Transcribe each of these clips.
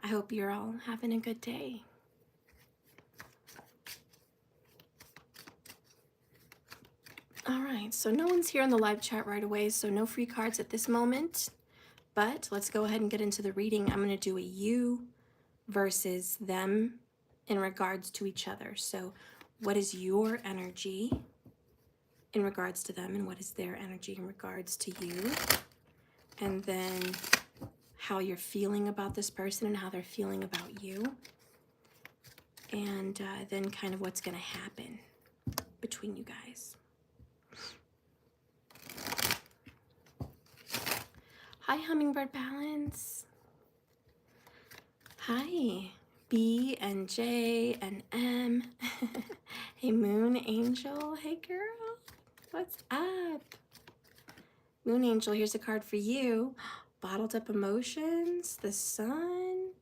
I hope you're all having a good day. All right, so no one's here in the live chat right away, so no free cards at this moment. But let's go ahead and get into the reading. I'm going to do a you versus them in regards to each other. So what is your energy in regards to them, and what is their energy in regards to you? And then how you're feeling about this person and how they're feeling about you. And then kind of what's going to happen between you guys. Hi, Hummingbird Balance. Hi, B and J and M. Hey, Moon Angel. Hey, girl. What's up? Moon Angel, here's a card for you. Bottled up emotions, the Sun,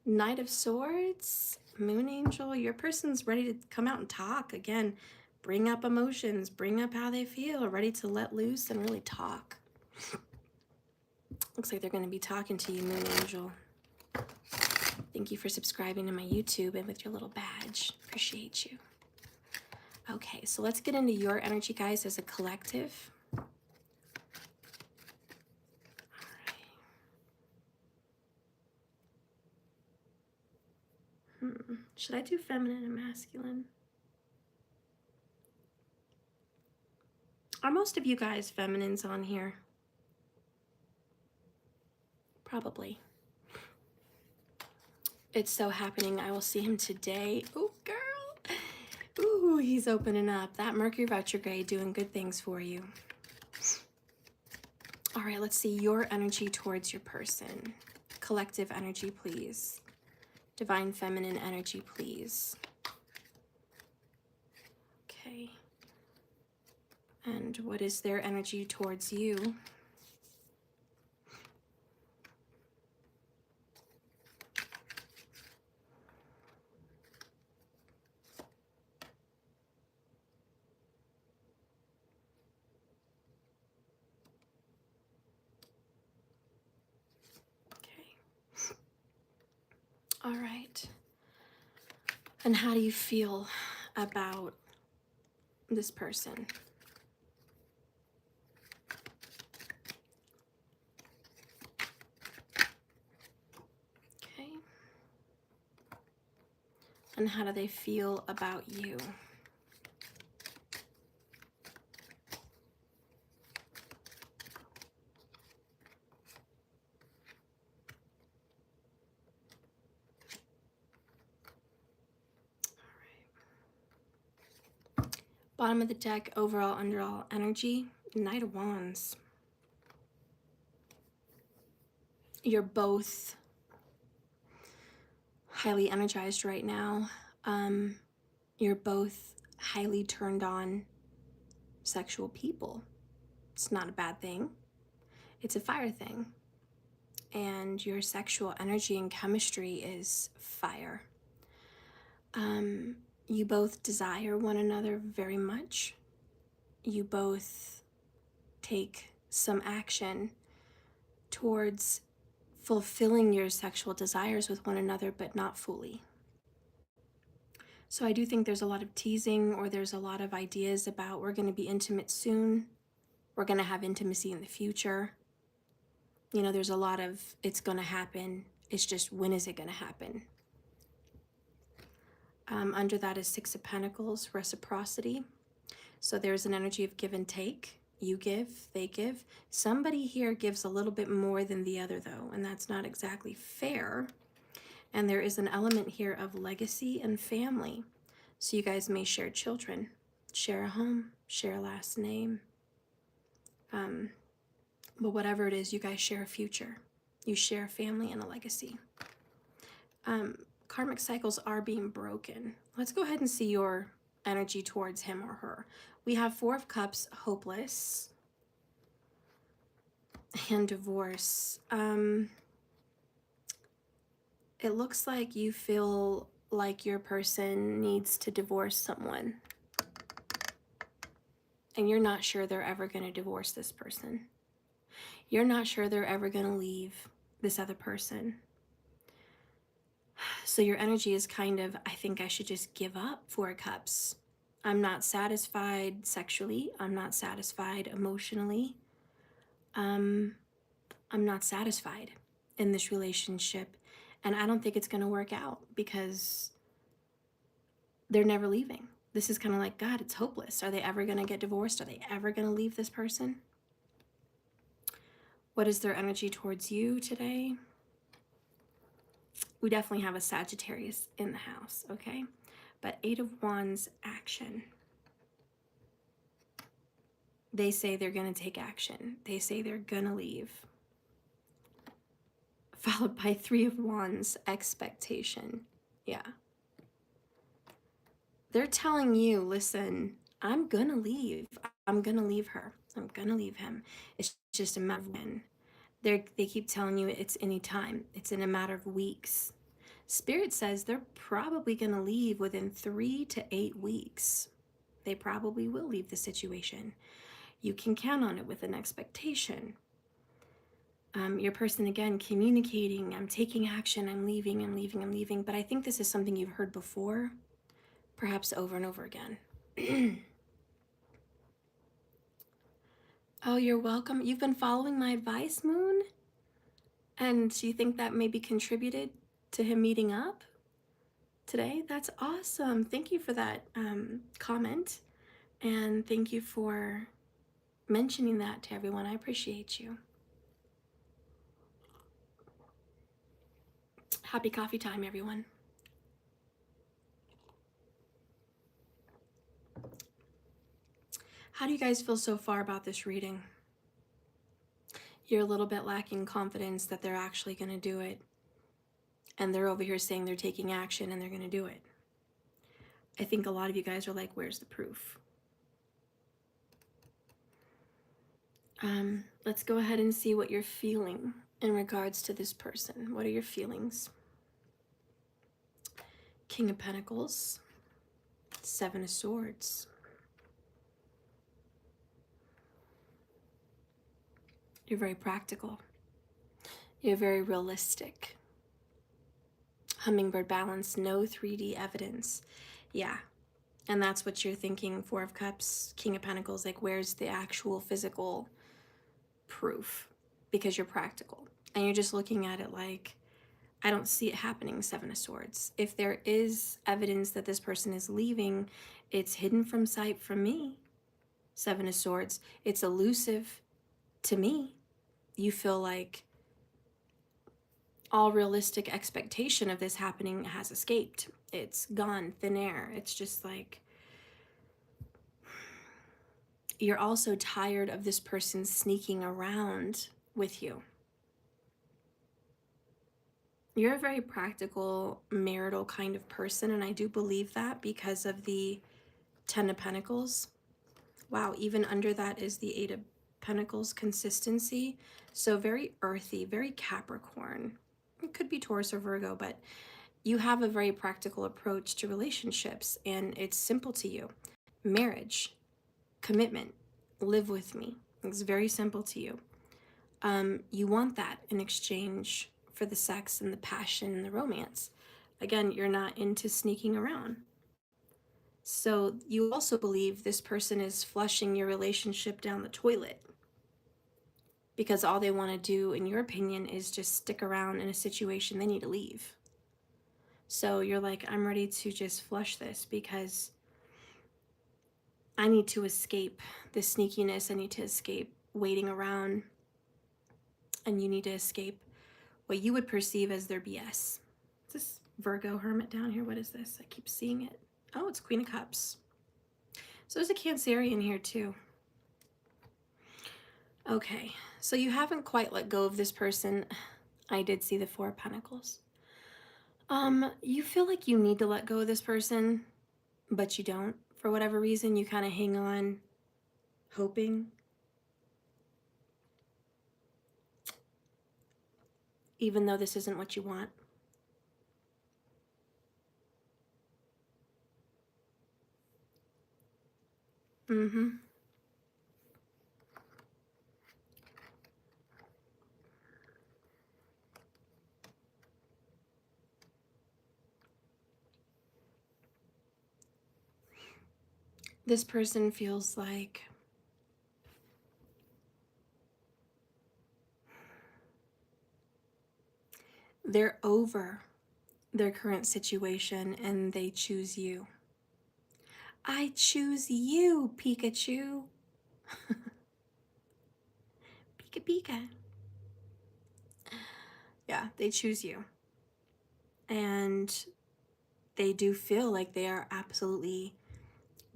Knight of Swords. Moon Angel, your person's ready to come out and talk. Again, bring up emotions, bring up how they feel, ready to let loose and really talk. Looks like they're going to be talking to you, Moon Angel. Thank you for subscribing to my YouTube and with your little badge. Appreciate you. Okay, so let's get into your energy, guys, as a collective. Should I do feminine and masculine? Are most of you guys feminines on here? Probably. It's so happening. I will see him today. Oh, girl. Ooh, he's opening up. That Mercury retrograde doing good things for you. All right, let's see your energy towards your person. Collective energy, please. Divine feminine energy, please. Okay. And what is their energy towards you? Okay. All right. And how do you feel about this person? Okay. And how do they feel about you? Bottom of the deck, overall, underall energy, Knight of Wands. You're both highly energized right now. You're both highly turned on sexual people. It's not a bad thing. It's a fire thing. And your sexual energy and chemistry is fire. You both desire one another very much. You both take some action towards fulfilling your sexual desires with one another, but not fully. So I do think there's a lot of teasing, or there's a lot of ideas about we're going to be intimate soon. We're going to have intimacy in the future. You know, there's a lot of it's going to happen. It's just, when is it going to happen? Under that is Six of Pentacles, reciprocity. So there's an energy of give and take. You give, they give. Somebody here gives a little bit more than the other, though, and that's not exactly fair. And there is an element here of legacy and family. So you guys may share children, share a home, share a last name. But whatever it is, you guys share a future. You share a family and a legacy. Karmic cycles are being broken. Let's go ahead and see your energy towards him or her. We have Four of Cups, hopeless, and divorce. It looks like you feel like your person needs to divorce someone. And you're not sure they're ever going to divorce this person. You're not sure they're ever going to leave this other person. So your energy is kind of, I think I should just give up, Four of Cups. I'm not satisfied sexually. I'm not satisfied emotionally. I'm not satisfied in this relationship. And I don't think it's going to work out because they're never leaving. This is kind of like, God, it's hopeless. Are they ever going to get divorced? Are they ever going to leave this person? What is their energy towards you today? We definitely have a Sagittarius in the house, okay? But Eight of Wands, action. They say they're going to take action. They say they're going to leave. Followed by Three of Wands, expectation. Yeah. They're telling you, listen, I'm going to leave. I'm going to leave her. I'm going to leave him. It's just a matter of when. They keep telling you it's any time. It's in a matter of weeks. Spirit says they're probably going to leave within 3 to 8 weeks. They probably will leave the situation. You can count on it with an expectation. Your person, again, communicating, I'm taking action, I'm leaving, I'm leaving, I'm leaving. But I think this is something you've heard before, perhaps over and over again. Oh, you're welcome. You've been following my advice, Moon? And you think that maybe contributed to him meeting up today? That's awesome. Thank you for that comment. And thank you for mentioning that to everyone. I appreciate you. Happy coffee time, everyone. How do you guys feel so far about this reading? You're a little bit lacking confidence that they're actually going to do it. And they're over here saying they're taking action and they're going to do it. I think a lot of you guys are like, where's the proof? Let's go ahead and see what you're feeling in regards to this person. What are your feelings? King of Pentacles, Seven of Swords. You're very practical. You're very realistic. Hummingbird balance, no 3D evidence. Yeah, and that's what you're thinking. Four of Cups, King of Pentacles, like where's the actual physical proof? Because you're practical. And you're just looking at it like, I don't see it happening, Seven of Swords. If there is evidence that this person is leaving, it's hidden from sight from me, Seven of Swords. It's elusive to me. You feel like all realistic expectation of this happening has escaped. It's gone, thin air. It's just like, you're also tired of this person sneaking around with you. You're a very practical, marital kind of person, and I do believe that because of the Ten of Pentacles. Wow, even under that is the Eight of Pentacles consistency. So very earthy, very Capricorn. It could be Taurus or Virgo, but you have a very practical approach to relationships, and it's simple to you. Marriage, commitment, live with me. It's very simple to you. You want that in exchange for the sex and the passion and the romance. Again, you're not into sneaking around. So you also believe this person is flushing your relationship down the toilet because all they want to do, in your opinion, is just stick around in a situation they need to leave. So you're like, I'm ready to just flush this because I need to escape the sneakiness. I need to escape waiting around. And you need to escape what you would perceive as their BS. Is this Virgo Hermit down here? What is this? I keep seeing it. Oh, it's Queen of Cups. So there's a Cancerian here too. Okay, so you haven't quite let go of this person. I did see the Four of Pentacles. You feel like you need to let go of this person, but you don't. For whatever reason, you kind of hang on, hoping. Even though this isn't what you want. Mm-hmm. This person feels like they're over their current situation and they choose you. I choose you, Pikachu. Pika Pika. Yeah, they choose you. And they do feel like they are absolutely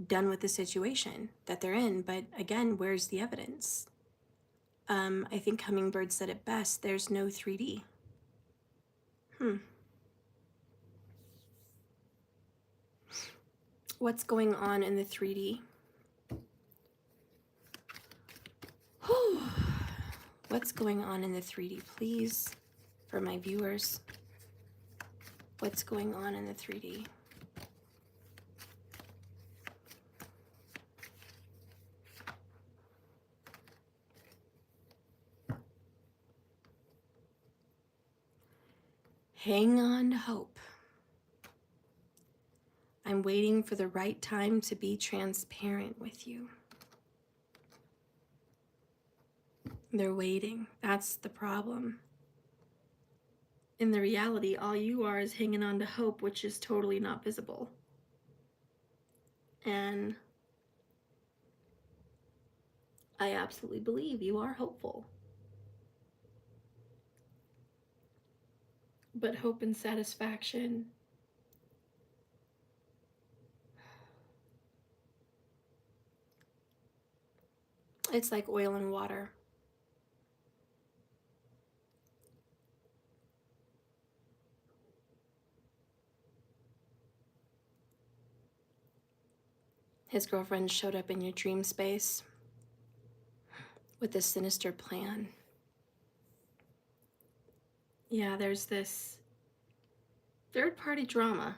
done with the situation that they're in. But again, where's the evidence? I think Hummingbird said it best. There's no 3D. What's going on in the 3D? What's going on in the 3D, please, for my viewers? What's going on in the 3D? Hang on to hope. I'm waiting for the right time to be transparent with you. They're waiting. That's the problem. In the reality, all you are is hanging on to hope, which is totally not visible. And I absolutely believe you are hopeful. But hope and satisfaction, it's like oil and water. His girlfriend showed up in your dream space with a sinister plan. Yeah, there's this third-party drama.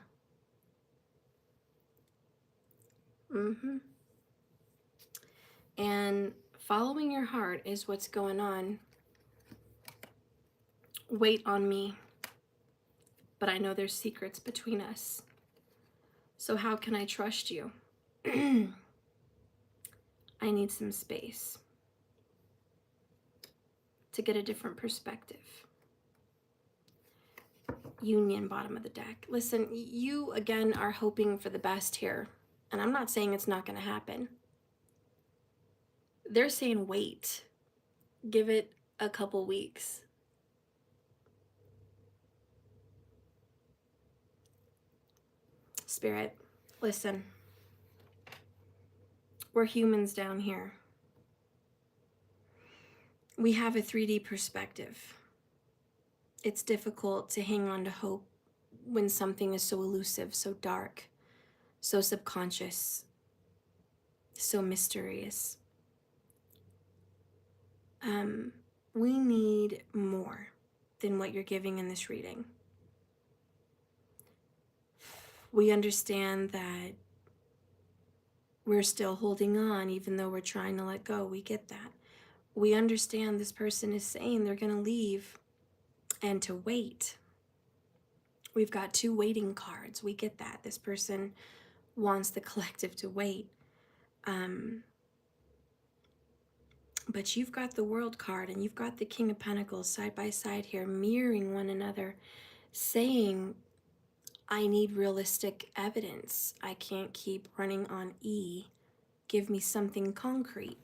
And following your heart is what's going on. Wait on me. But I know there's secrets between us. So how can I trust you? I need some space to get a different perspective. Union, bottom of the deck. Listen, you again are hoping for the best here. And I'm not saying it's not going to happen. They're saying wait. Give it a couple weeks. Spirit, listen. We're humans down here. We have a 3D perspective. It's difficult to hang on to hope when something is so elusive, so dark, so subconscious, so mysterious. We need more than what you're giving in this reading. We understand that we're still holding on even though we're trying to let go. We get that. We understand this person is saying they're going to leave and to wait. We've got 2 waiting cards. We get that. This person wants the collective to wait. But you've got the World card and you've got the King of Pentacles side by side here, mirroring one another, saying, I need realistic evidence. I can't keep running on E. Give me something concrete.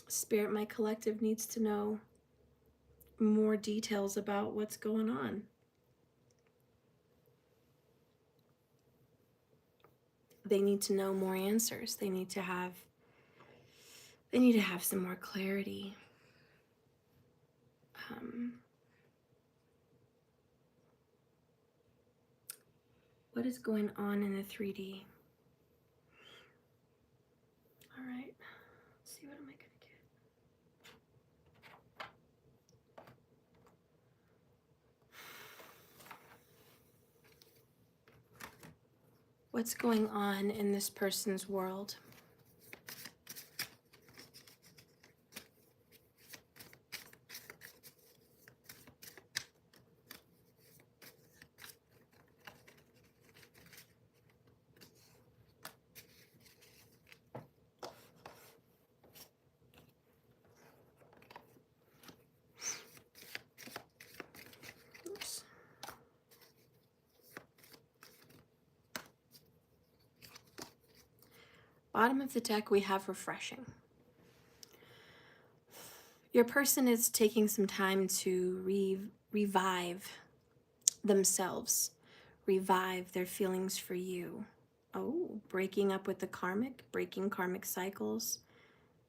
Spirit, my collective needs to know more details about what's going on. They need to know more answers. They need to have some more clarity. What is going on in the 3D? All right, let's see, what am I gonna get? What's going on in this person's world? Bottom of the deck, we have refreshing. Your person is taking some time to revive themselves, revive their feelings for you. Oh, breaking up with the karmic, breaking karmic cycles.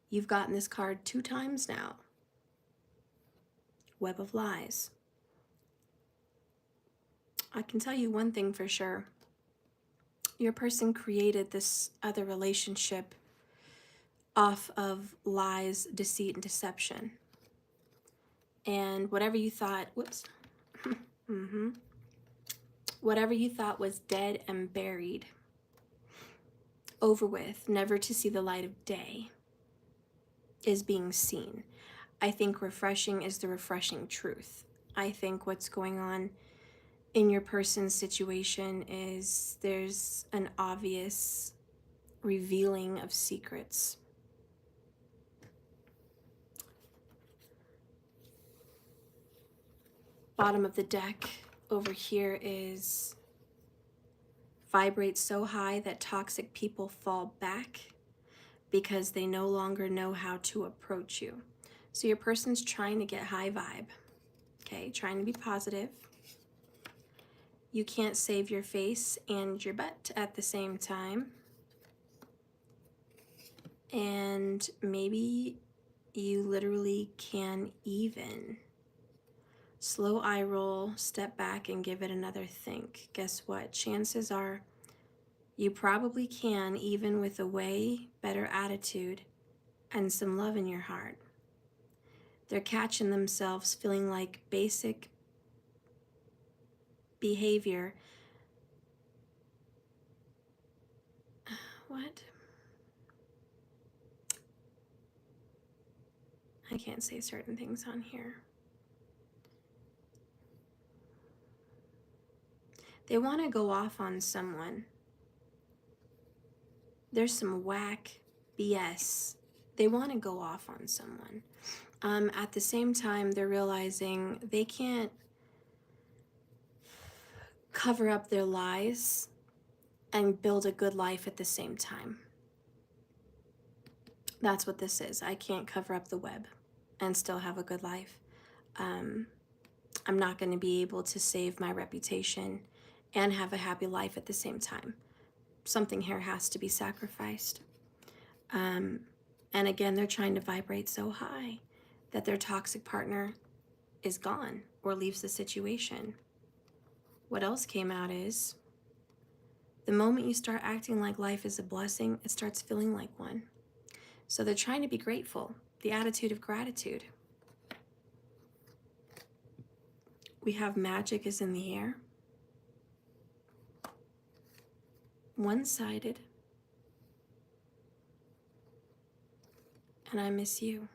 You've gotten this card 2 times now. Web of Lies. I can tell you one thing for sure. Your person created this other relationship off of lies, deceit, and deception. And whatever you thought, whoops, whatever you thought was dead and buried, over with, never to see the light of day, is being seen. I think refreshing is the refreshing truth. I think what's going on in your person's situation is there's an obvious revealing of secrets. Bottom of the deck over here is vibrate so high that toxic people fall back because they no longer know how to approach you. So your person's trying to get high vibe, okay? Trying to be positive. You can't save your face and your butt at the same time. And maybe you literally can even slow eye roll, step back, and give it another think. Guess what? Chances are you probably can, even with a way better attitude and some love in your heart. They're catching themselves feeling like basic behavior. What? I can't say certain things on here. They want to go off on someone. There's some whack BS. They want to go off on someone. At the same time, they're realizing they can't cover up their lies and build a good life at the same time. That's what this is. I can't cover up the web and still have a good life. I'm not going to be able to save my reputation and have a happy life at the same time. Something here has to be sacrificed. And again, they're trying to vibrate so high that their toxic partner is gone or leaves the situation. What else came out is the moment you start acting like life is a blessing, it starts feeling like one. So they're trying to be grateful, the attitude of gratitude. We have magic is in the air. One-sided. And I miss you.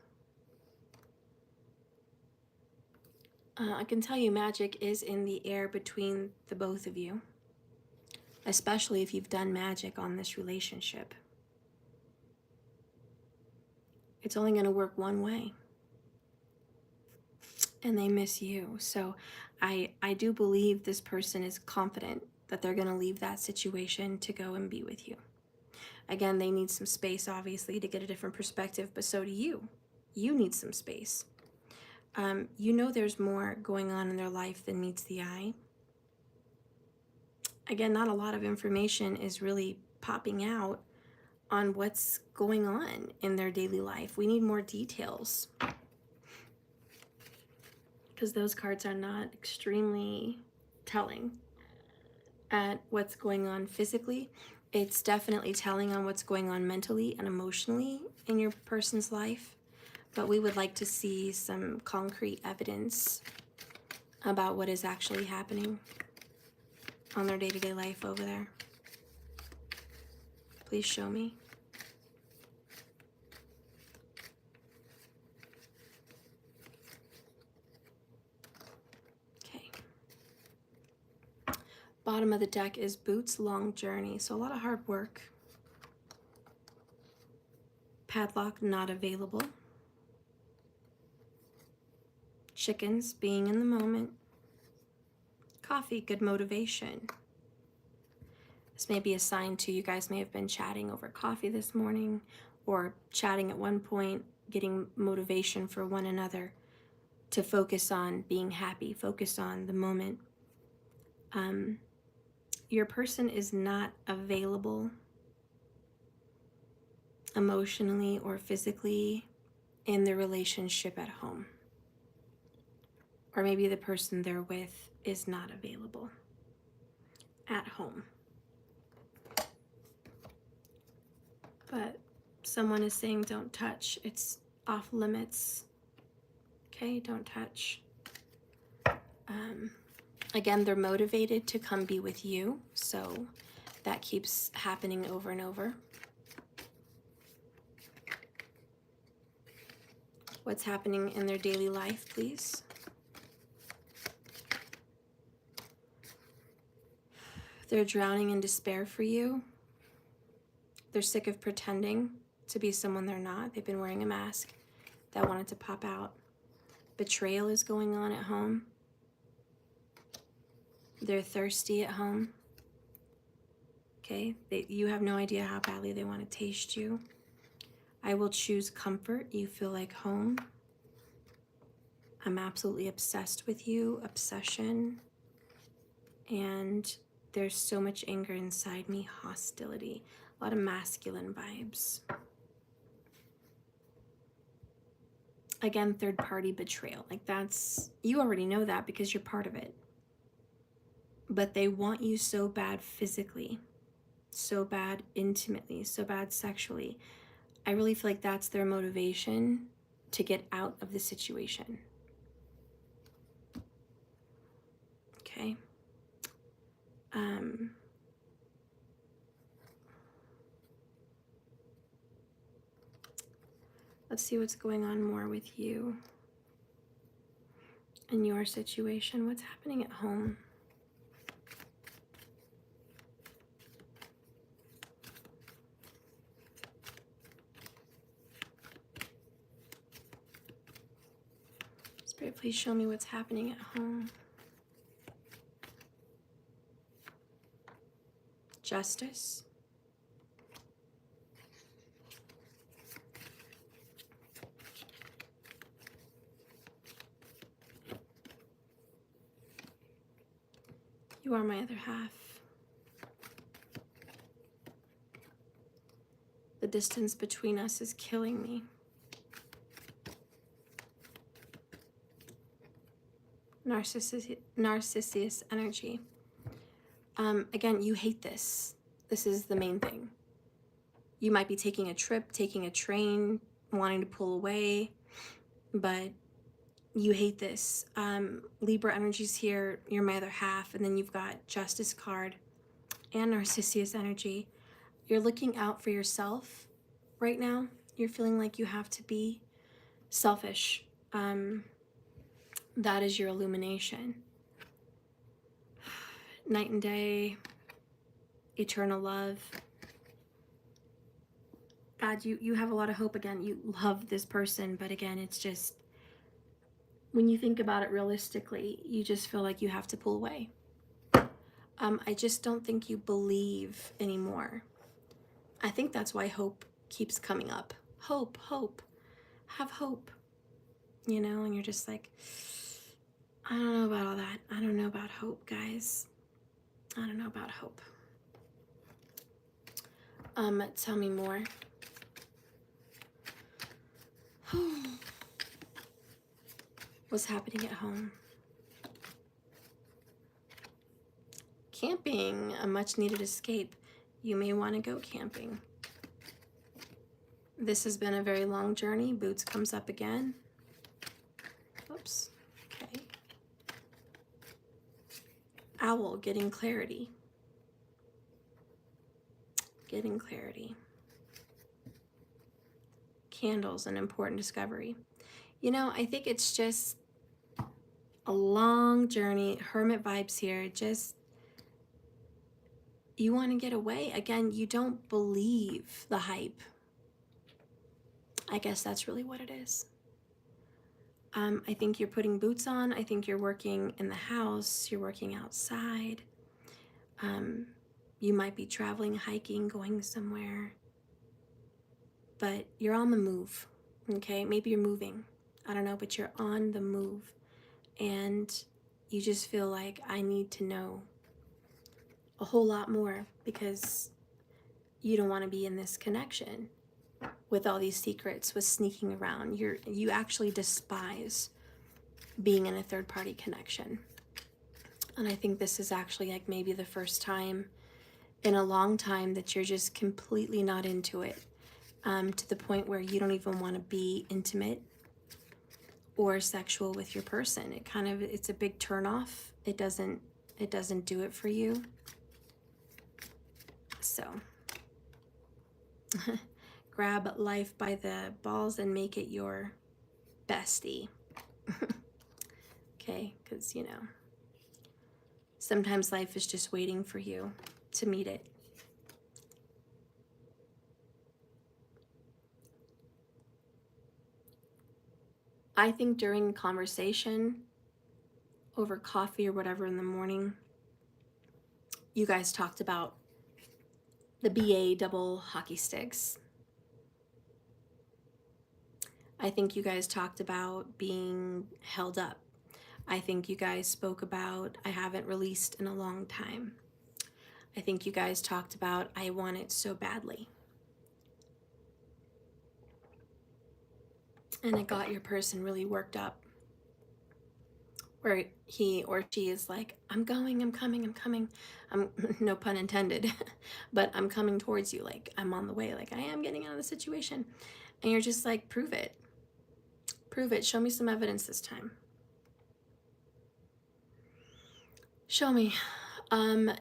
I can tell you magic is in the air between the both of you, especially if you've done magic on this relationship. It's only going to work one way. And they miss you. So I do believe this person is confident that they're going to leave that situation to go and be with you. Again, they need some space, obviously, to get a different perspective, but so do you. You need some space. You know there's more going on in their life than meets the eye. Again, not a lot of information is really popping out on what's going on in their daily life. We need more details, because those cards are not extremely telling at what's going on physically. It's definitely telling on what's going on mentally and emotionally in your person's life. But we would like to see some concrete evidence about what is actually happening on their day-to-day life over there. Please show me. Okay. Bottom of the deck is boots, long journey. So a lot of hard work. Padlock not available. Chickens, being in the moment. Coffee, good motivation. This may be a sign too, you guys may have been chatting over coffee this morning, or chatting at one point, getting motivation for one another to focus on being happy, focus on the moment. Your person is not available emotionally or physically in the relationship at home. Or maybe the person they're with is not available at home. But someone is saying don't touch. It's off limits. Okay, don't touch. Again, they're motivated to come be with you, so that keeps happening over and over. What's happening in their daily life, please? They're drowning in despair for you. They're sick of pretending to be someone they're not. They've been wearing a mask that wanted to pop out. Betrayal is going on at home. They're thirsty at home. Okay, you have no idea how badly they want to taste you. I will choose comfort. You feel like home. I'm absolutely obsessed with you. Obsession. And there's so much anger inside me. Hostility. A lot of masculine vibes. Again, third party betrayal. Like that's, you already know that because you're part of it. But they want you so bad physically, so bad intimately, so bad sexually. I really feel like that's their motivation to get out of the situation. Okay. Let's see what's going on more with you in your situation. What's happening at home? Spirit, please show me what's happening at home. Justice. You are my other half. The distance between us is killing me. Narcissist energy. Again, you hate this. This is the main thing. You might be taking a trip, taking a train, wanting to pull away, but you hate this. Libra energy's here. You're my other half, and then you've got Justice card and Narcissus energy. You're looking out for yourself right now. You're feeling like you have to be selfish. That is your illumination. Night and day, eternal love. God, you have a lot of hope. Again, you love this person, but again, it's just, when you think about it realistically, you just feel like you have to pull away. I just don't think you believe anymore. I think that's why hope keeps coming up. Hope, hope, have hope. You know, and you're just like, I don't know about all that. I don't know about hope, guys. I don't know about hope. Tell me more. What's happening at home? Camping, a much needed escape. You may want to go camping. This has been a very long journey. Boots comes up again. Oops. Okay. Owl, getting clarity. Getting clarity. Candles, an important discovery. You know, I think it's just a long journey. Hermit vibes here. Just, you want to get away. Again, you don't believe the hype. I guess that's really what it is. I think you're putting boots on. I think you're working in the house. You're working outside. You might be traveling, hiking, going somewhere, but you're on the move, okay? Maybe you're moving. I don't know, but you're on the move. And you just feel like, I need to know a whole lot more, because you don't want to be in this connection with all these secrets, with sneaking around. You actually despise being in a third party connection. And I think this is actually like maybe the first time in a long time that you're just completely not into it, to the point where you don't even want to be intimate or sexual with your person. It's a big turnoff. It doesn't do it for you. So grab life by the balls and make it your bestie. Okay, because sometimes life is just waiting for you to meet it. I think during conversation over coffee or whatever in the morning, you guys talked about the BA double hockey sticks. I think you guys talked about being held up. I think you guys spoke about, I haven't released in a long time. I think you guys talked about, I want it so badly. And it got your person really worked up, where he or she is like, I'm coming. I'm no pun intended, but I'm coming towards you. Like, I'm on the way. Like, I am getting out of the situation. And you're just like, prove it. Prove it. Show me some evidence this time. Show me.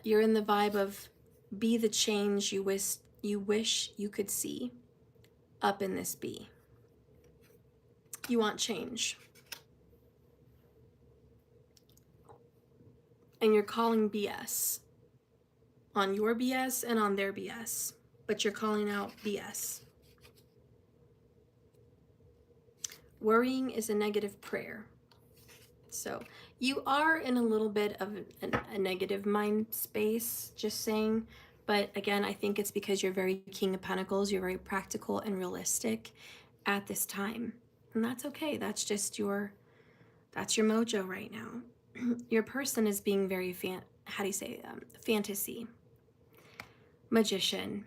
You're in the vibe of be the change you wish you could see up in this bee. You want change. And you're calling BS on your BS and on their BS, but you're calling out BS. Worrying is a negative prayer. So you are in a little bit of a negative mind space, just saying. But again, I think it's because you're very King of Pentacles. You're very practical and realistic at this time. And that's okay. That's just that's your mojo right now. Your person is being very, fantasy. Magician.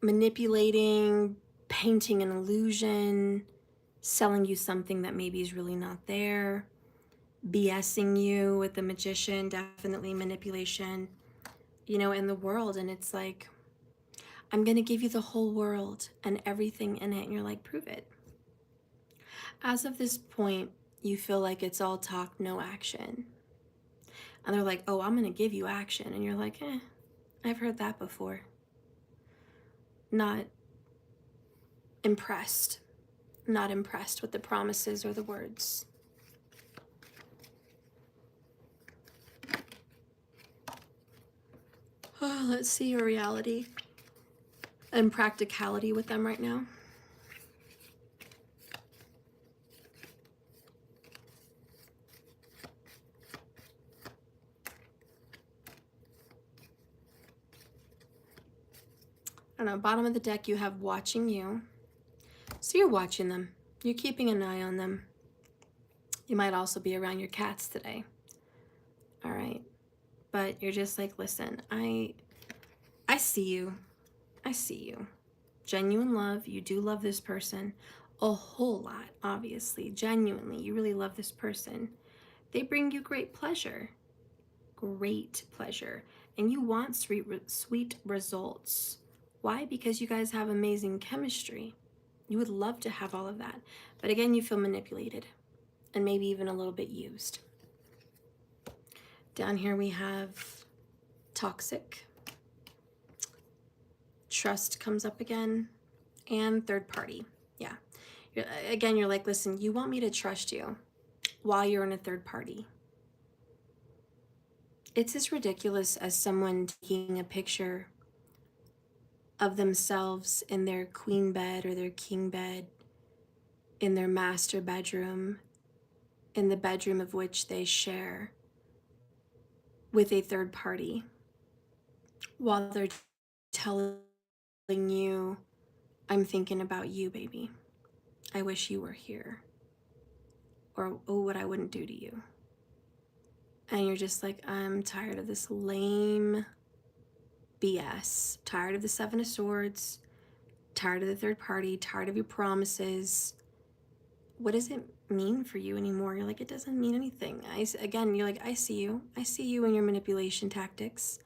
Manipulating, painting an illusion, selling you something that maybe is really not there, BSing you with the magician, definitely manipulation, in the world. And it's like, I'm going to give you the whole world and everything in it. And you're like, prove it. As of this point, you feel like it's all talk, no action. And they're like, oh, I'm going to give you action. And you're like, I've heard that before. Not impressed. Not impressed with the promises or the words. Oh, let's see your reality and practicality with them right now. I don't know, bottom of the deck you have watching you. So you're watching them. You're keeping an eye on them. You might also be around your cats today. All right. But you're just like, listen, I see you. I see you. Genuine love. You do love this person a whole lot, obviously. Genuinely, you really love this person. They bring you great pleasure. Great pleasure. And you want sweet results. Why? Because you guys have amazing chemistry. You would love to have all of that. But again, you feel manipulated and maybe even a little bit used. Down here we have toxic. Trust comes up again. And third party. Yeah. You're like, listen, you want me to trust you while you're in a third party. It's as ridiculous as someone taking a picture of themselves in their queen bed or their king bed, in their master bedroom, in the bedroom of which they share with a third party. while they're telling you, I'm thinking about you, baby. I wish you were here. Or, oh, what I wouldn't do to you. And you're just like, I'm tired of this lame BS. Tired of the Seven of Swords. Tired of the third party. Tired of your promises. What does it mean for you anymore? You're like, it doesn't mean anything. Again, you're like, I see you. I see you in your manipulation tactics.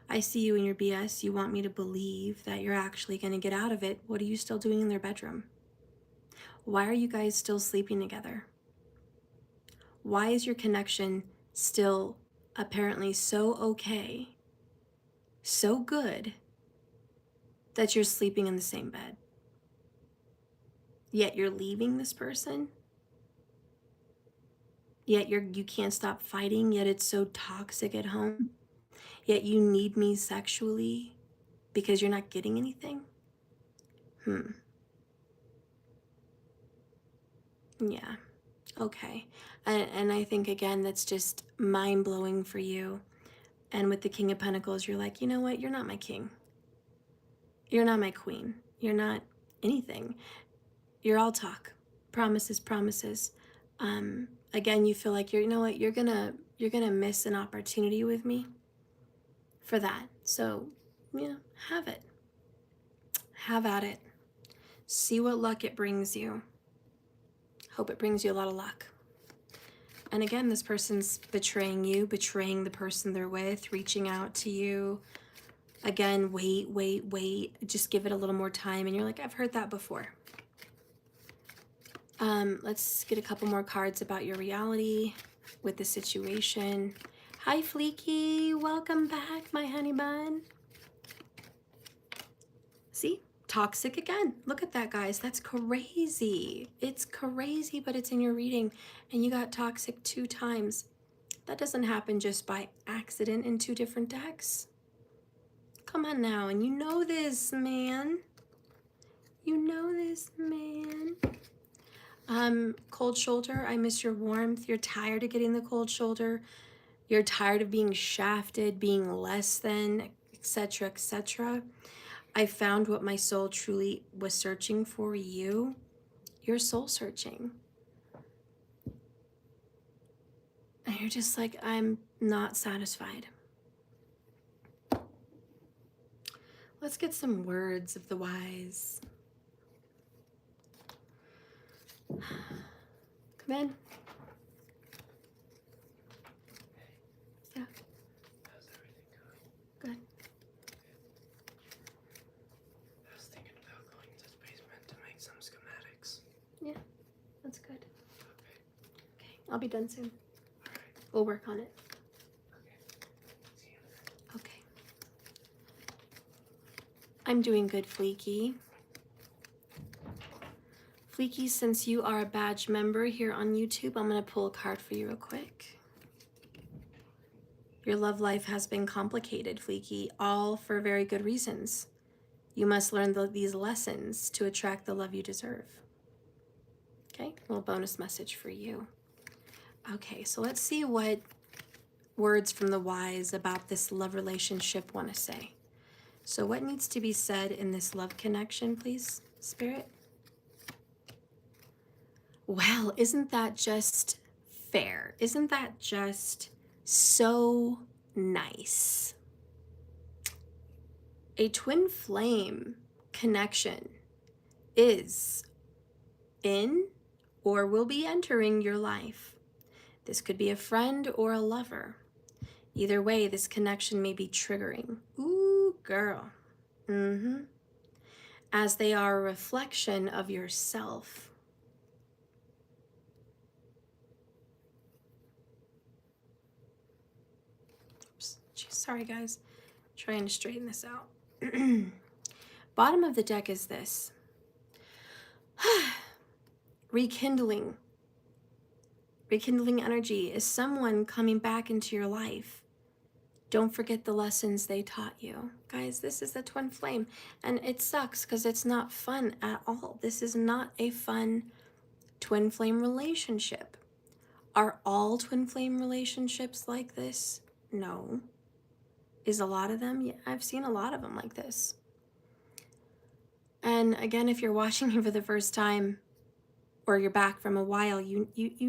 I see you in your BS. You want me to believe that you're actually going to get out of it. What are you still doing in their bedroom? Why are you guys still sleeping together? Why is your connection still apparently so okay, so good, that you're sleeping in the same bed? Yet you're leaving this person? Yet you can't stop fighting, yet it's so toxic at home? Yet you need me sexually because you're not getting anything? Yeah. Okay. And I think, again, that's just mind-blowing for you. And with the King of Pentacles, you're like, you know what? You're not my king. You're not my queen. You're not anything. You're all talk. Promises, promises. Again, you feel like you know what? You're gonna miss an opportunity with me for that. So, have it. Have at it. See what luck it brings you. Hope it brings you a lot of luck. And again, this person's betraying you, betraying the person they're with, reaching out to you. Again, wait. Just give it a little more time. And you're like, I've heard that before. Let's get a couple more cards about your reality with the situation. Hi, Fleeky. Welcome back, my honey bun. See? Toxic again. Look at that, guys. That's crazy. It's crazy, but it's in your reading. And you got toxic 2 times. That doesn't happen just by accident in 2 different decks. Come on now. And you know this, man. You know this, man. Cold shoulder. I miss your warmth. You're tired of getting the cold shoulder. You're tired of being shafted, being less than, etc., etc. I found what my soul truly was searching for you. You're soul searching. And you're just like, I'm not satisfied. Let's get some words of the wise. Come in. Yeah. How's everything going? Good. I was thinking about going to the basement to make some schematics. Yeah, that's good. Okay. Okay, I'll be done soon. Alright. We'll work on it. Okay. See you then. Okay. I'm doing good, Fleeky. Fleeky, since you are a badge member here on YouTube, I'm going to pull a card for you real quick. Your love life has been complicated, Fleeky, all for very good reasons. You must learn these lessons to attract the love you deserve. Okay, a little bonus message for you. Okay, so let's see what words from the wise about this love relationship want to say. So what needs to be said in this love connection, please, Spirit? Well, isn't that just fair? Isn't that just so nice? A twin flame connection is in or will be entering your life. This could be a friend or a lover. Either way, this connection may be triggering. Ooh, girl. As they are a reflection of yourself. Sorry, guys. Trying to straighten this out. Bottom of the deck is this. Rekindling. Rekindling energy is someone coming back into your life. Don't forget the lessons they taught you. Guys, this is the twin flame. And it sucks because it's not fun at all. This is not a fun twin flame relationship. Are all twin flame relationships like this? No. Is a lot of them? Yeah, I've seen a lot of them like this. And again, if you're watching me for the first time or you're back from a while, you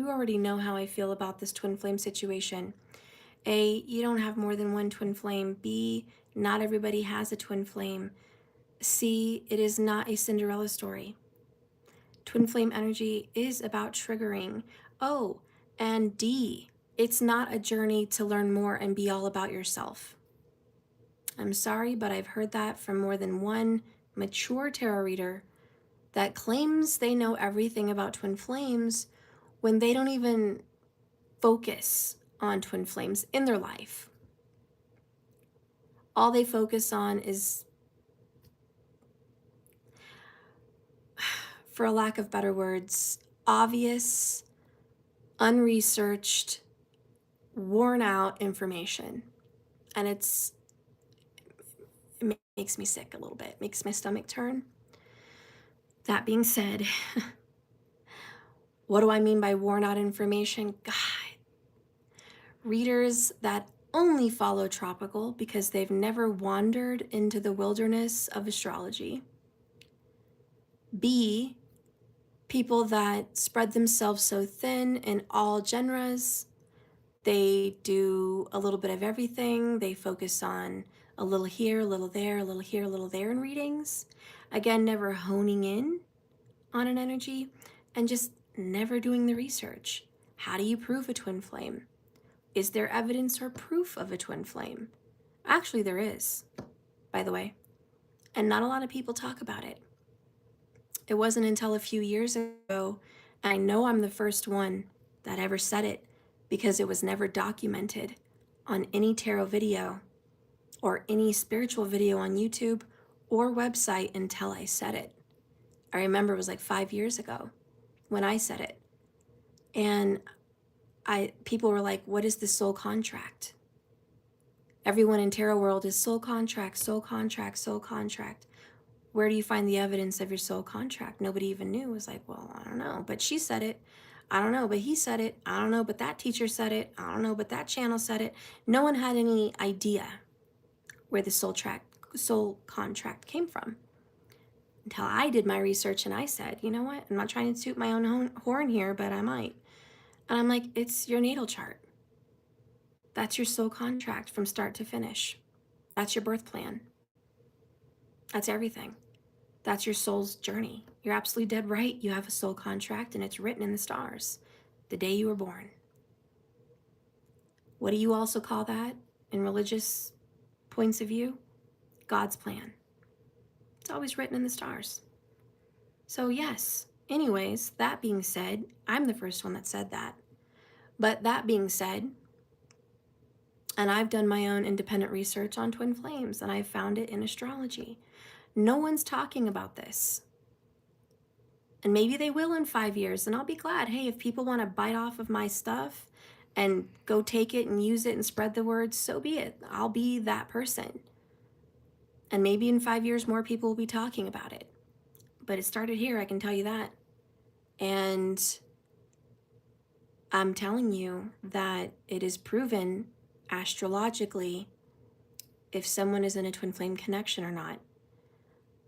already know how I feel about this twin flame situation. A, you don't have more than one twin flame. B, not everybody has a twin flame. C, it is not a Cinderella story. Twin flame energy is about triggering. Oh, and D, it's not a journey to learn more and be all about yourself. I'm sorry, but I've heard that from more than one mature tarot reader that claims they know everything about twin flames when they don't even focus on twin flames in their life. All they focus on is, for a lack of better words, obvious, unresearched, worn out information. And it makes me sick a little bit, makes my stomach turn. That being said, what do I mean by worn out information? God, readers that only follow tropical because they've never wandered into the wilderness of astrology. B, people that spread themselves so thin in all genres. They do a little bit of everything. They focus on a little here, a little there, a little here, a little there in readings. Again, never honing in on an energy and just never doing the research. How do you prove a twin flame? Is there evidence or proof of a twin flame? Actually, there is, by the way, and not a lot of people talk about it. It wasn't until a few years ago, and I know I'm the first one that ever said it because it was never documented on any tarot video or any spiritual video on YouTube or website until I said it. I remember it was like 5 years ago when I said it. And people were like, what is the soul contract? Everyone in tarot world is soul contract, soul contract, soul contract. Where do you find the evidence of your soul contract? Nobody even knew. It was like, well, I don't know, but she said it. I don't know, but he said it. I don't know, but that teacher said it. I don't know, but that channel said it. No one had any idea where the soul contract came from until I did my research and I said, you know what? I'm not trying to toot my own horn here, but I might. And I'm like, it's your natal chart. That's your soul contract from start to finish. That's your birth plan. That's everything. That's your soul's journey. You're absolutely dead right. You have a soul contract and it's written in the stars the day you were born. What do you also call that in religious points of view? God's plan. It's always written in the stars. So, yes, anyways, that being said, I'm the first one that said that. But that being said, and I've done my own independent research on twin flames and I've found it in astrology. No one's talking about this. And maybe they will in 5 years, and I'll be glad. Hey, if people want to bite off of my stuff and go take it and use it and spread the word, so be it. I'll be that person. And maybe in 5 years, more people will be talking about it. But it started here, I can tell you that. And I'm telling you that it is proven astrologically if someone is in a twin flame connection or not.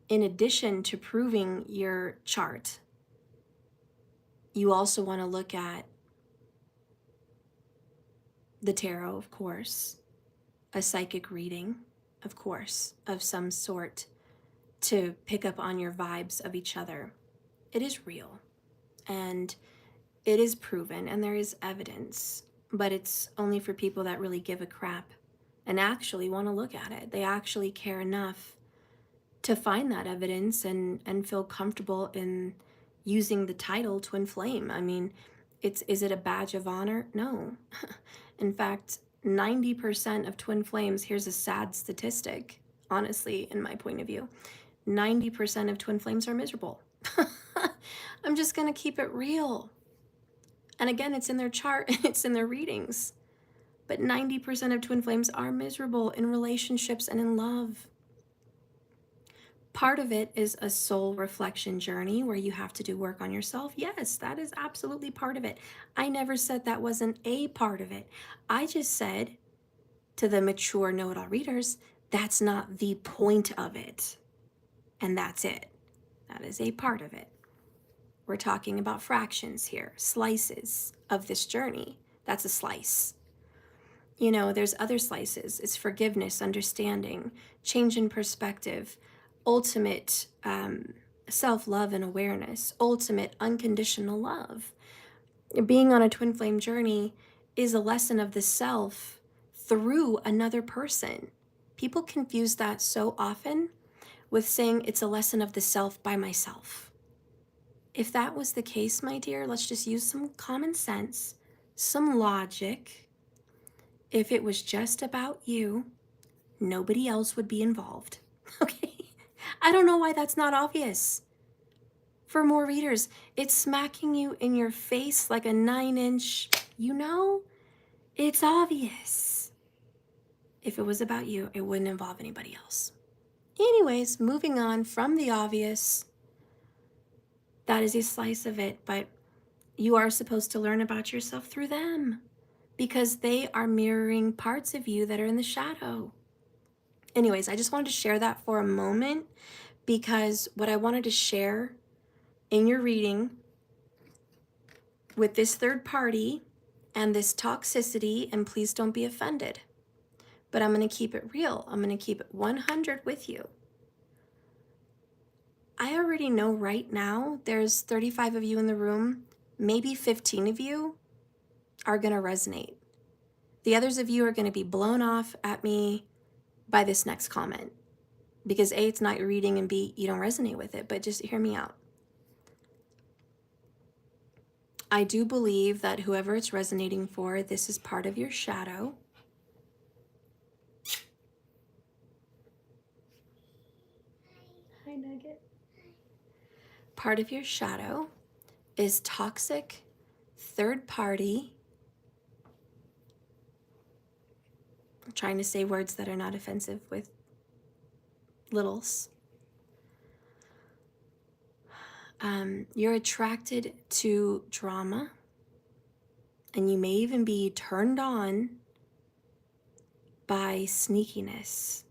In addition to proving your chart, you also want to look at the tarot, of course, a psychic reading, of course, of some sort to pick up on your vibes of each other. It is real and it is proven and there is evidence, but it's only for people that really give a crap and actually want to look at it. They actually care enough to find that evidence and feel comfortable in using the title twin flame. I mean, is it a badge of honor? No. In fact, 90% of twin flames, here's a sad statistic, honestly, in my point of view, 90% of twin flames are miserable. I'm just going to keep it real. And again, it's in their chart and it's in their readings. But 90% of twin flames are miserable in relationships and in love. Part of it is a soul reflection journey where you have to do work on yourself. Yes, that is absolutely part of it. I never said that wasn't a part of it. I just said to the mature know-it-all readers, that's not the point of it. And that's it. That is a part of it. We're talking about fractions here, slices of this journey. That's a slice. You know, there's other slices. It's forgiveness, understanding, change in perspective, ultimate self-love and awareness, ultimate unconditional love. Being on a twin flame journey is a lesson of the self through another person. People confuse that so often with saying it's a lesson of the self by myself. If that was the case, my dear, let's just use some common sense, some logic. If it was just about you, nobody else would be involved. Okay? I don't know why that's not obvious. For more readers, it's smacking you in your face like a 9-inch, you know? It's obvious. If it was about you, it wouldn't involve anybody else. Anyways, moving on from the obvious, that is a slice of it, but you are supposed to learn about yourself through them because they are mirroring parts of you that are in the shadow. Anyways, I just wanted to share that for a moment because what I wanted to share in your reading with this third party and this toxicity, and please don't be offended, but I'm going to keep it real. I'm going to keep it 100 with you. I already know right now there's 35 of you in the room, maybe 15 of you are going to resonate. The others of you are going to be blown off at me by this next comment because A, it's not your reading, and B, you don't resonate with it, but just hear me out. I do believe that whoever it's resonating for, this is part of your shadow. Hi, Nugget. Part of your shadow is toxic, third party. I'm trying to say words that are not offensive with littles. You're attracted to drama, and you may even be turned on by sneakiness.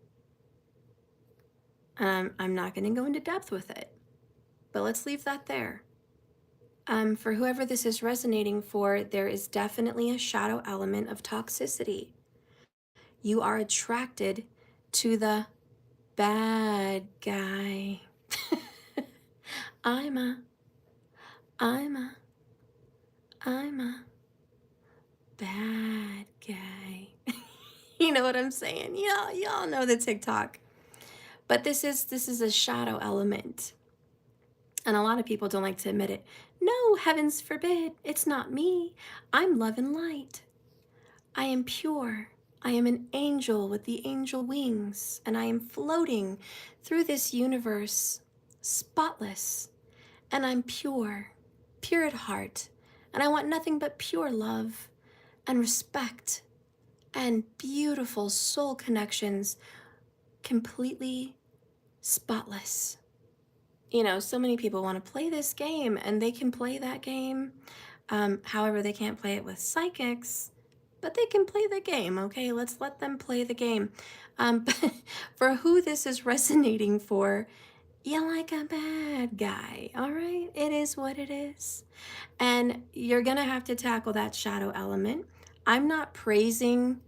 I'm not going to go into depth with it, but let's leave that there. For whoever this is resonating for, there is definitely a shadow element of toxicity. You are attracted to the bad guy. I'm a bad guy. You know what I'm saying? Y'all know the TikTok. But this is a shadow element. And a lot of people don't like to admit it. No, heavens forbid, it's not me. I'm love and light. I am pure. I am an angel with the angel wings, and I am floating through this universe spotless. And I'm pure, pure at heart, and I want nothing but pure love and respect and beautiful soul connections, completely spotless. You know, so many people want to play this game, and they can play that game. However, they can't play it with psychics, but they can play the game, okay? Let's let them play the game. But for who this is resonating for, you like a bad guy, all right? It is what it is. And you're gonna have to tackle that shadow element. I'm not praising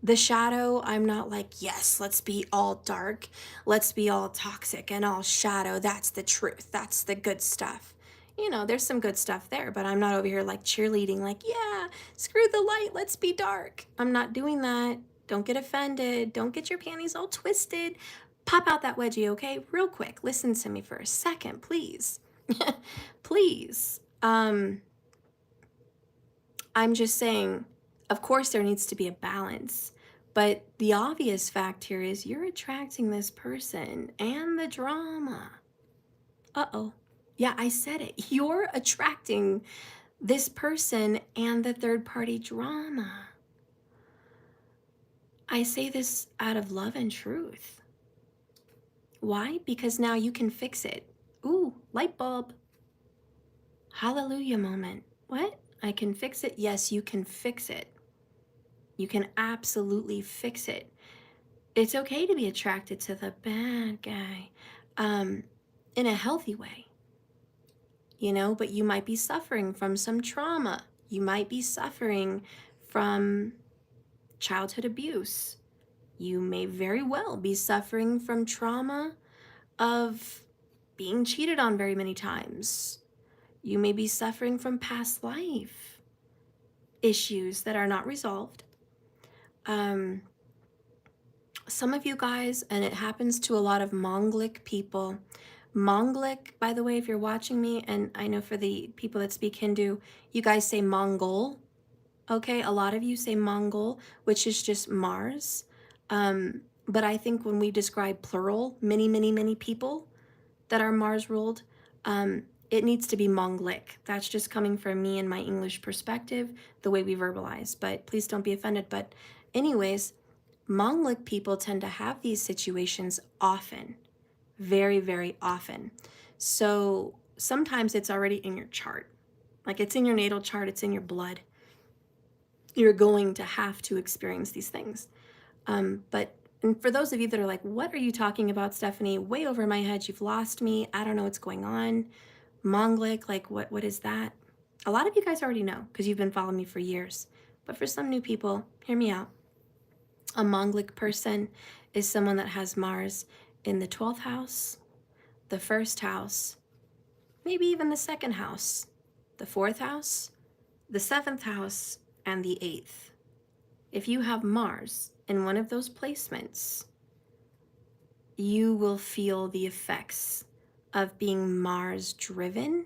the shadow. I'm not like, yes, let's be all dark. Let's be all toxic and all shadow. That's the truth. That's the good stuff. You know, there's some good stuff there, but I'm not over here like cheerleading, like, yeah, screw the light. Let's be dark. I'm not doing that. Don't get offended. Don't get your panties all twisted. Pop out that wedgie, okay? Real quick. Listen to me for a second, please. Please. I'm just saying, of course, there needs to be a balance. But the obvious fact here is you're attracting this person and the drama. Uh-oh. Yeah, I said it. You're attracting this person and the third-party drama. I say this out of love and truth. Why? Because now you can fix it. Ooh, light bulb. Hallelujah moment. What? I can fix it? Yes, you can fix it. You can absolutely fix it. It's okay to be attracted to the bad guy in a healthy way, but you might be suffering from some trauma. You might be suffering from childhood abuse. You may very well be suffering from trauma of being cheated on very many times. You may be suffering from past life issues that are not resolved. Some of you guys, and it happens to a lot of Mongolic people. Mongolic, by the way, if you're watching me, and I know for the people that speak Hindu, you guys say Mongol. Okay, a lot of you say Mongol, which is just Mars. But I think when we describe plural, many, many, many people that are Mars ruled, it needs to be Mongolic. That's just coming from me and my English perspective, the way we verbalize. But please don't be offended. But, anyways, Mongolic people tend to have these situations often, very, very often. So sometimes it's already in your chart. Like it's in your natal chart, it's in your blood. You're going to have to experience these things. And for those of you that are like, what are you talking about, Stephanie? Way over my head, you've lost me. I don't know what's going on. Mongolic, like what is that? A lot of you guys already know because you've been following me for years. But for some new people, hear me out. A Mongolic person is someone that has Mars in the 12th house, the first house, maybe even the second house, the fourth house, the seventh house, and the eighth. If you have Mars in one of those placements, you will feel the effects of being Mars driven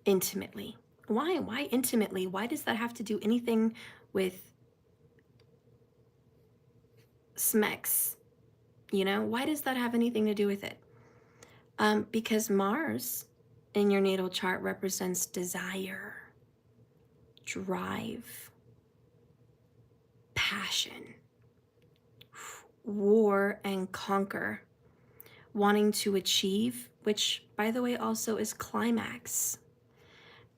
intimately. Why? Why intimately? Why does that have to do anything with SMEX? Why does that have anything to do with it? Because Mars in your natal chart represents desire, drive, passion, war and conquer, wanting to achieve, which, by the way, also is climax.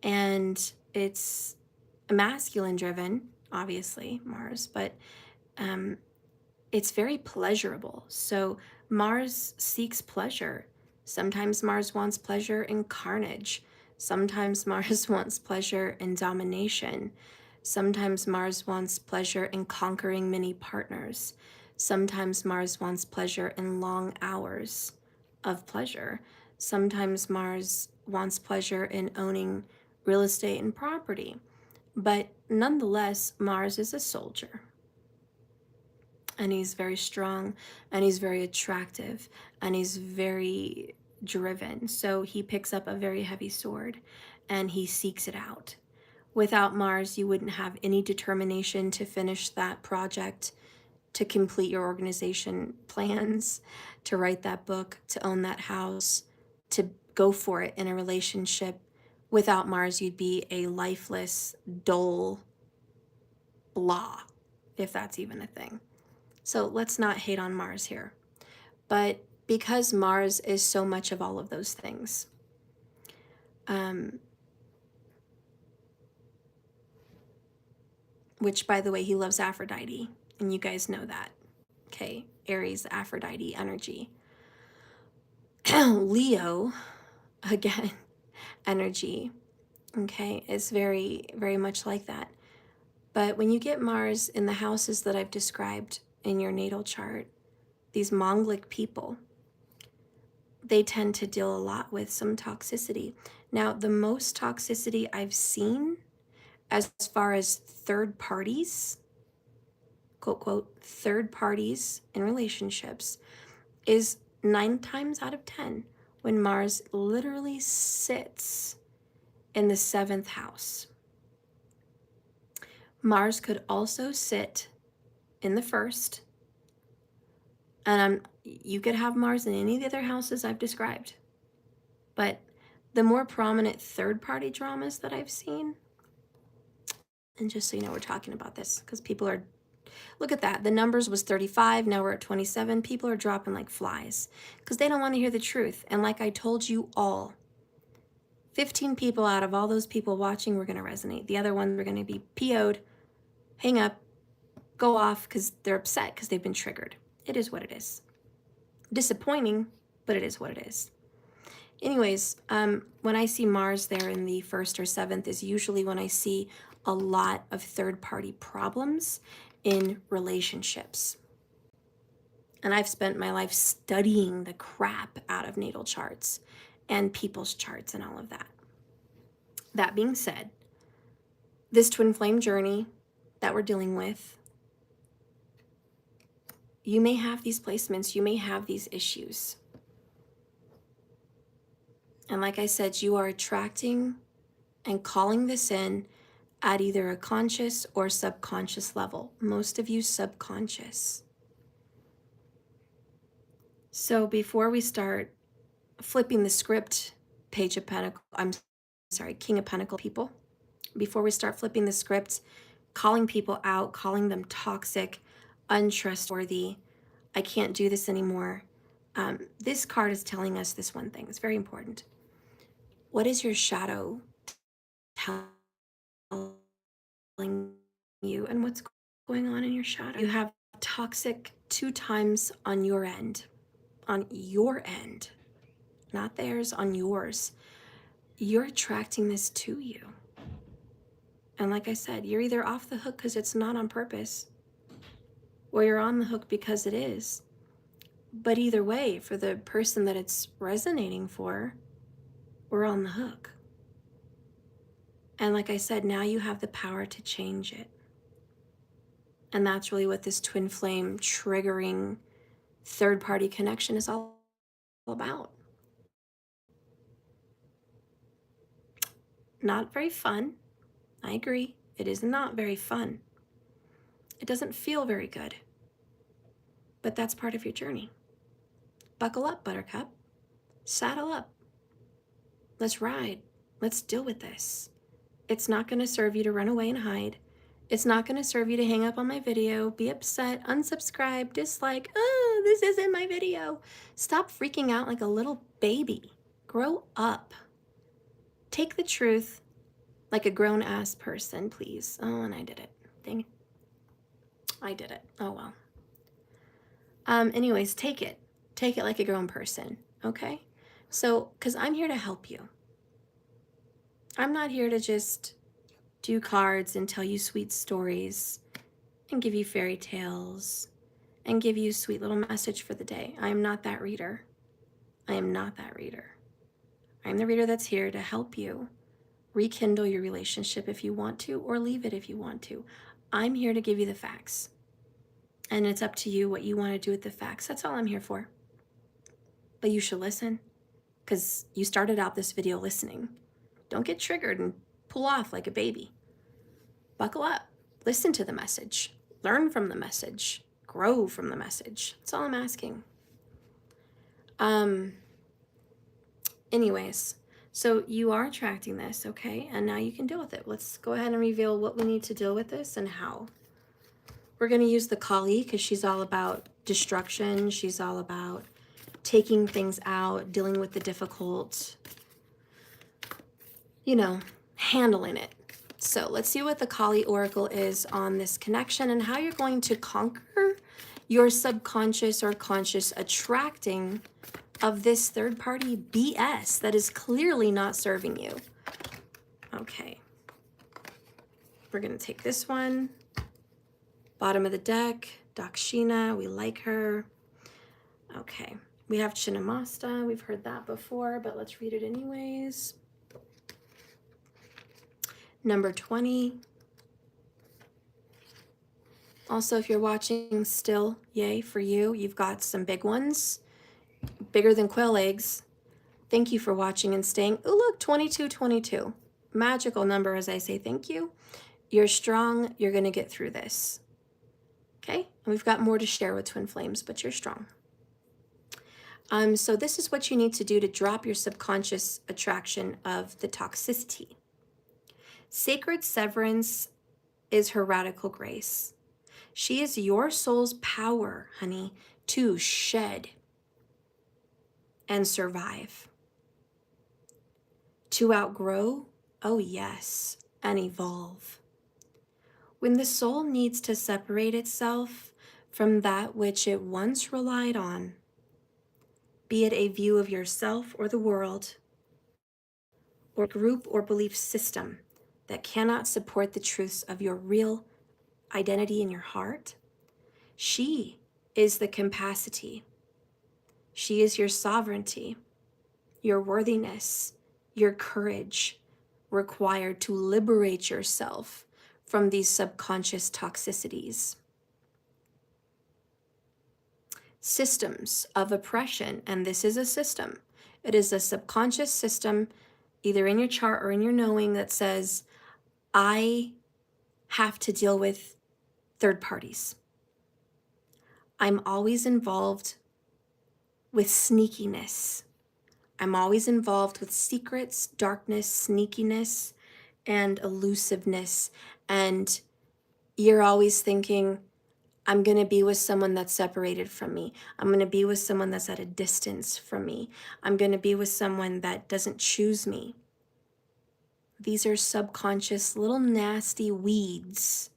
And it's masculine driven, obviously, Mars, but it's very pleasurable. So Mars seeks pleasure. Sometimes Mars wants pleasure in carnage. Sometimes Mars wants pleasure in domination. Sometimes Mars wants pleasure in conquering many partners. Sometimes Mars wants pleasure in long hours of pleasure. Sometimes Mars wants pleasure in owning real estate and property. But nonetheless, Mars is a soldier. And he's very strong, and he's very attractive, and he's very driven. So he picks up a very heavy sword and he seeks it out. Without Mars, you wouldn't have any determination to finish that project, to complete your organization plans, to write that book, to own that house, to go for it in a relationship. Without Mars, you'd be a lifeless, dull blah, if that's even a thing. So let's not hate on Mars here. But because Mars is so much of all of those things, which, by the way, he loves Aphrodite, and you guys know that. Okay, Aries, Aphrodite energy. Leo, again, energy, okay, is very, very much like that. But when you get Mars in the houses that I've described in your natal chart, these Mongolic people, they tend to deal a lot with some toxicity. Now, the most toxicity I've seen as far as third parties, quote, quote, third parties in relationships is 9 times out of 10 when Mars literally sits in the 7th house. Mars could also sit in the 1st, and you could have Mars in any of the other houses I've described. But the more prominent third-party dramas that I've seen, and just so you know, we're talking about this because people are, look at that. The numbers was 35, now we're at 27. People are dropping like flies because they don't want to hear the truth. And like I told you all, 15 people out of all those people watching were going to resonate. The other ones were going to be PO'd, hang up, go off because they're upset because they've been triggered. It is what it is. Disappointing, but it is what it is. Anyways, when I see Mars there in the 1st or 7th is usually when I see a lot of third-party problems in relationships. And I've spent my life studying the crap out of natal charts and people's charts and all of that. That being said, this twin flame journey that we're dealing with, you may have these placements, you may have these issues. And like I said, you are attracting and calling this in at either a conscious or subconscious level. Most of you subconscious. So before we start flipping the script, Page of Pentacles, King of Pentacles people, before we start flipping the script, calling people out, calling them toxic, untrustworthy, I can't do this anymore. This card is telling us this one thing. It's very important. What is your shadow telling you, and what's going on in your shadow? You have toxic 2 times on your end, not theirs, on yours. You're attracting this to you. And like I said, you're either off the hook because it's not on purpose, or you're on the hook because it is. But either way, for the person that it's resonating for, we're on the hook. And like I said, now you have the power to change it. And that's really what this twin flame triggering third-party connection is all about. Not very fun. I agree. It is not very fun. It doesn't feel very good. But that's part of your journey. Buckle up, Buttercup. Saddle up. Let's ride. Let's deal with this. It's not going to serve you to run away and hide. It's not going to serve you to hang up on my video, be upset, unsubscribe, dislike, oh, this isn't my video. Stop freaking out like a little baby. Grow up. Take the truth like a grown-ass person, please. Oh, and I did it. Dang it. I did it. Oh, well. Anyways, take it. Take it like a grown person, okay? So, because I'm here to help you. I'm not here to just do cards and tell you sweet stories and give you fairy tales and give you a sweet little message for the day. I am not that reader. I am not that reader. I'm the reader that's here to help you rekindle your relationship if you want to, or leave it if you want to. I'm here to give you the facts. And it's up to you what you want to do with the facts. That's all I'm here for. But you should listen, because you started out this video listening. Don't get triggered and pull off like a baby. Buckle up. Listen to the message. Learn from the message. Grow from the message. That's all I'm asking. Anyways, so you are attracting this, okay? And now you can deal with it. Let's go ahead and reveal what we need to deal with this and how. We're going to use the Kali because she's all about destruction. She's all about taking things out, dealing with the difficult, handling it. So let's see what the Kali Oracle is on this connection and how you're going to conquer your subconscious or conscious attracting of this third-party BS that is clearly not serving you. Okay. We're going to take this one. Bottom of the deck, Dakshina, we like her. Okay. We have Chinnamasta. We've heard that before, but let's read it anyways. Number 20. Also, if you're watching still, yay for you. You've got some big ones, bigger than quail eggs. Thank you for watching and staying. Oh, look, 2222. Magical number as I say thank you. You're strong. You're going to get through this. Okay? And we've got more to share with Twin Flames, but you're strong. So this is what you need to do to drop your subconscious attraction of the toxicity. Sacred severance is her radical grace. She is your soul's power, honey, to shed and survive. To outgrow, oh yes, and evolve. When the soul needs to separate itself from that which it once relied on, be it a view of yourself or the world, or group or belief system that cannot support the truths of your real identity in your heart, she is the capacity. She is your sovereignty, your worthiness, your courage required to liberate yourself from these subconscious toxicities. Systems of oppression, and this is a system. It is a subconscious system, either in your chart or in your knowing, that says, I have to deal with third parties. I'm always involved with sneakiness. I'm always involved with secrets, darkness, sneakiness, and elusiveness. And you're always thinking, I'm going to be with someone that's separated from me. I'm going to be with someone that's at a distance from me. I'm going to be with someone that doesn't choose me. These are subconscious little nasty weeds.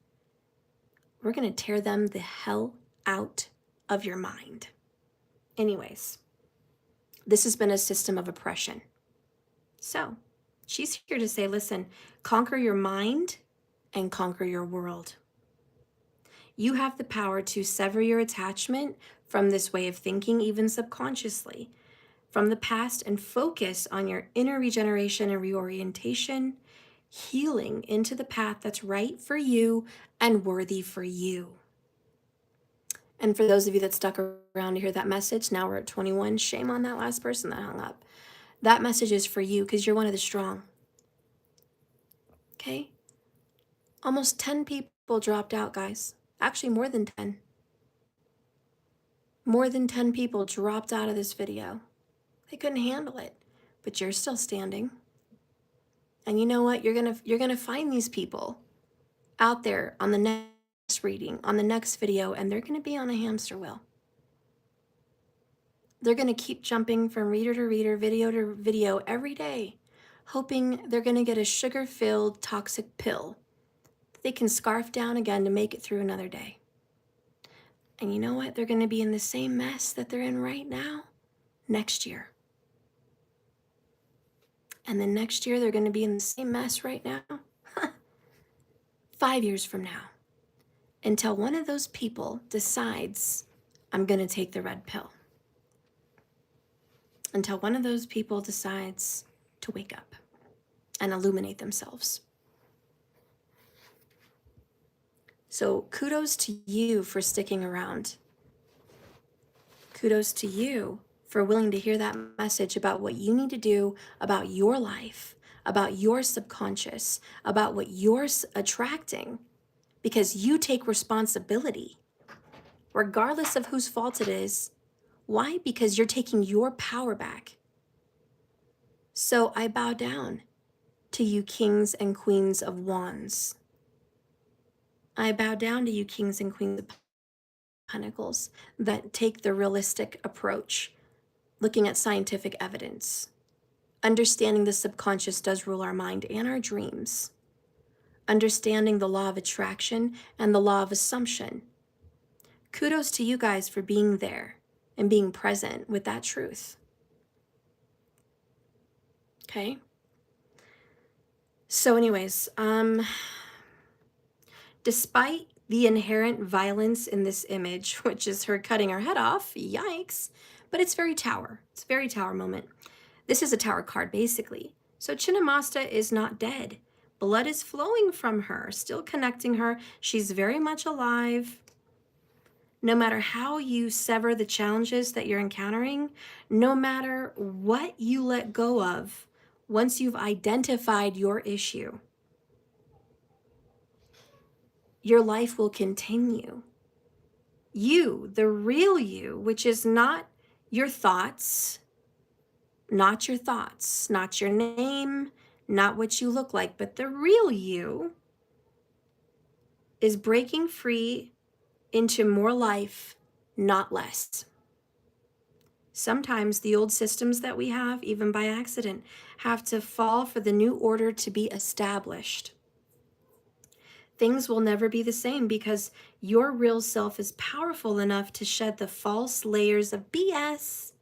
We're going to tear them the hell out of your mind. Anyways, this has been a system of oppression. So she's here to say, listen, conquer your mind and conquer your world. You have the power to sever your attachment from this way of thinking, even subconsciously, from the past, and focus on your inner regeneration and reorientation, healing into the path that's right for you and worthy for you. And for those of you that stuck around to hear that message, now we're at 21. Shame on that last person that hung up. That message is for you because you're one of the strong. Okay? Almost 10 people dropped out, guys. Actually, more than 10. More than 10 people dropped out of this video. They couldn't handle it. But you're still standing. And you know what? You're gonna find these people out there on the next reading, on the next video, and they're gonna be on a hamster wheel. They're gonna keep jumping from reader to reader, video to video every day, hoping they're gonna get a sugar-filled toxic pill that they can scarf down again to make it through another day. And you know what? They're gonna be in the same mess that they're in right now next year. And then next year, they're gonna be in the same mess right now 5 years from now, until one of those people decides, I'm gonna take the red pill. Until one of those people decides to wake up and illuminate themselves. So kudos to you for sticking around. Kudos to you for willing to hear that message about what you need to do about your life, about your subconscious, about what you're attracting, because you take responsibility, regardless of whose fault it is. Why? Because you're taking your power back. So I bow down to you, kings and queens of wands. I bow down to you, kings and queens of pentacles, that take the realistic approach, looking at scientific evidence, understanding the subconscious does rule our mind and our dreams, understanding the law of attraction and the law of assumption. Kudos to you guys for being there and being present with that truth. Okay? So anyways, despite the inherent violence in this image, which is her cutting her head off, yikes, but it's very tower. It's a very tower moment. This is a tower card, basically. So Chinnamasta is not dead. Blood is flowing from her, still connecting her. She's very much alive. No matter how you sever the challenges that you're encountering, no matter what you let go of, once you've identified your issue, your life will continue. You, the real you, which is not your thoughts, not your name, not what you look like, but the real you is breaking free into more life, not less. Sometimes the old systems that we have, even by accident, have to fall for the new order to be established. things will never be the same because your real self is powerful enough to shed the false layers of BS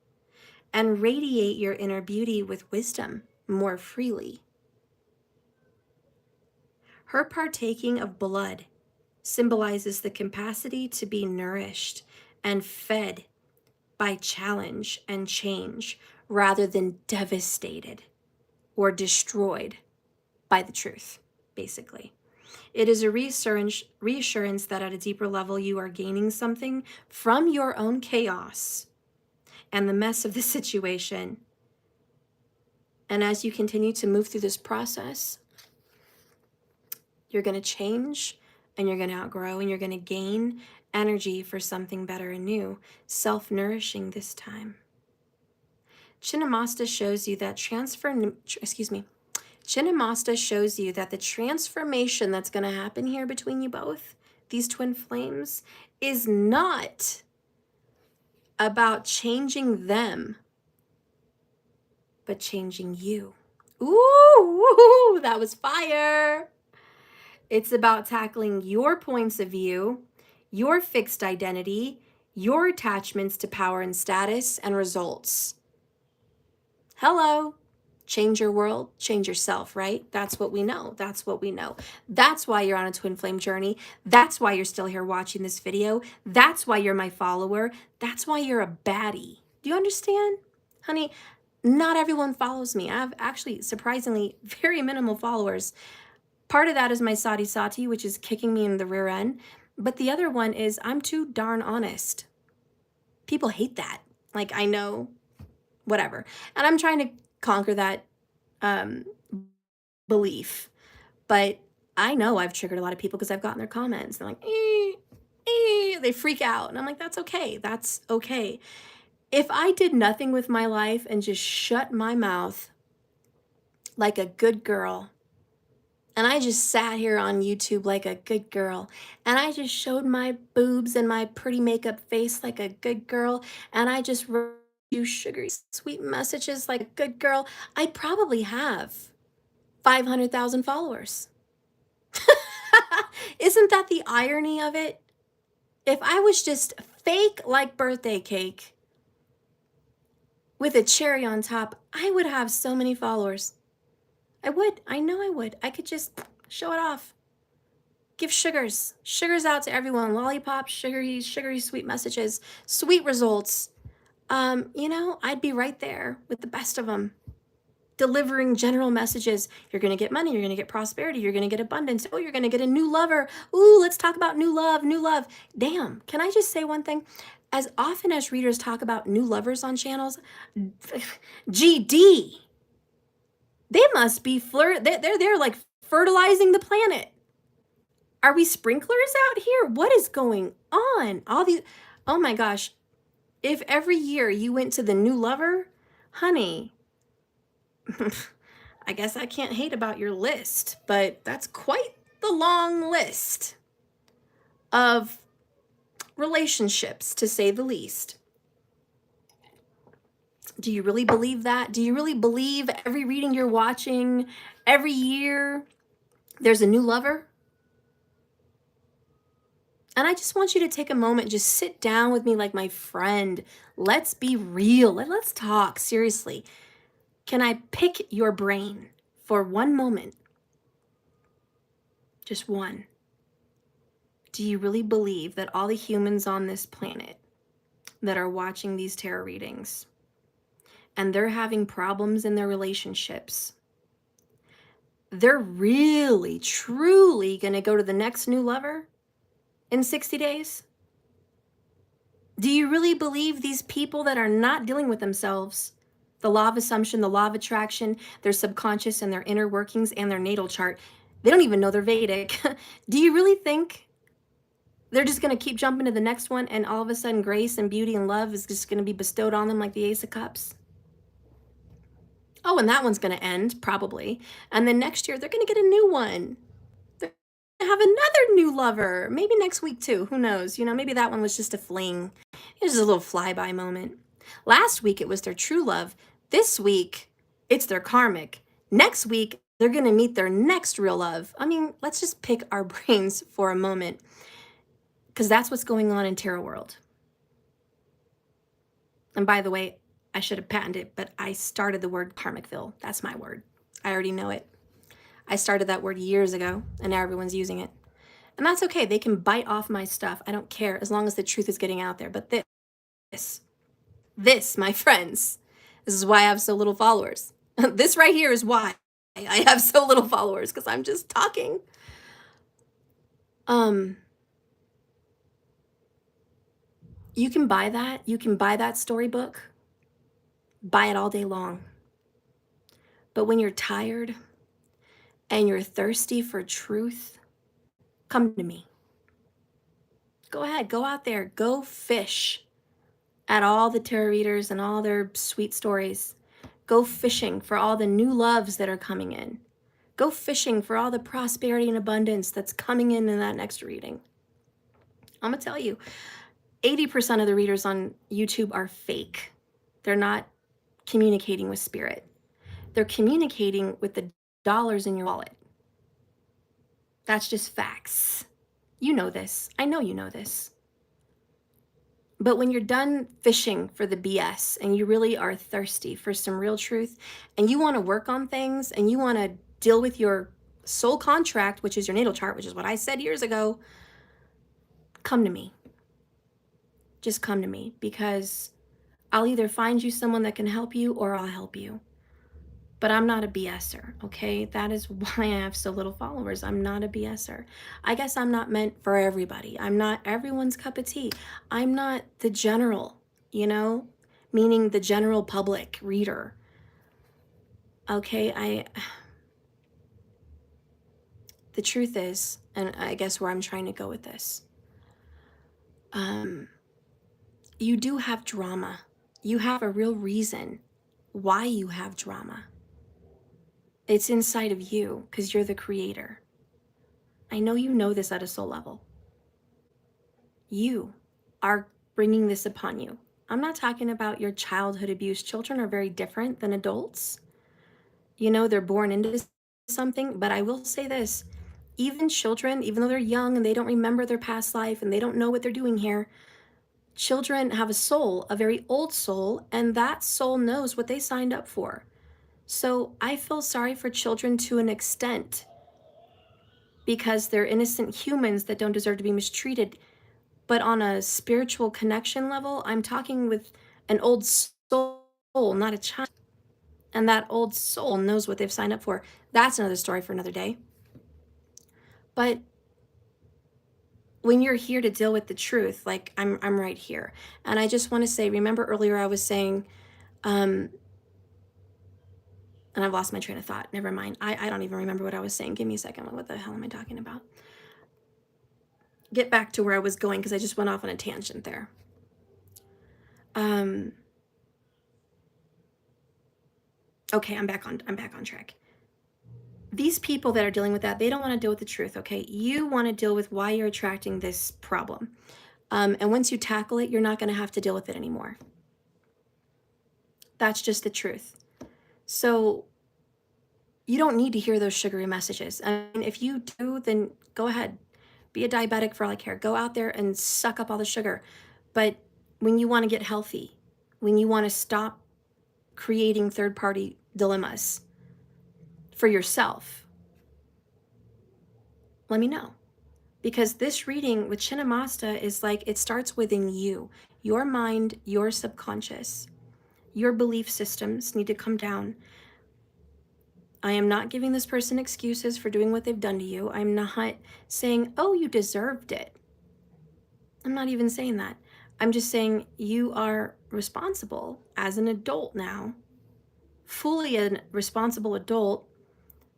and radiate your inner beauty with wisdom more freely. Her partaking of blood symbolizes the capacity to be nourished and fed by challenge and change rather than devastated or destroyed by the truth, basically. It is a reassurance that at a deeper level, you are gaining something from your own chaos and the mess of the situation. And as you continue to move through this process, you're going to change and you're going to outgrow and you're going to gain energy for something better and new, self-nourishing this time. Chinnamasta shows you that Chinnamasta shows you that the transformation that's going to happen here between you both, these twin flames, is not about changing them, but changing you. Ooh, that was fire. It's about tackling your points of view, your fixed identity, your attachments to power and status and results. Hello. Change your world, change yourself, right? That's what we know. That's what we know. That's why you're on a twin flame journey. That's why you're still here watching this video. That's why you're my follower. That's why you're a baddie. Do you understand? Honey, not everyone follows me. I have actually surprisingly very minimal followers. Part of that is my sati sati, which is kicking me in the rear end. But the other one is I'm too darn honest. People hate that. Like, I know, whatever. And I'm trying to conquer that belief. But I know I've triggered a lot of people because I've gotten their comments. They're like, they freak out. And I'm like, that's okay. That's okay. If I did nothing with my life and just shut my mouth like a good girl, and I just sat here on YouTube like a good girl, and I just showed my boobs and my pretty makeup face like a good girl, and I just wrote you sugary sweet messages like a good girl, I'd probably have 500,000 followers. Isn't that the irony of it? If I was just fake like birthday cake with a cherry on top, I would have so many followers. I would. I know I would. I could just show it off. Give sugars out to everyone. Lollipops, sugary sweet messages, sweet results. I'd be right there with the best of them, delivering general messages. You're going to get money. You're going to get prosperity. You're going to get abundance. Oh, you're going to get a new lover. Ooh, let's talk about new love. Damn. Can I just say one thing? As often as readers talk about new lovers on channels, GD, they must be they're like fertilizing the planet. Are we sprinklers out here? What is going on? Oh my gosh. If every year you went to the new lover, honey, I guess I can't hate about your list, but that's quite the long list of relationships, to say the least. Do you really believe that? Do you really believe every reading you're watching, every year, there's a new lover? And I just want you to take a moment, just sit down with me like my friend. Let's be real. Let's talk seriously. Can I pick your brain for one moment? Just one. Do you really believe that all the humans on this planet that are watching these tarot readings and they're having problems in their relationships, they're really, truly going to go to the next new lover in 60 days? Do you really believe these people that are not dealing with themselves, the law of assumption, the law of attraction, their subconscious and their inner workings and their natal chart, they don't even know they're Vedic. Do you really think they're just going to keep jumping to the next one and all of a sudden grace and beauty and love is just going to be bestowed on them like the Ace of Cups? Oh, and that one's going to end, probably. And then next year, they're going to get a new one. They're going to have another new lover. Maybe next week, too. Who knows? Maybe that one was just a fling. It was just a little flyby moment. Last week, it was their true love. This week, it's their karmic. Next week, they're going to meet their next real love. I mean, let's just pick our brains for a moment, because that's what's going on in tarot world. And by the way, I should have patented it, but I started the word karmicville. That's my word. I already know it. I started that word years ago, and now everyone's using it. And that's okay. They can bite off my stuff. I don't care, as long as the truth is getting out there. But this, my friends, this is why I have so little followers. This right here is why I have so little followers, because I'm just talking. You can buy that. You can buy that storybook. Buy it all day long. But when you're tired and you're thirsty for truth, come to me. Go ahead, go out there, go fish at all the tarot readers and all their sweet stories. Go fishing for all the new loves that are coming in. Go fishing for all the prosperity and abundance that's coming in that next reading. I'm gonna tell you, 80% of the readers on YouTube are fake. They're not communicating with spirit. They're communicating with the dollars in your wallet. That's just facts. You know this. I know you know this. But when you're done fishing for the BS and you really are thirsty for some real truth and you want to work on things and you want to deal with your soul contract, which is your natal chart, which is what I said years ago, come to me. Just come to me, because I'll either find you someone that can help you or I'll help you. But I'm not a BSer, okay? That is why I have so little followers. I'm not a BSer. I guess I'm not meant for everybody. I'm not everyone's cup of tea. I'm not the general, meaning the general public reader. Okay, the truth is, and I guess where I'm trying to go with this, you do have drama. You have a real reason why you have drama. It's inside of you, because you're the creator. I know you know this at a soul level. You are bringing this upon you. I'm not talking about your childhood abuse. Children are very different than adults. They're born into something, but I will say this. Even children, even though they're young and they don't remember their past life and they don't know what they're doing here, children have a soul, a very old soul, and that soul knows what they signed up for. So I feel sorry for children to an extent, because they're innocent humans that don't deserve to be mistreated. But on a spiritual connection level, I'm talking with an old soul, not a child. And that old soul knows what they've signed up for. That's another story for another day. But when you're here to deal with the truth, like I'm right here. And I just want to say, remember earlier I was saying, and I've lost my train of thought. Never mind. I don't even remember what I was saying. Give me a second. What the hell am I talking about? Get back to where I was going, because I just went off on a tangent there. Okay, I'm back on track. These people that are dealing with that, they don't want to deal with the truth, okay? You want to deal with why you're attracting this problem. And once you tackle it, you're not going to have to deal with it anymore. That's just the truth. So you don't need to hear those sugary messages. I mean, if you do, then go ahead. Be a diabetic for all I care. Go out there and suck up all the sugar. But when you want to get healthy, when you want to stop creating third-party dilemmas for yourself, let me know. Because this reading with Chinnamasta is like, it starts within you. Your mind, your subconscious, your belief systems need to come down. I am not giving this person excuses for doing what they've done to you. I'm not saying, oh, you deserved it. I'm not even saying that. I'm just saying you are responsible as an adult now, fully a responsible adult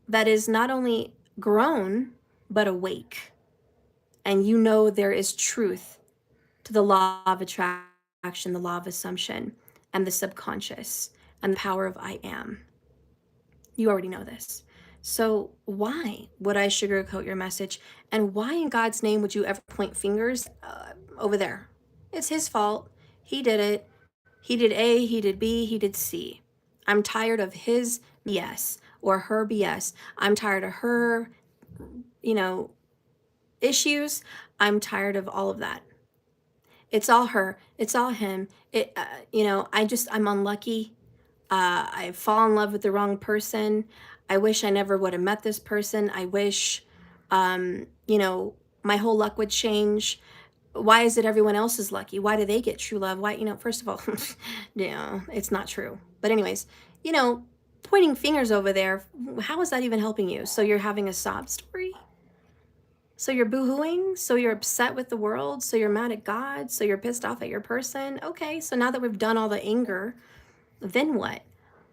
that is not only grown, but awake. And you know there is truth to the law of attraction, the law of assumption, and the subconscious, and the power of I am. You already know this. So why would I sugarcoat your message? And why in God's name would you ever point fingers over there? It's his fault. He did it. He did A, he did B, he did C. I'm tired of his BS. or her BS. I'm tired of her, issues. I'm tired of all of that. It's all her. It's all him. I'm unlucky. I fall in love with the wrong person. I wish I never would have met this person. I wish, my whole luck would change. Why is it everyone else is lucky? Why do they get true love? Why, first of all, it's not true. But anyways, pointing fingers over there, how is that even helping you? So you're having a sob story? So you're boohooing? So you're upset with the world? So you're mad at God? So you're pissed off at your person? Okay, so now that we've done all the anger, then what?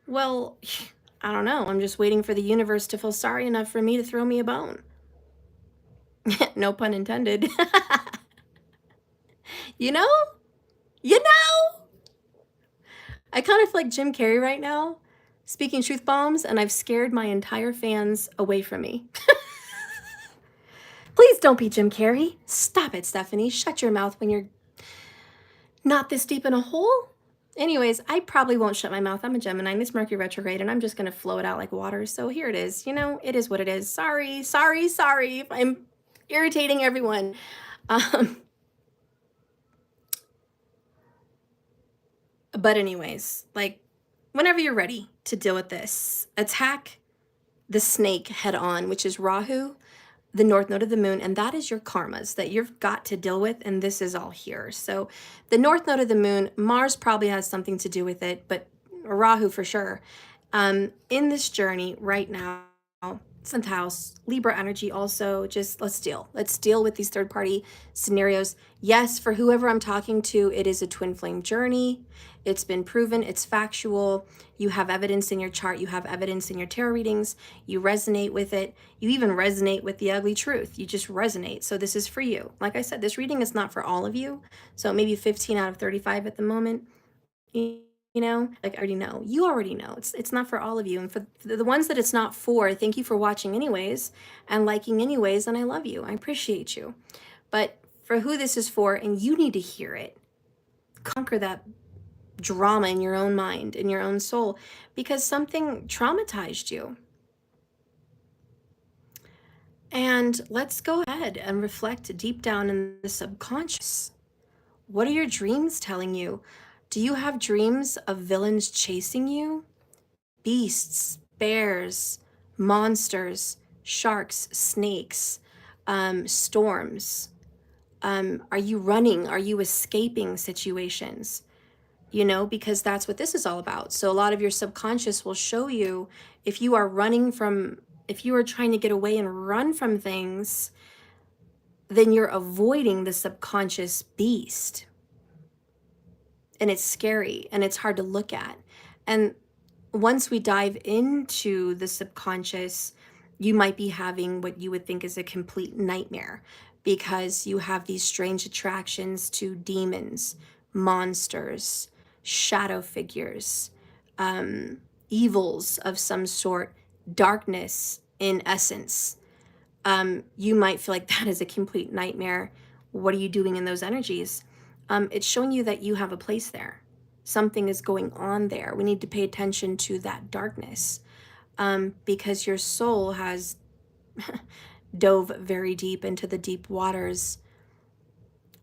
Well, I don't know. I'm just waiting for the universe to feel sorry enough for me to throw me a bone. No pun intended. you know? You know? I kind of feel like Jim Carrey right now, speaking truth bombs, and I've scared my entire fans away from me. Please don't be Jim Carrey. Stop it, Stephanie. Shut your mouth when you're not this deep in a hole. Anyways, I probably won't shut my mouth. I'm a Gemini, and it's Mercury retrograde, and I'm just going to flow it out like water. So here it is. It is what it is. Sorry if I'm irritating everyone. But anyways, like, whenever you're ready to deal with this, attack the snake head on, which is Rahu, the north node of the moon, and that is your karmas that you've got to deal with, and this is all here. So the north node of the moon, Mars probably has something to do with it, but Rahu for sure. In this journey right now, 7th house, Libra energy also, just let's deal with these third party scenarios. Yes, for whoever I'm talking to, it is a twin flame journey. It's been proven, it's factual. You have evidence in your chart, you have evidence in your tarot readings, you resonate with it, you even resonate with the ugly truth. You just resonate. So this is for you. Like I said, this reading is not for all of you. So maybe 15 out of 35 at the moment. Like I already know. You already know. It's not for all of you. And for the ones that it's not for, thank you for watching anyways and liking anyways, and I love you. I appreciate you. But for who this is for, and you need to hear it, conquer that drama in your own mind, in your own soul, because something traumatized you. And let's go ahead and reflect deep down in the subconscious. What are your dreams telling you? Do you have dreams of villains chasing you? Beasts, bears, monsters, sharks, snakes, storms? Are you running? Are you escaping situations? Because that's what this is all about. So a lot of your subconscious will show you if you are trying to get away and run from things, then you're avoiding the subconscious beast. And it's scary and it's hard to look at. And once we dive into the subconscious, you might be having what you would think is a complete nightmare because you have these strange attractions to demons, monsters, shadow figures, evils of some sort, darkness in essence. You might feel like that is a complete nightmare. What are you doing in those energies? It's showing you that you have a place there. Something is going on there. We need to pay attention to that darkness because your soul has dove very deep into the deep waters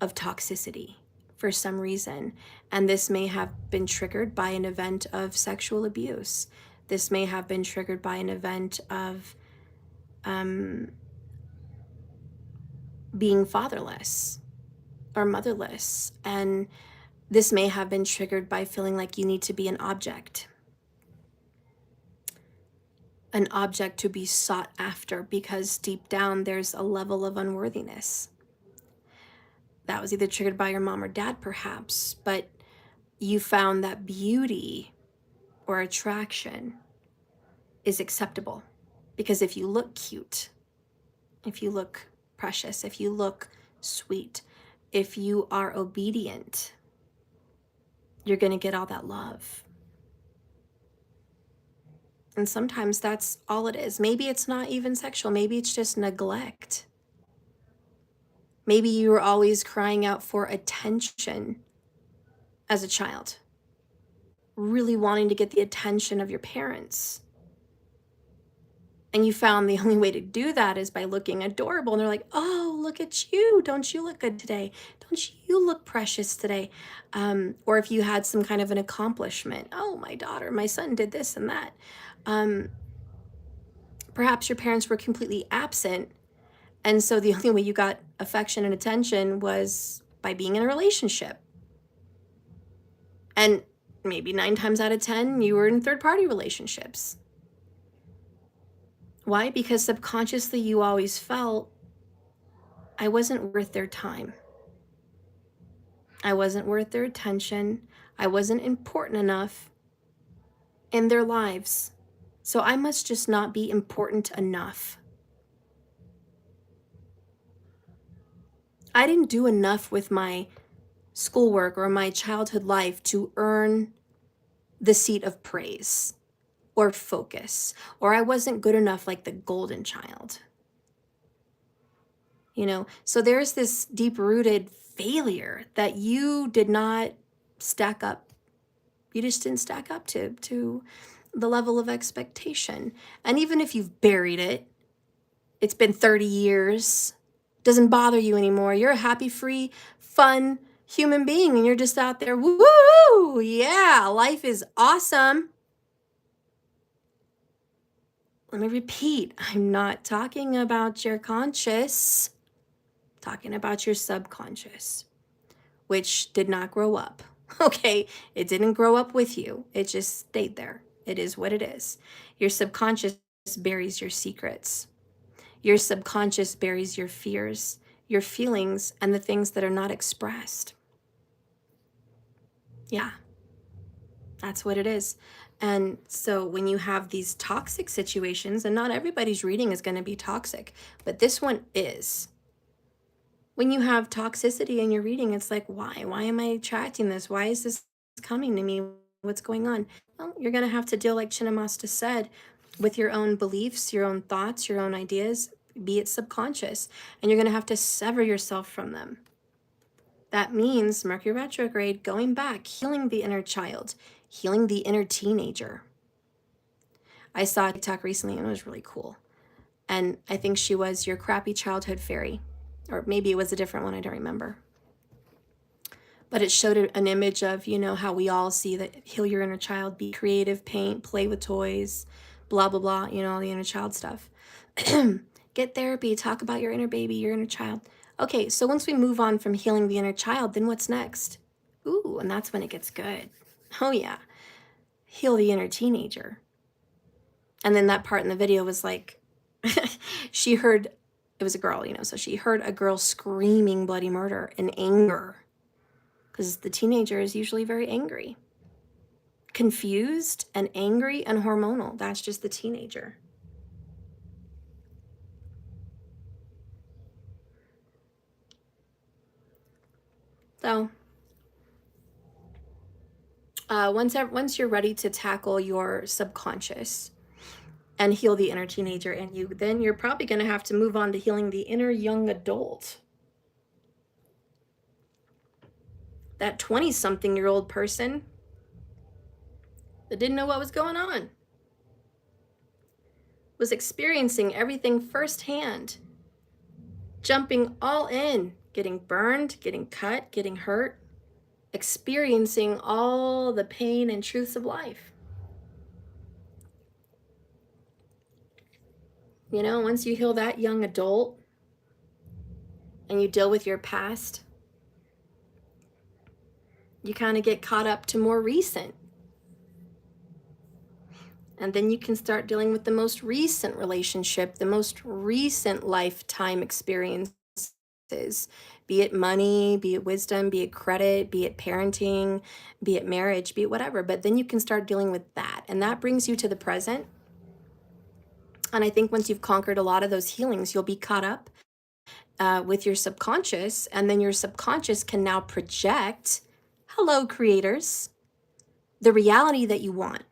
of toxicity for some reason. And this may have been triggered by an event of sexual abuse. This may have been triggered by an event of being fatherless or motherless. And this may have been triggered by feeling like you need to be an object to be sought after because deep down there's a level of unworthiness. That was either triggered by your mom or dad, perhaps, but you found that beauty or attraction is acceptable because if you look cute, if you look precious, if you look sweet, if you are obedient, you're going to get all that love. And sometimes that's all it is. Maybe it's not even sexual. Maybe it's just neglect. Maybe you were always crying out for attention as a child, really wanting to get the attention of your parents. And you found the only way to do that is by looking adorable. And they're like, oh, look at you. Don't you look good today? Don't you look precious today? Or if you had some kind of an accomplishment, oh, my daughter, my son did this and that. Perhaps your parents were completely absent. And so the only way you got affection and attention was by being in a relationship. And maybe 9 times out of 10, you were in third-party relationships. Why? Because subconsciously you always felt, I wasn't worth their time. I wasn't worth their attention. I wasn't important enough in their lives. So I must just not be important enough. I didn't do enough with my schoolwork or my childhood life to earn the seat of praise or focus, or I wasn't good enough like the golden child. You know, so there's this deep-rooted failure that you did not stack up. You just didn't stack up to the level of expectation. And even if you've buried it, it's been 30 years, doesn't bother you anymore. You're a happy, free, fun human being, and you're just out there, woo, yeah, life is awesome. Let me repeat, I'm not talking about your conscious, I'm talking about your subconscious, which did not grow up. Okay, it didn't grow up with you. It just stayed there. It is what it is. Your subconscious buries your secrets. Your subconscious buries your fears, your feelings, and the things that are not expressed. Yeah, that's what it is. And so when you have these toxic situations, and not everybody's reading is going to be toxic, but this one is. When you have toxicity in your reading, it's like, why? Why am I attracting this? Why is this coming to me? What's going on? Well, you're going to have to deal, like Chinnamasta said, with your own beliefs, your own thoughts, your own ideas, be it subconscious, and you're going to have to sever yourself from them. That means Mercury retrograde, going back, healing the inner child, healing the inner teenager. I saw a TikTok recently and it was really cool. And I think she was your crappy childhood fairy. Or maybe it was a different one, I don't remember. But it showed an image of, you know, how we all see that heal your inner child, be creative, paint, play with toys, blah, blah, blah, you know, all the inner child stuff. Get therapy, talk about your inner baby, your inner child. Okay, so once we move on from healing the inner child, then what's next? Ooh, and that's when it gets good. Oh yeah, heal the inner teenager. And then that part in the video was like, she heard, it was a girl, you know, so she heard a girl screaming bloody murder in anger. Because the teenager is usually very angry. Confused and angry and hormonal. That's just the teenager. So once you're ready to tackle your subconscious and heal the inner teenager in you, then you're probably going to have to move on to healing the inner young adult. That 20-something-year-old person that didn't know what was going on, was experiencing everything firsthand, jumping all in, getting burned, getting cut, getting hurt, experiencing all the pain and truths of life. You know, once you heal that young adult and you deal with your past, you kind of get caught up to more recent. And then you can start dealing with the most recent relationship, the most recent lifetime experiences, be it money, be it wisdom, be it credit, be it parenting, be it marriage, be it whatever. But then you can start dealing with that. And that brings you to the present. And I think once you've conquered a lot of those healings, you'll be caught up with your subconscious. And then your subconscious can now project, hello, creators, the reality that you want.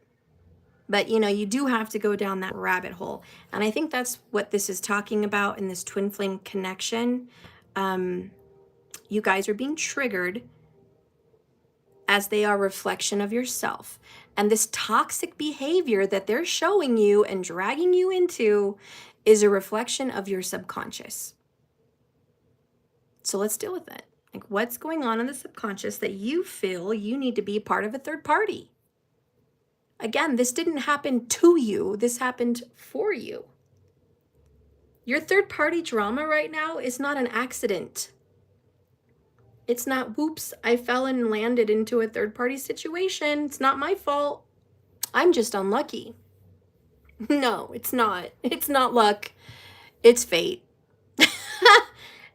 But, you know, you do have to go down that rabbit hole. And I think that's what this is talking about in this twin flame connection. You guys are being triggered as they are a reflection of yourself. And this toxic behavior that they're showing you and dragging you into is a reflection of your subconscious. So let's deal with it. Like, what's going on in the subconscious that you feel you need to be part of a third party? Again, this didn't happen to you. This happened for you. Your third party drama right now is not an accident. It's not, whoops, I fell and landed into a third party situation. It's not my fault. I'm just unlucky. No, it's not. It's not luck. It's fate.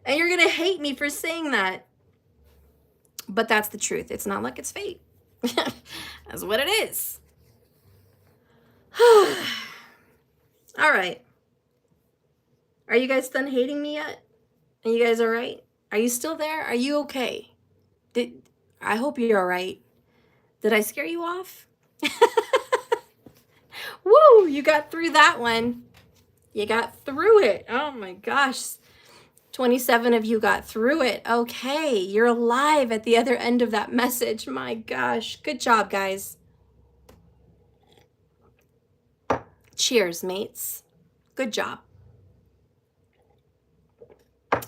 And you're going to hate me for saying that. But that's the truth. It's not luck, it's fate. That's what it is. All right. Are you guys done hating me yet? Are you guys all right? Are you still there? Are you okay? I hope you're all right. Did I scare you off? Woo, you got through that one. You got through it. Oh my gosh. 27 of you got through it. Okay, you're alive at the other end of that message. My gosh. Good job, guys. Cheers, mates. Good job.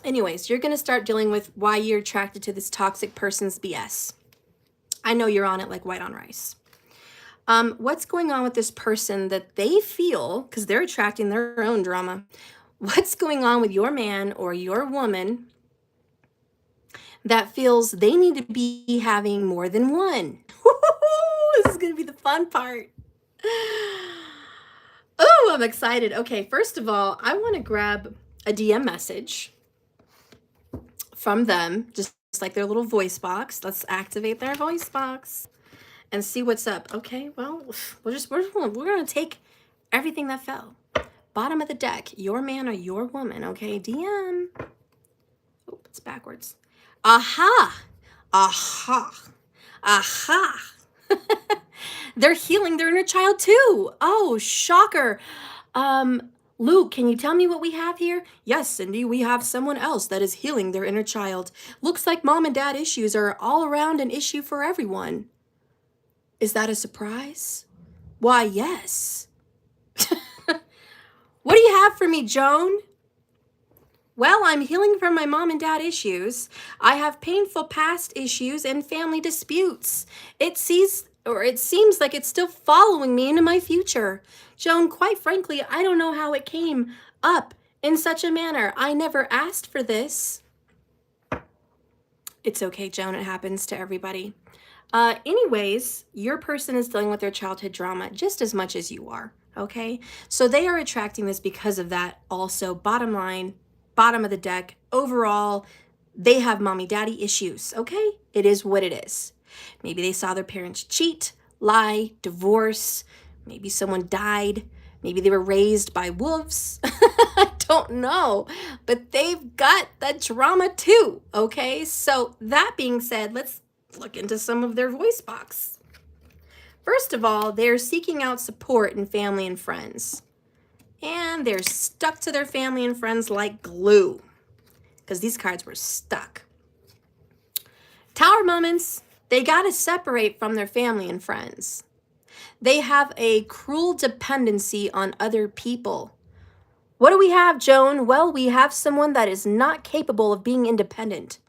Anyways, you're going to start dealing with why you're attracted to this toxic person's BS. I know you're on it like white on rice. What's going on with this person that they feel, because they're attracting their own drama, what's going on with your man or your woman that feels they need to be having more than one? This is going to be the fun part. Oh, I'm excited. Okay, first of all, I want to grab a DM message from them, just like their little voice box. Let's activate their voice box and see what's up. Okay, well, we're going to take everything that fell. Bottom of the deck, your man or your woman, okay? DM. Oh, it's backwards. Aha. Aha. Aha. They're healing their inner child too. Oh, shocker. Luke, can you tell me what we have here? Yes, Cindy, we have someone else that is healing their inner child. Looks like mom and dad issues are all around an issue for everyone. Is that a surprise? Why, yes. What do you have for me, Joan? Well, I'm healing from my mom and dad issues. I have painful past issues and family disputes. It seems like it's still following me into my future. Joan, quite frankly, I don't know how it came up in such a manner. I never asked for this. It's okay, Joan. It happens to everybody. Anyways, your person is dealing with their childhood drama just as much as you are, okay? So they are attracting this because of that. Also, bottom line, bottom of the deck, overall, they have mommy-daddy issues, okay? It is what it is. Maybe they saw their parents cheat, lie, divorce. Maybe someone died. Maybe they were raised by wolves. I don't know. But they've got the drama too, okay? So that being said, let's look into some of their voice box. First of all, they're seeking out support in family and friends. And they're stuck to their family and friends like glue, because these cards were stuck. Tower moments, they got to separate from their family and friends. They have a cruel dependency on other people. What do we have, Joan? Well, we have someone that is not capable of being independent.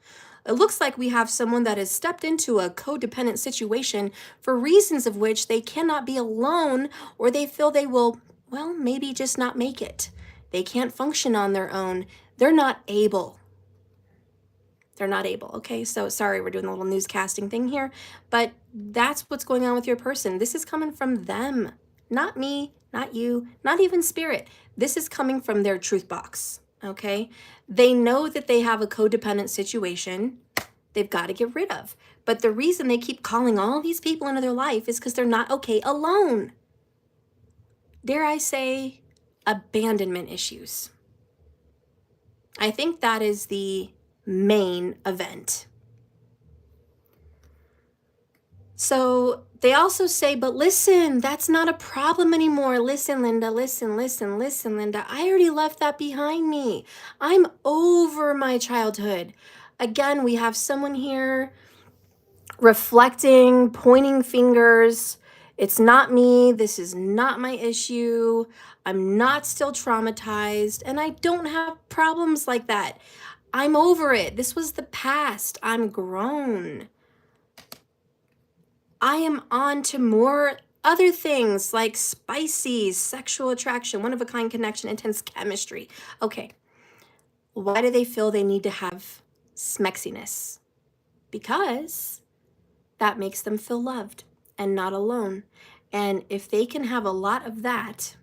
It looks like we have someone that has stepped into a codependent situation for reasons of which they cannot be alone, or they feel they will, well, maybe just not make it. They can't function on their own. They're not able. They're not able, okay? So sorry, we're doing a little newscasting thing here, but that's what's going on with your person. This is coming from them, not me, not you, not even spirit. This is coming from their truth box, okay? They know that they have a codependent situation they've got to get rid of. But the reason they keep calling all these people into their life is because they're not okay alone. Dare I say, abandonment issues. I think that is the main event. So they also say, but listen, that's not a problem anymore. Listen, Linda, listen, Linda. I already left that behind me. I'm over my childhood. Again, we have someone here reflecting, pointing fingers. It's not me. This is not my issue. I'm not still traumatized, and I don't have problems like that. I'm over it. This was the past. I'm grown. I am on to more other things like spicy, sexual attraction, one-of-a-kind connection, intense chemistry. Okay, why do they feel they need to have smexiness? Because that makes them feel loved and not alone. And if they can have a lot of that,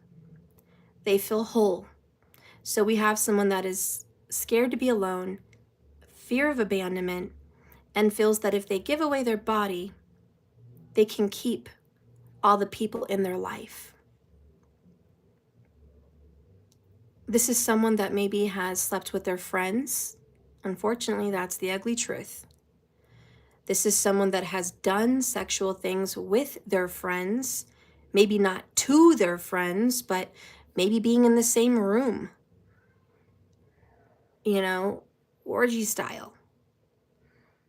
they feel whole. So we have someone that is scared to be alone, fear of abandonment, and feels that if they give away their body, they can keep all the people in their life. This is someone that maybe has slept with their friends. Unfortunately, that's the ugly truth. This is someone that has done sexual things with their friends, maybe not to their friends, but maybe being in the same room, orgy style.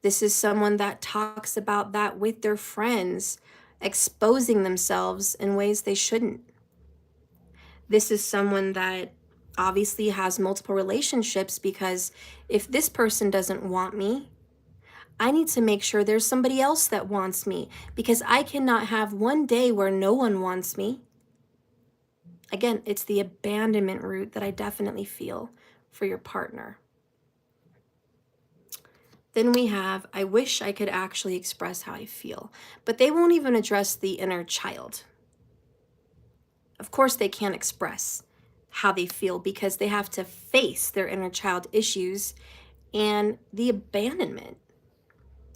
This is someone that talks about that with their friends, exposing themselves in ways they shouldn't. This is someone that obviously has multiple relationships, because if this person doesn't want me, I need to make sure there's somebody else that wants me, because I cannot have one day where no one wants me. Again, it's the abandonment root that I definitely feel for your partner. Then we have, I wish I could actually express how I feel, but they won't even address the inner child. Of course, they can't express how they feel because they have to face their inner child issues and the abandonment.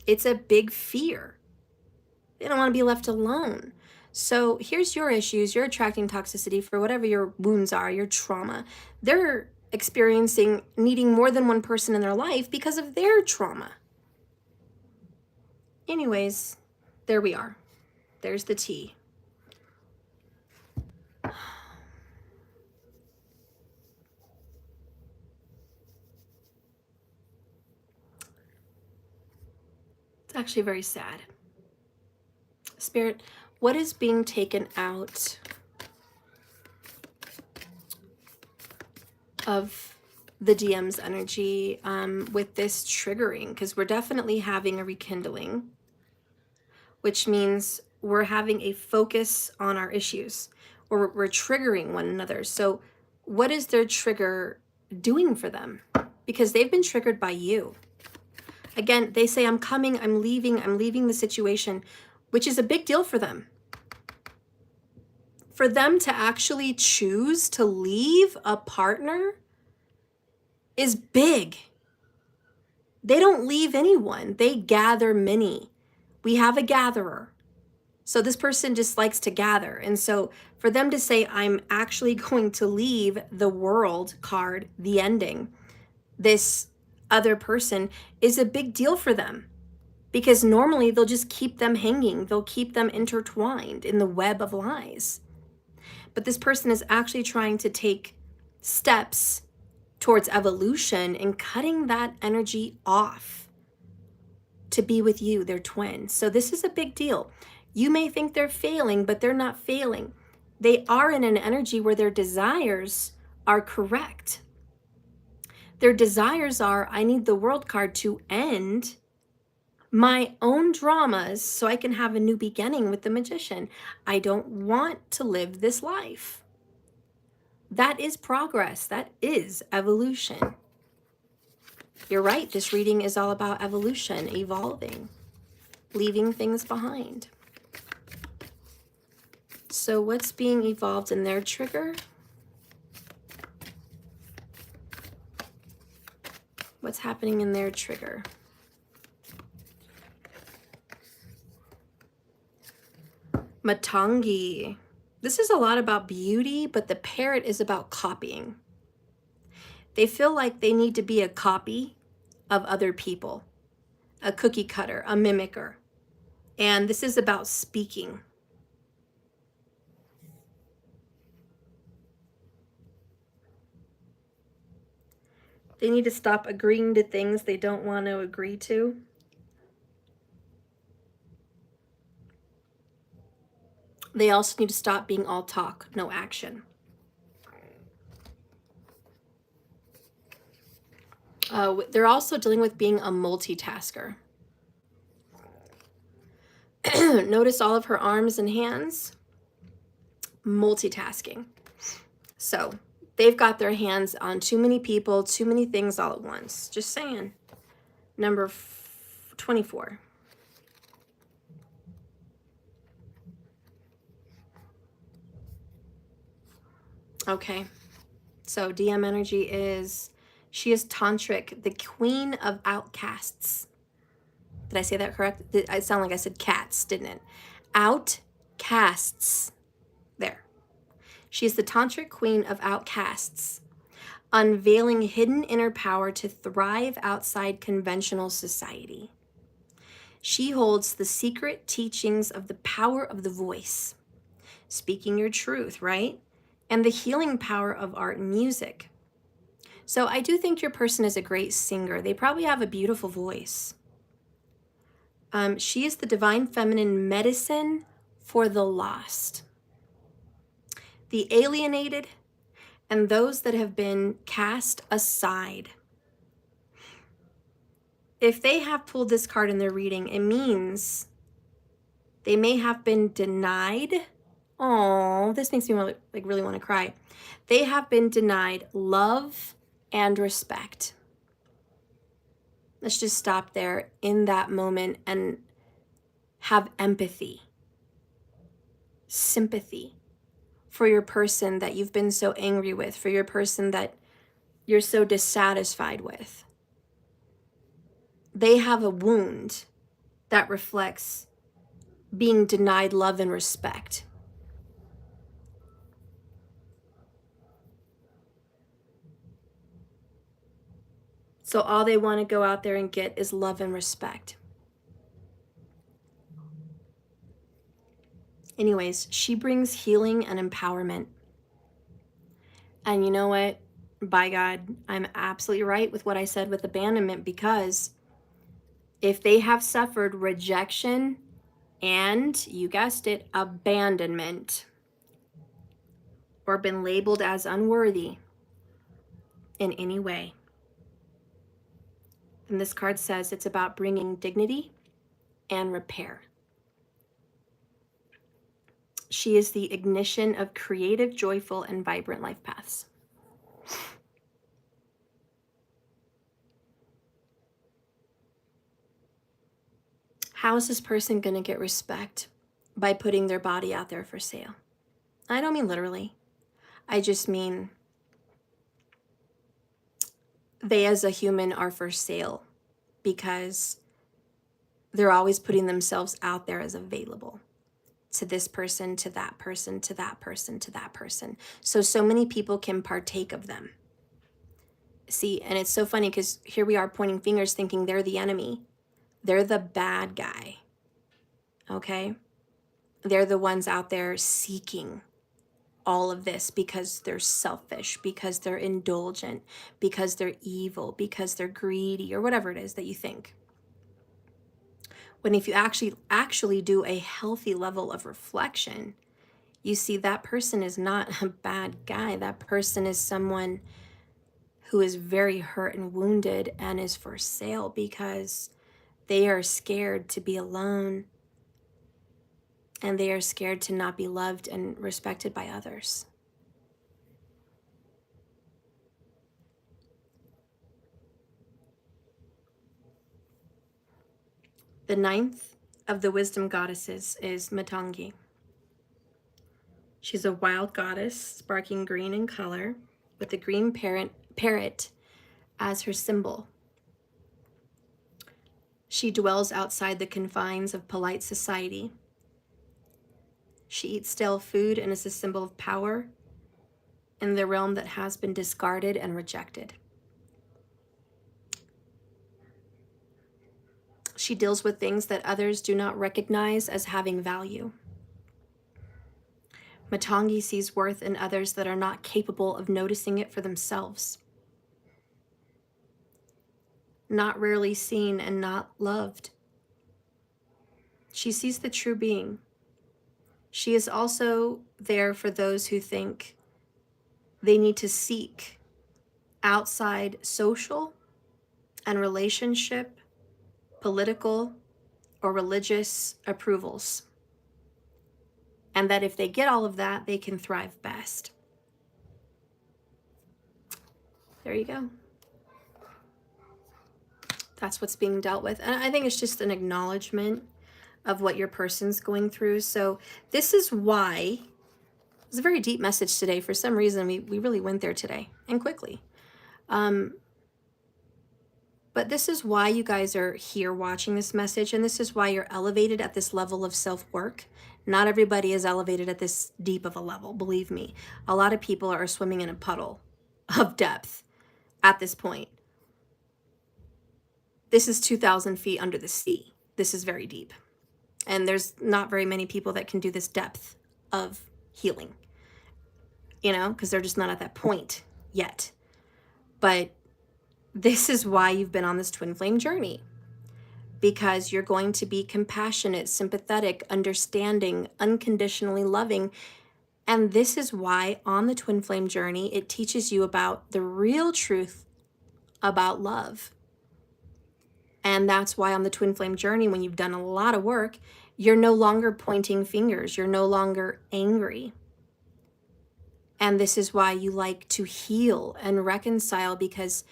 It's a big fear. They don't want to be left alone. So here's your issues. You're attracting toxicity for whatever your wounds are, your trauma. They're experiencing needing more than one person in their life because of their trauma. Anyways, there we are. There's the tea. It's actually very sad. Spirit, what is being taken out of the DM's energy with this triggering? Because we're definitely having a rekindling, which means we're having a focus on our issues, or we're triggering one another. So what is their trigger doing for them? Because they've been triggered by you. Again, they say, I'm coming, I'm leaving the situation, which is a big deal for them. For them to actually choose to leave a partner is big. They don't leave anyone. They gather many. We have a gatherer. So this person just likes to gather. And so for them to say, I'm actually going to leave the world card, the ending, this other person, is a big deal for them. Because normally they'll just keep them hanging. They'll keep them intertwined in the web of lies. But this person is actually trying to take steps towards evolution and cutting that energy off to be with you, their twin. So this is a big deal. You may think they're failing, but they're not failing. They are in an energy where their desires are correct. Their desires are, I need the world card to end my own dramas so I can have a new beginning with the magician. I don't want to live this life. That is progress. That is evolution. You're right. This reading is all about evolution, evolving, leaving things behind. So what's being evolved in their trigger? What's happening in their trigger? Matangi. This is a lot about beauty, but the parrot is about copying. They feel like they need to be a copy of other people, a cookie cutter, a mimicker. And this is about speaking. They need to stop agreeing to things they don't want to agree to. They also need to stop being all talk, no action. They're also dealing with being a multitasker. Notice all of her arms and hands. Multitasking. So they've got their hands on too many people, too many things all at once. Just saying. Number 24. Okay. So DM energy is, she is tantric, the queen of outcasts. Did I say that correct? It sounded like I said cats, didn't it? Outcasts. There. She is the tantric queen of outcasts, unveiling hidden inner power to thrive outside conventional society. She holds the secret teachings of the power of the voice, speaking your truth, right? And the healing power of art and music. So I do think your person is a great singer. They probably have a beautiful voice. She is the divine feminine medicine for the lost, the alienated, and those that have been cast aside. If they have pulled this card in their reading, it means they may have been denied. Oh, this makes me really want to cry. They have been denied love and respect. Let's just stop there in that moment and have empathy, sympathy for your person that you've been so angry with, for your person that you're so dissatisfied with. They have a wound that reflects being denied love and respect. So all they want to go out there and get is love and respect. Anyways, she brings healing and empowerment. And you know what? By God, I'm absolutely right with what I said with abandonment, because if they have suffered rejection and, you guessed it, abandonment, or been labeled as unworthy in any way, and this card says it's about bringing dignity and repair. She is the ignition of creative, joyful, and vibrant life paths. How is this person going to get respect? By putting their body out there for sale. I don't mean literally. I just mean they as a human are for sale because they're always putting themselves out there as available to this person, to that person, to that person, to that person. So many people can partake of them. See, and it's so funny because here we are pointing fingers thinking they're the enemy. They're the bad guy. Okay? They're the ones out there seeking all of this because they're selfish, because they're indulgent, because they're evil, because they're greedy, or whatever it is that you think. When if you actually do a healthy level of reflection, you see that person is not a bad guy. That person is someone who is very hurt and wounded and is for sale because they are scared to be alone and they are scared to not be loved and respected by others. The 9th of the wisdom goddesses is Matangi. She's a wild goddess, sparking green in color, with a green parrot as her symbol. She dwells outside the confines of polite society. She eats stale food and is a symbol of power in the realm that has been discarded and rejected. She deals with things that others do not recognize as having value. Matangi sees worth in others that are not capable of noticing it for themselves. Not rarely seen and not loved. She sees the true being. She is also there for those who think they need to seek outside social and relationship, political, or religious approvals. And that if they get all of that, they can thrive best. There you go. That's what's being dealt with. And I think it's just an acknowledgement of what your person's going through. So this is why, it was a very deep message today. For some reason, we really went there today and quickly. But this is why you guys are here watching this message, and this is why you're elevated at this level of self-work. Not everybody is elevated at this deep of a level, believe me. A lot of people are swimming in a puddle of depth at this point. This is 2,000 feet under the sea. This is very deep. And there's not very many people that can do this depth of healing, you know, because they're just not at that point yet. But this is why you've been on this twin flame journey, because you're going to be compassionate, sympathetic, understanding, unconditionally loving. And this is why on the twin flame journey, it teaches you about the real truth about love. And that's why on the twin flame journey, when you've done a lot of work, you're no longer pointing fingers. You're no longer angry. And this is why you like to heal and reconcile, because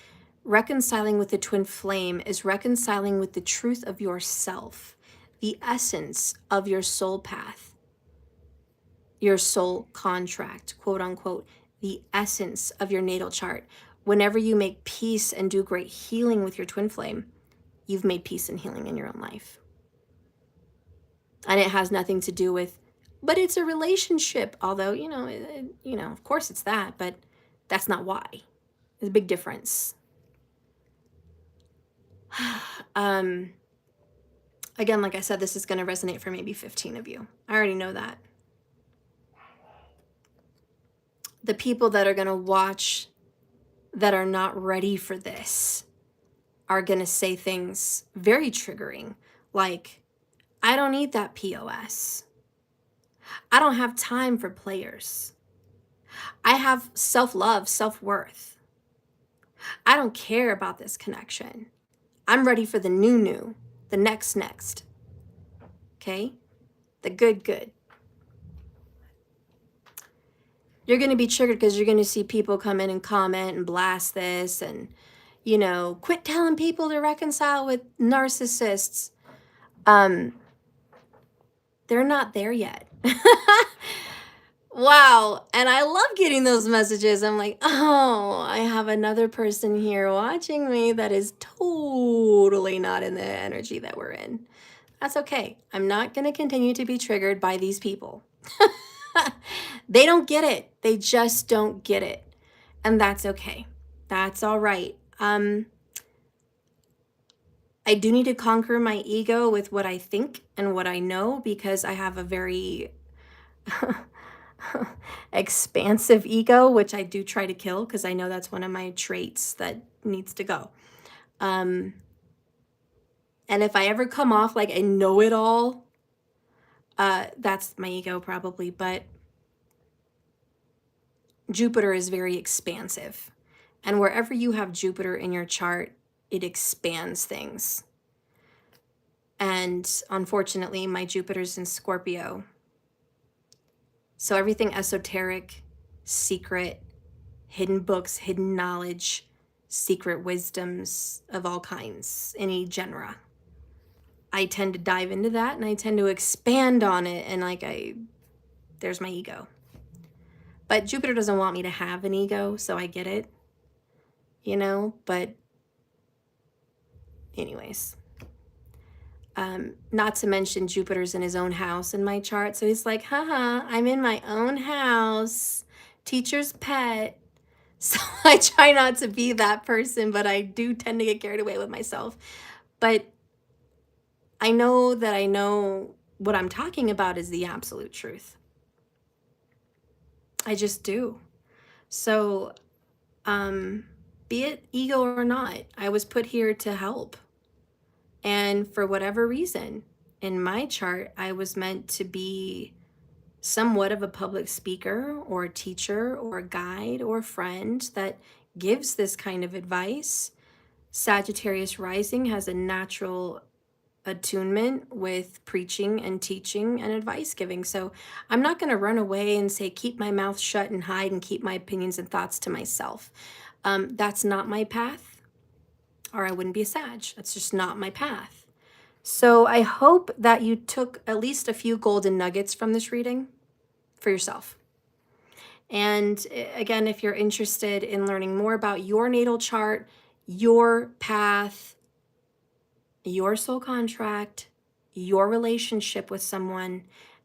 reconciling with the twin flame is reconciling with the truth of yourself, the essence of your soul path, your soul contract, quote unquote, the essence of your natal chart. Whenever you make peace and do great healing with your twin flame, you've made peace and healing in your own life. And it has nothing to do with, but it's a relationship, although, you know, of course it's that, but that's not why. There's a big difference. Again, like I said, this is going to resonate for maybe 15 of you. I already know that. The people that are going to watch that are not ready for this are going to say things very triggering, like, I don't need that POS. I don't have time for players. I have self-love, self-worth. I don't care about this connection. I'm ready for the new, the next. Okay? The good. You're going to be triggered because you're going to see people come in and comment and blast this and, you know, quit telling people to reconcile with narcissists. They're not there yet. Wow. And I love getting those messages. I'm like, oh, I have another person here watching me that is totally not in the energy that we're in. That's okay. I'm not going to continue to be triggered by these people. They don't get it. They just don't get it. And that's okay. That's all right. I do need to conquer my ego with what I think and what I know, because I have a very expansive ego, which I do try to kill because I know that's one of my traits that needs to go. And if I ever come off like I know it all, that's my ego probably. But Jupiter is very expansive. And wherever you have Jupiter in your chart, it expands things. And unfortunately, my Jupiter's in Scorpio. So everything esoteric, secret, hidden books, hidden knowledge, secret wisdoms of all kinds, any genre, I tend to dive into that and I tend to expand on it, and there's my ego. But Jupiter doesn't want me to have an ego, so I get it, you know, but anyways. Not to mention Jupiter's in his own house in my chart. So he's like, haha, I'm in my own house, teacher's pet. So I try not to be that person, but I do tend to get carried away with myself. But I know that I know what I'm talking about is the absolute truth. I just do. So, be it ego or not, I was put here to help. And for whatever reason, in my chart, I was meant to be somewhat of a public speaker or a teacher or a guide or a friend that gives this kind of advice. Sagittarius rising has a natural attunement with preaching and teaching and advice giving. So I'm not going to run away and say, keep my mouth shut and hide and keep my opinions and thoughts to myself. That's not my path, or I wouldn't be a Sag. That's just not my path. So I hope that you took at least a few golden nuggets from this reading for yourself. And again, if you're interested in learning more about your natal chart, your path, your soul contract, your relationship with someone,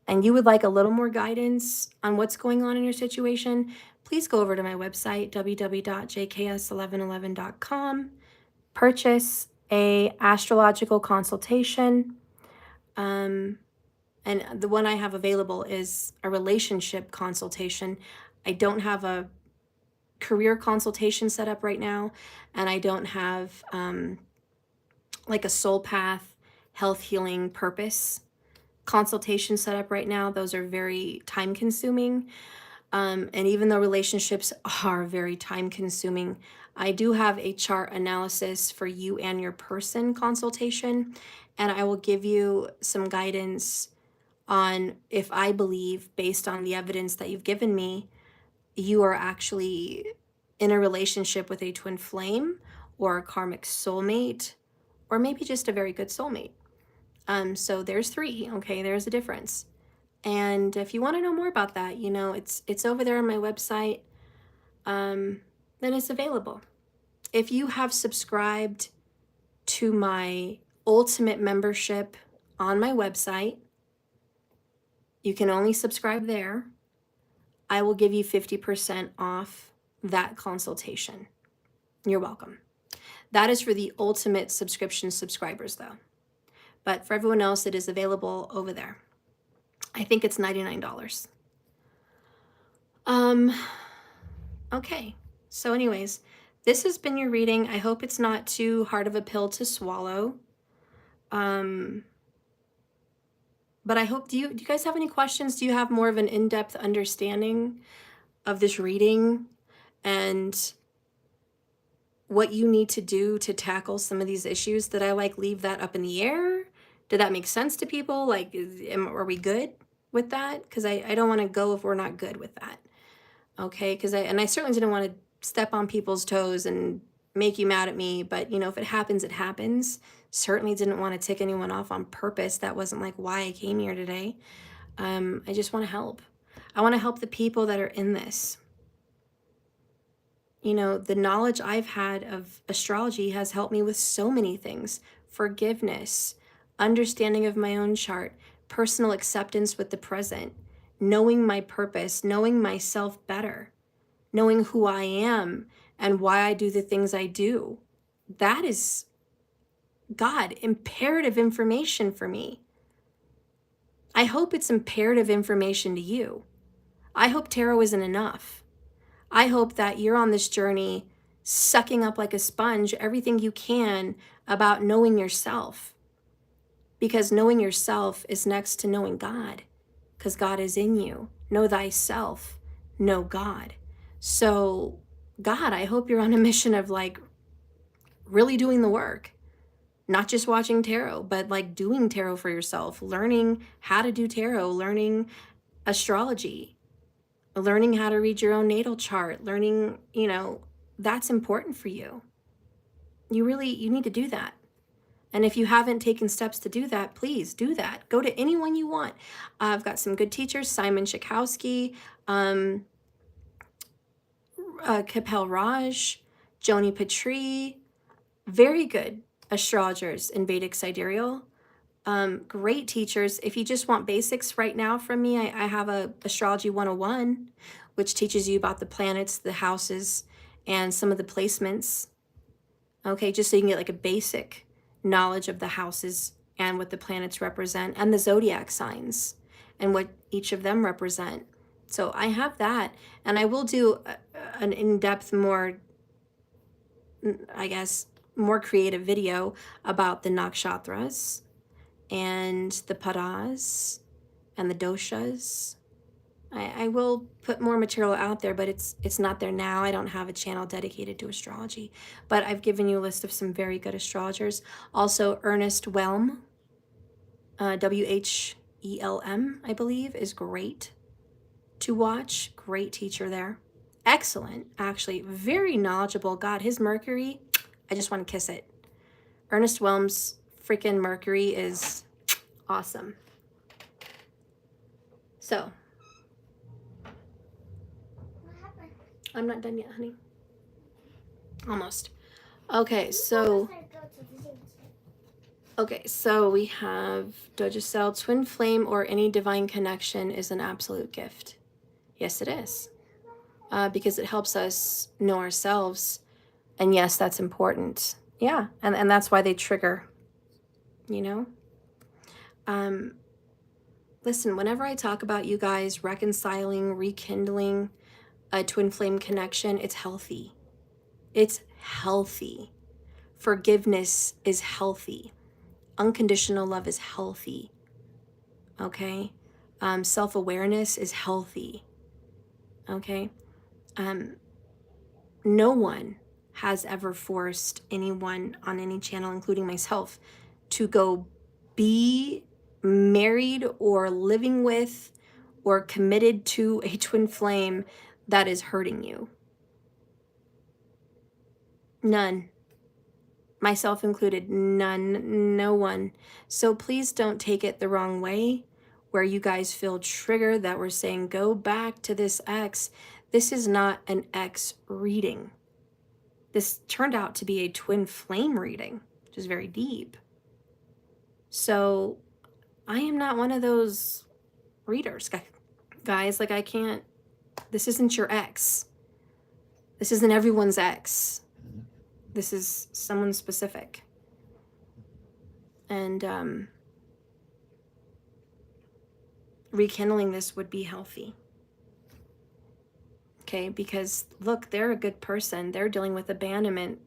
and you would like a little more guidance on what's going on in your situation, please go over to my website, www.jks1111.com, purchase a astrological consultation. And the one I have available is a relationship consultation. I don't have a career consultation set up right now, and I don't have like a soul path, health, healing, purpose consultation set up right now. Those are very time consuming. And even though relationships are very time consuming, I do have a chart analysis for you and your person consultation. And I will give you some guidance on if I believe, based on the evidence that you've given me, you are actually in a relationship with a twin flame or a karmic soulmate, or maybe just a very good soulmate. So there's 3, okay? There's a difference. And if you want to know more about that, you know, it's over there on my website. Then it's available. If you have subscribed to my ultimate membership on my website, you can only subscribe there. I will give you 50% off that consultation. You're welcome. That is for the ultimate subscription subscribers, though. But for everyone else, it is available over there. I think it's $99. Okay. So anyways, this has been your reading. I hope it's not too hard of a pill to swallow. But I hope, do you guys have any questions? Do you have more of an in-depth understanding of this reading and what you need to do to tackle some of these issues? Did I like leave that up in the air? Did that make sense to people? Like, are we good with that? Because I don't want to go if we're not good with that. Okay, because I certainly didn't want to step on people's toes and make you mad at me, but you know, if it happens, it happens. Certainly didn't want to tick anyone off on purpose. That wasn't like why I came here today. I just want to help. I want to help the people that are in this. You know, the knowledge I've had of astrology has helped me with so many things: forgiveness, understanding of my own chart, personal acceptance with the present, knowing my purpose, knowing myself better, knowing who I am and why I do the things I do. That is, God, imperative information for me. I hope it's imperative information to you. I hope tarot isn't enough. I hope that you're on this journey sucking up like a sponge everything you can about knowing yourself. Because knowing yourself is next to knowing God, because God is in you. Know thyself, know God. So, God, I hope you're on a mission of like really doing the work, not just watching tarot, but like doing tarot for yourself, learning how to do tarot, learning astrology, learning how to read your own natal chart, learning, you know, that's important for you. You need to do that. And if you haven't taken steps to do that, please do that. Go to anyone you want. I've got some good teachers: Simon Chakowski, Kapel Raj, Joni Patri, very good astrologers in Vedic sidereal. Great teachers. If you just want basics right now from me, I have a Astrology 101, which teaches you about the planets, the houses, and some of the placements. Okay, just so you can get like a basic knowledge of the houses and what the planets represent, and the zodiac signs and what each of them represent. So I have that, and I will do an in-depth, more, I guess, more creative video about the nakshatras and the padas and the doshas I will put more material out there, but it's not there now. I don't have a channel dedicated to astrology, but I've given you a list of some very good astrologers. Also, Ernest Whelm, WHELM, I believe, is great to watch. Great teacher there. Excellent, actually. Very knowledgeable. God, his Mercury, I just want to kiss it. Ernest Whelm's freaking Mercury is awesome. So, I'm not done yet, honey. Almost. Okay, so we have Dojacel. Twin flame or any divine connection is an absolute gift. Yes, it is. Because it helps us know ourselves. And yes, that's important. Yeah, and that's why they trigger, you know? Listen, whenever I talk about you guys reconciling, rekindling a twin flame connection, it's healthy. It's healthy. Forgiveness is healthy. Unconditional love is healthy. Okay? Self-awareness is healthy. Okay? No one has ever forced anyone on any channel, including myself, to go be married or living with or committed to a twin flame that is hurting you. None. Myself included, none, no one. So please don't take it the wrong way where you guys feel triggered that we're saying go back to this ex. This is not an ex reading. This turned out to be a twin flame reading, which is very deep. So I am not one of those readers, guys. Like, I can't, this isn't your ex. This isn't everyone's ex. This is someone specific. And rekindling this would be healthy. Okay, because look, they're a good person. They're dealing with abandonment.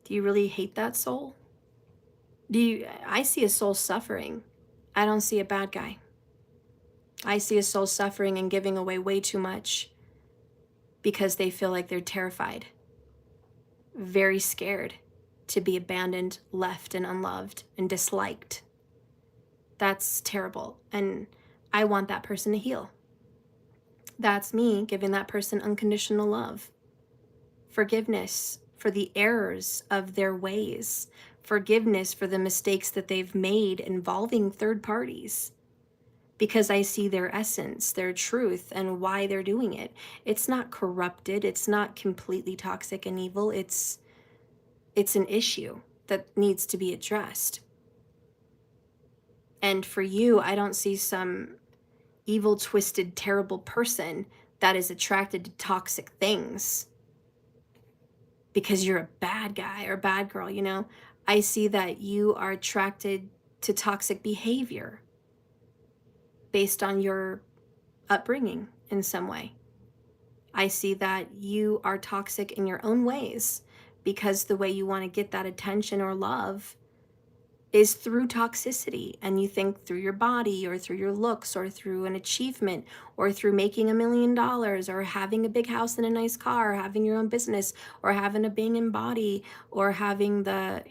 Do you really hate that soul? I see a soul suffering. I don't see a bad guy. I see a soul suffering and giving away way too much because they feel like they're terrified, very scared to be abandoned, left, and unloved and disliked. That's terrible. And I want that person to heal. That's me giving that person unconditional love, forgiveness for the errors of their ways, forgiveness for the mistakes that they've made involving third parties, because I see their essence, their truth, and why they're doing it. It's not corrupted. It's not completely toxic and evil. It's an issue that needs to be addressed. And for you, I don't see some evil, twisted, terrible person that is attracted to toxic things because you're a bad guy or bad girl, you know? I see that you are attracted to toxic behavior based on your upbringing in some way. I see that you are toxic in your own ways because the way you want to get that attention or love is through toxicity, and you think through your body or through your looks or through an achievement or through making $1 million or having a big house and a nice car or having your own business or having a banging body or having the,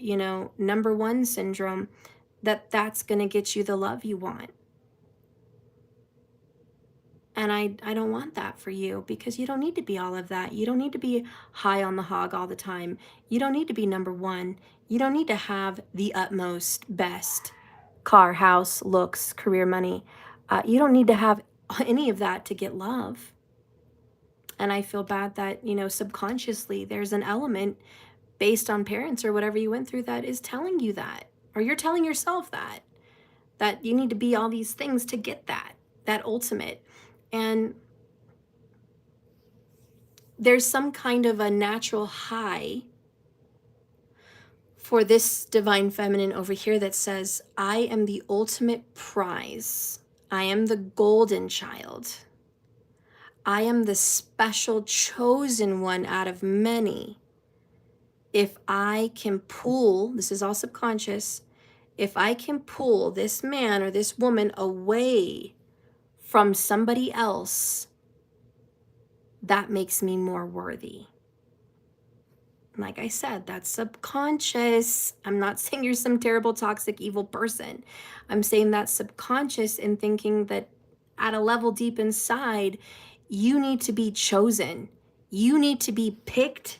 number one syndrome, that's going to get you the love you want. And I don't want that for you, because you don't need to be all of that. You don't need to be high on the hog all the time. You don't need to be number one. You don't need to have the utmost best car, house, looks, career, money. You don't need to have any of that to get love. And I feel bad that, subconsciously there's an element based on parents or whatever you went through that is telling you that, or you're telling yourself that you need to be all these things to get that ultimate. And there's some kind of a natural high for this divine feminine over here that says, I am the ultimate prize. I am the golden child. I am the special chosen one out of many. If I can pull, this is all subconscious, if I can pull this man or this woman away from somebody else that makes me more worthy. Like I said, that's subconscious. I'm not saying you're some terrible, toxic, evil person. I'm saying that's subconscious in thinking that at a level deep inside, you need to be chosen. You need to be picked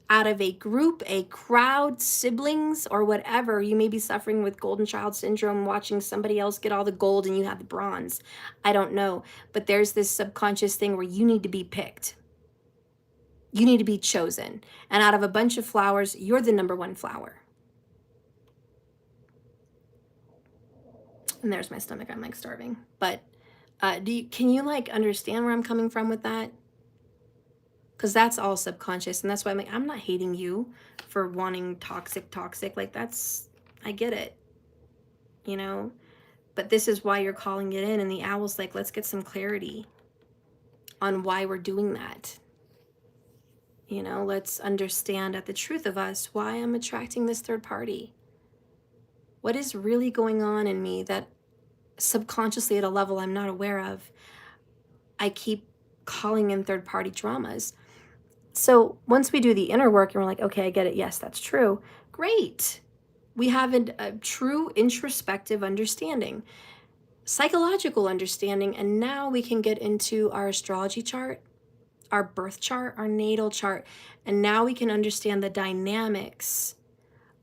out of a group, a crowd, siblings, or whatever. You may be suffering with golden child syndrome, watching somebody else get all the gold and you have the bronze. I don't know. But there's this subconscious thing where you need to be picked. You need to be chosen. And out of a bunch of flowers, you're the number one flower. And there's my stomach. I'm like starving. But can you like understand where I'm coming from with that? Because that's all subconscious. And that's why I'm like, I'm not hating you for wanting toxic. Like I get it, you know? But this is why you're calling it in. And the owl's like, let's get some clarity on why we're doing that. You know, let's understand at the truth of us why I'm attracting this third party. What is really going on in me that subconsciously at a level I'm not aware of, I keep calling in third party dramas. So once we do the inner work and we're like, okay, I get it. Yes, that's true. Great. We have a true introspective understanding, psychological understanding. And now we can get into our astrology chart, our birth chart, our natal chart. And now we can understand the dynamics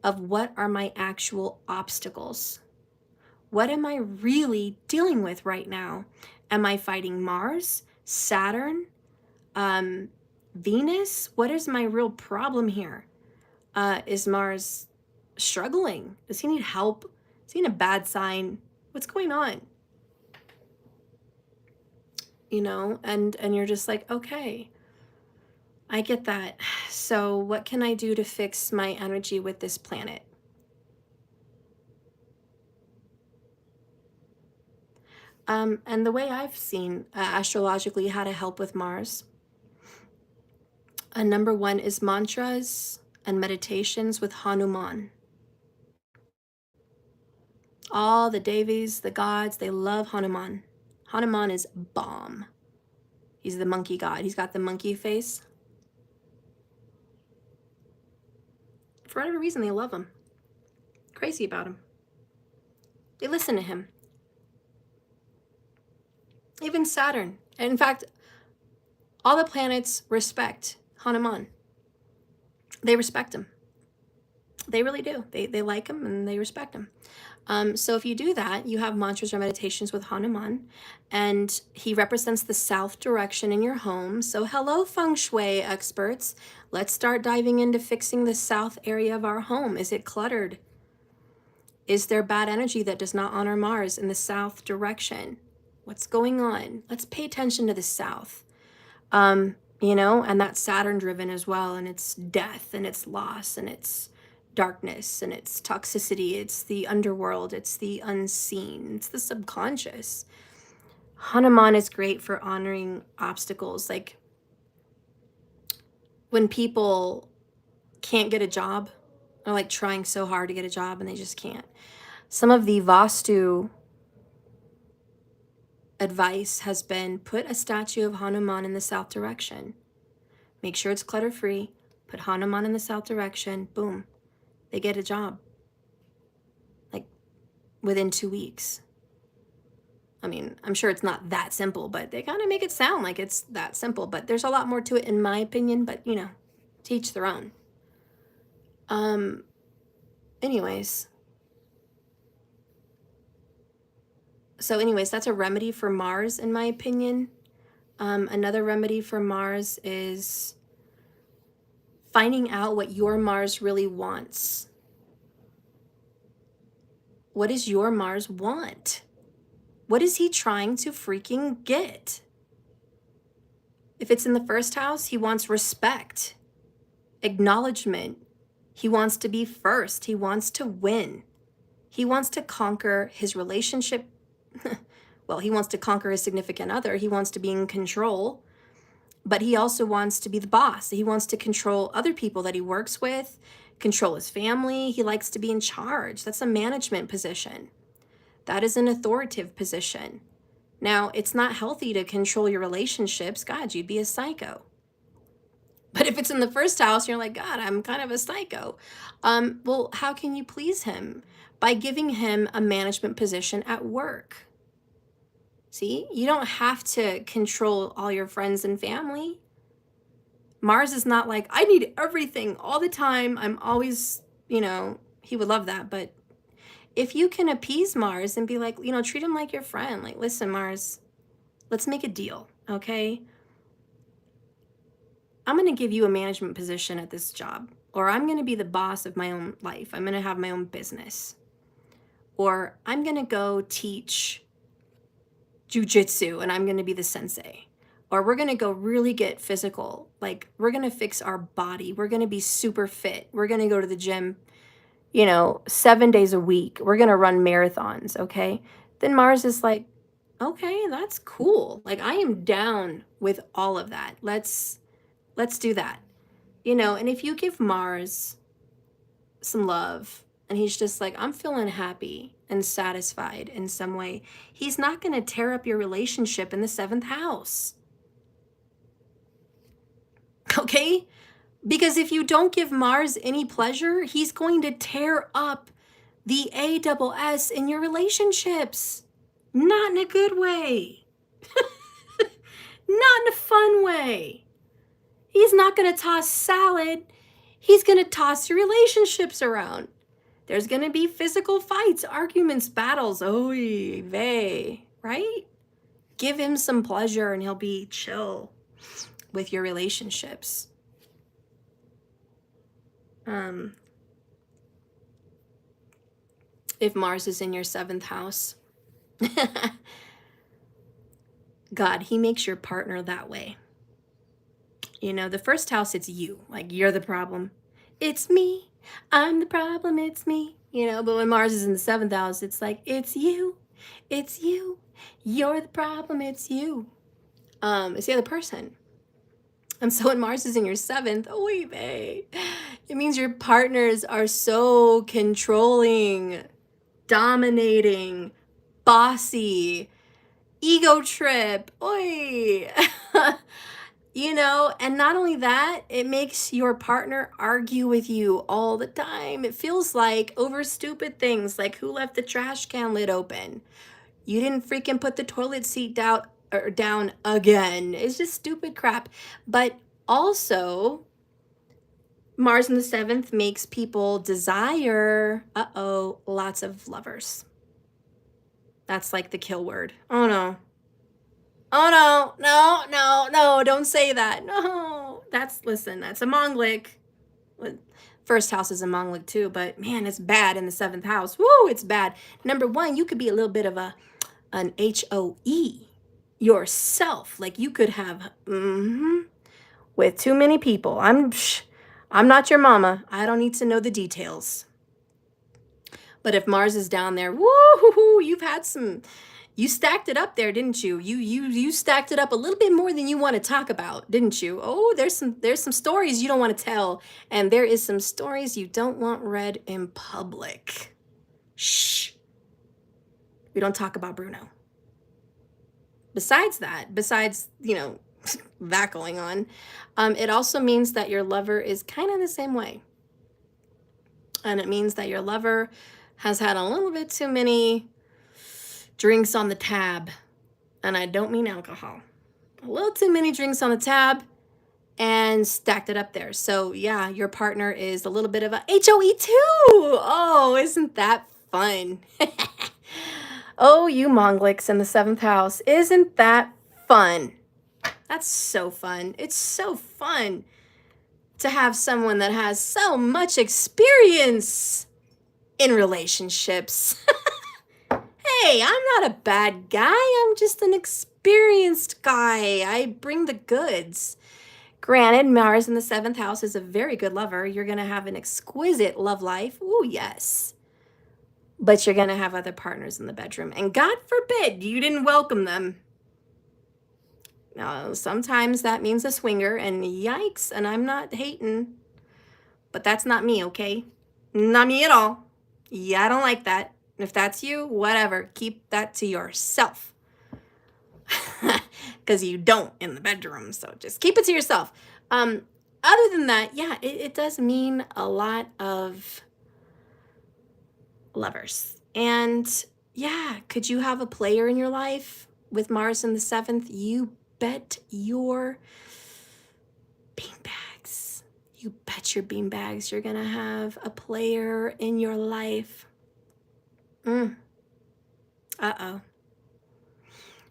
of what are my actual obstacles. What am I really dealing with right now? Am I fighting Mars, Saturn, Venus? What is my real problem here? Is Mars struggling? Does he need help? Is he in a bad sign? What's going on? You know, and you're just like, okay, I get that. So what can I do to fix my energy with this planet? And the way I've seen astrologically how to help with Mars, number one is mantras and meditations with Hanuman. All the Devis, the gods, they love Hanuman. Hanuman is bomb. He's the monkey god. He's got the monkey face. For whatever reason, they love him. Crazy about him. They listen to him. Even Saturn. And in fact, all the planets respect Hanuman. They respect him. They really do. They like him and they respect him. So if you do that, you have mantras or meditations with Hanuman, and he represents the south direction in your home. So hello, feng shui experts. Let's start diving into fixing the south area of our home. Is it cluttered? Is there bad energy that does not honor Mars in the south direction? What's going on? Let's pay attention to the south. You know, and that's Saturn driven as well, and it's death and it's loss and it's darkness and it's toxicity, it's the underworld, it's the unseen, it's the subconscious. Hanuman is great for honoring obstacles, like when people can't get a job or like trying so hard to get a job and they just can't. Some of the Vastu advice has been put a statue of Hanuman in the south direction. Make sure it's clutter free. Put Hanuman in the south direction. Boom. They get a job. Like within 2 weeks. I mean, I'm sure it's not that simple, but they kind of make it sound like it's that simple. But there's a lot more to it in my opinion, but you know, to each their own. Anyways. So anyways, that's a remedy for Mars in my opinion. Another remedy for Mars is finding out what your Mars really wants. What does your Mars want? What is he trying to freaking get? If it's in the first house, he wants respect, acknowledgement. He wants to be first. He wants to win. He wants to conquer his relationship. Well, he wants to conquer his significant other. He wants to be in control, but he also wants to be the boss. He wants to control other people that he works with, control his family. He likes to be in charge. That's a management position. That is an authoritative position. Now, it's not healthy to control your relationships. God, you'd be a psycho. But if it's in the first house, you're like, God, I'm kind of a psycho. Well, how can you please him? By giving him a management position at work. See, you don't have to control all your friends and family. Mars is not like, I need everything all the time. I'm always, he would love that. But if you can appease Mars and be like, treat him like your friend. Like, listen, Mars, let's make a deal, okay? I'm going to give you a management position at this job, or I'm going to be the boss of my own life. I'm going to have my own business, or I'm going to go teach jujitsu and I'm going to be the sensei, or we're going to go really get physical. Like, we're going to fix our body. We're going to be super fit. We're going to go to the gym, 7 days a week. We're going to run marathons. Okay. Then Mars is like, okay, that's cool. Like, I am down with all of that. Let's do that. And if you give Mars some love and he's just like, I'm feeling happy and satisfied in some way, he's not going to tear up your relationship in the 7th house. Okay? Because if you don't give Mars any pleasure, he's going to tear up the ASS in your relationships. Not in a good way. Not in a fun way. He's not going to toss salad. He's going to toss your relationships around. There's going to be physical fights, arguments, battles. Oy vey, right? Give him some pleasure and he'll be chill with your relationships. If Mars is in your 7th house, God, he makes your partner that way. The first house, it's you. Like, you're the problem. It's me. I'm the problem. It's me. But when Mars is in the 7th house, it's like, it's you. It's you. You're the problem. It's you. It's the other person. And so when Mars is in your 7th, oy vey, it means your partners are so controlling, dominating, bossy, ego trip. Oy. And not only that, it makes your partner argue with you all the time. It feels like over stupid things, like who left the trash can lid open? You didn't freaking put the toilet seat down again. It's just stupid crap. But also, Mars in the 7th makes people desire, lots of lovers. That's like the kill word. Oh no. Oh no, don't say that. No, that's a Mongolic. First house is a Mongolic too, but man, it's bad in the 7th house. Woo, it's bad. Number one, you could be a little bit of an HOE yourself. Like, you could have, with too many people. I'm not your mama. I don't need to know the details. But if Mars is down there, woo, you stacked it up there, didn't you? You stacked it up a little bit more than you want to talk about, didn't you? Oh, there's some stories you don't want to tell, and there is some stories you don't want read in public. Shh. We don't talk about Bruno. Besides that going on, it also means that your lover is kind of the same way. And it means that your lover has had a little bit too many drinks on the tab. And I don't mean alcohol. A little too many drinks on the tab and stacked it up there. So yeah, your partner is a little bit of a HOE too. Oh, isn't that fun? Oh, you Mongolics in the 7th house. Isn't that fun? That's so fun. It's so fun to have someone that has so much experience in relationships. Hey, I'm not a bad guy. I'm just an experienced guy. I bring the goods. Granted, Mars in the 7th house is a very good lover. You're going to have an exquisite love life. Ooh, yes. But you're going to have other partners in the bedroom. And God forbid you didn't welcome them. Now, sometimes that means a swinger, and yikes, and I'm not hating. But that's not me, okay? Not me at all. Yeah, I don't like that. If that's you, whatever. Keep that to yourself. because you don't in the bedroom. So just keep it to yourself. Other than that, yeah, it does mean a lot of lovers. And yeah, could you have a player in your life with Mars in the 7th? You bet your beanbags. You bet your beanbags you're going to have a player in your life. Uh-oh.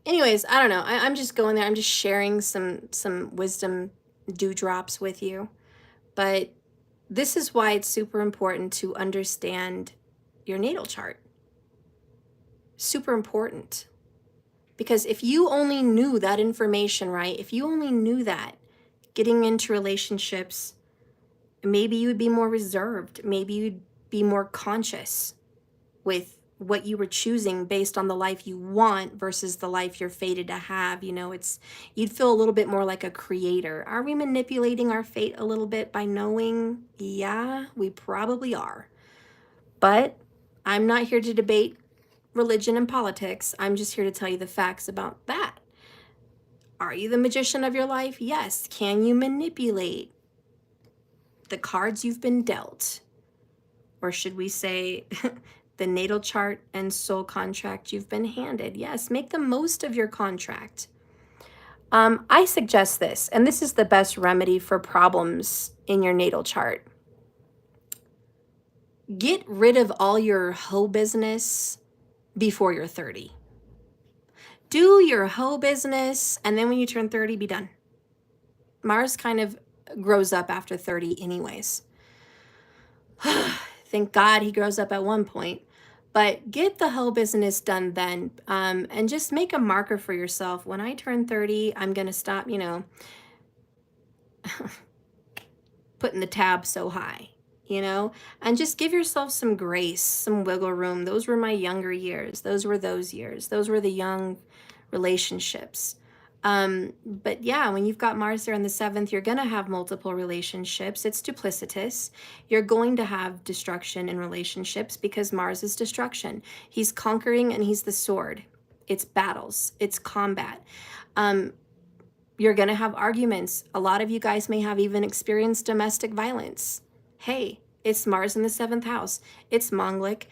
Anyways, I don't know. I'm just going there. I'm just sharing some wisdom dewdrops with you. But this is why it's super important to understand your natal chart. Super important. Because if you only knew that information, right? If you only knew that, getting into relationships, maybe you would be more reserved. Maybe you'd be more conscious with what you were choosing based on the life you want versus the life you're fated to have. You know, you'd feel a little bit more like a creator. Are we manipulating our fate a little bit by knowing? Yeah, we probably are. But I'm not here to debate religion and politics. I'm just here to tell you the facts about that. Are you the magician of your life? Yes. Can you manipulate the cards you've been dealt? Or should we say the natal chart and soul contract you've been handed? Yes, make the most of your contract. I suggest this, and this is the best remedy for problems in your natal chart. Get rid of all your hoe business before you're 30. Do your hoe business, and then when you turn 30, be done. Mars kind of grows up after 30 anyways. Thank God he grows up at one point. But get the hoe business done then, and just make a marker for yourself. When I turn 30, I'm going to stop, putting the tab so high, and just give yourself some grace, some wiggle room. Those were my younger years. Those were those years. Those were the young relationships. But yeah, when you've got Mars there in the 7th, you're going to have multiple relationships. It's duplicitous. You're going to have destruction in relationships because Mars is destruction. He's conquering and he's the sword. It's battles. It's combat. You're going to have arguments. A lot of you guys may have even experienced domestic violence. Hey, it's Mars in the 7th house. It's Mongolic.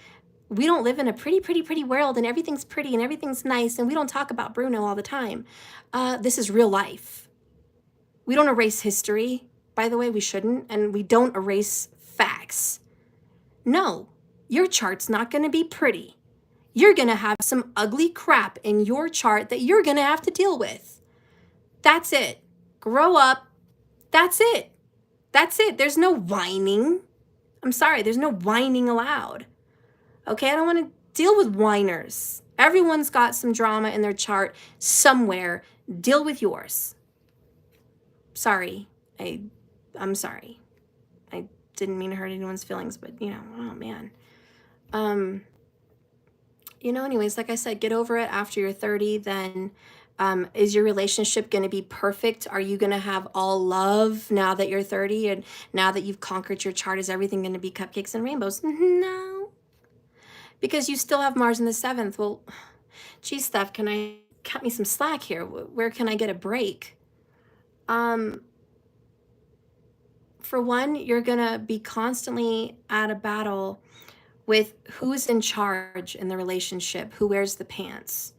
We don't live in a pretty world and everything's pretty and everything's nice and we don't talk about Bruno all the time. This is real life. We don't erase history. By the way, we shouldn't. And we don't erase facts. No, your chart's not going to be pretty. You're going to have some ugly crap in your chart that you're going to have to deal with. That's it. Grow up. That's it. That's it. There's no whining. I'm sorry, there's no whining allowed. Okay, I don't want to deal with whiners. Everyone's got some drama in their chart somewhere. Deal with yours. Sorry. I'm sorry. I didn't mean to hurt anyone's feelings, but oh man. Anyways, like I said, get over it after you're 30. Then is your relationship going to be perfect? Are you going to have all love now that you're 30 and now that you've conquered your chart? Is everything going to be cupcakes and rainbows? No. Because you still have Mars in the 7th. Well, geez, Steph, can I cut me some slack here? Where can I get a break? For one, you're going to be constantly at a battle with who's in charge in the relationship, who wears the pants.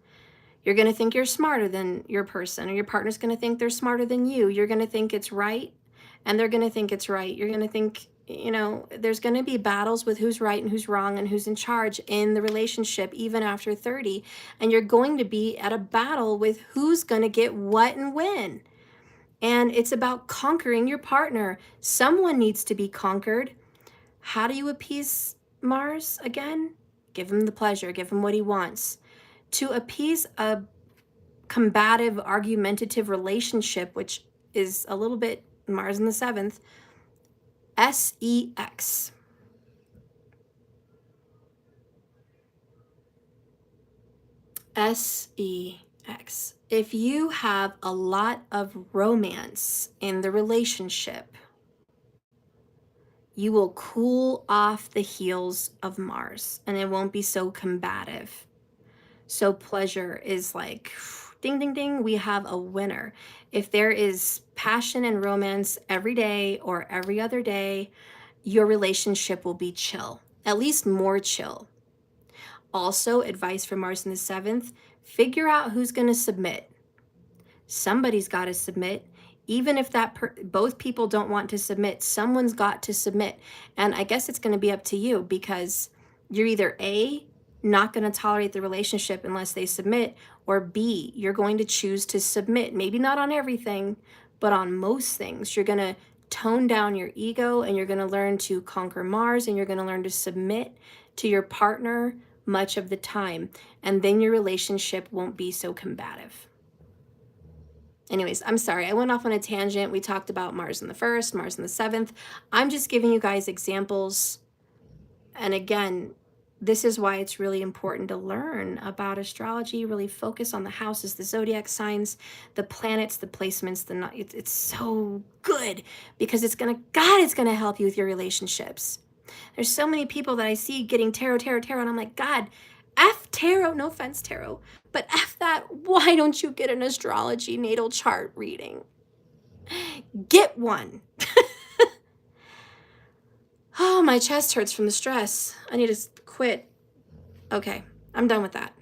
You're going to think you're smarter than your person, or your partner's going to think they're smarter than you. You're going to think it's right, and they're going to think it's right. You're going to think, there's going to be battles with who's right and who's wrong and who's in charge in the relationship, even after 30. And you're going to be at a battle with who's going to get what and when. And it's about conquering your partner. Someone needs to be conquered. How do you appease Mars again? Give him the pleasure, give him what he wants. To appease a combative, argumentative relationship, which is a little bit Mars in the 7th, sex. sex. If you have a lot of romance in the relationship, you will cool off the heels of Mars and it won't be so combative. So pleasure is like Ding, ding, ding, we have a winner. If there is passion and romance every day or every other day, your relationship will be chill, at least more chill. Also, advice for Mars in the 7th, figure out who's going to submit. Somebody's got to submit. Even if both people don't want to submit, someone's got to submit. And I guess it's going to be up to you, because you're either A, not going to tolerate the relationship unless they submit, or B, you're going to choose to submit. Maybe not on everything, but on most things. You're going to tone down your ego, and you're going to learn to conquer Mars, and you're going to learn to submit to your partner much of the time. And then your relationship won't be so combative. Anyways, I'm sorry, I went off on a tangent. We talked about Mars in the 1st, Mars in the 7th. I'm just giving you guys examples. And again, this is why it's really important to learn about astrology, really focus on the houses, the zodiac signs, the planets, the placements. It's so good, because it's gonna help you with your relationships. There's so many people that I see getting tarot, and I'm like, God, F tarot, no offense, tarot, but F that, why don't you get an astrology natal chart reading? Get one. Oh, my chest hurts from the stress. I need to quit. Okay, I'm done with that.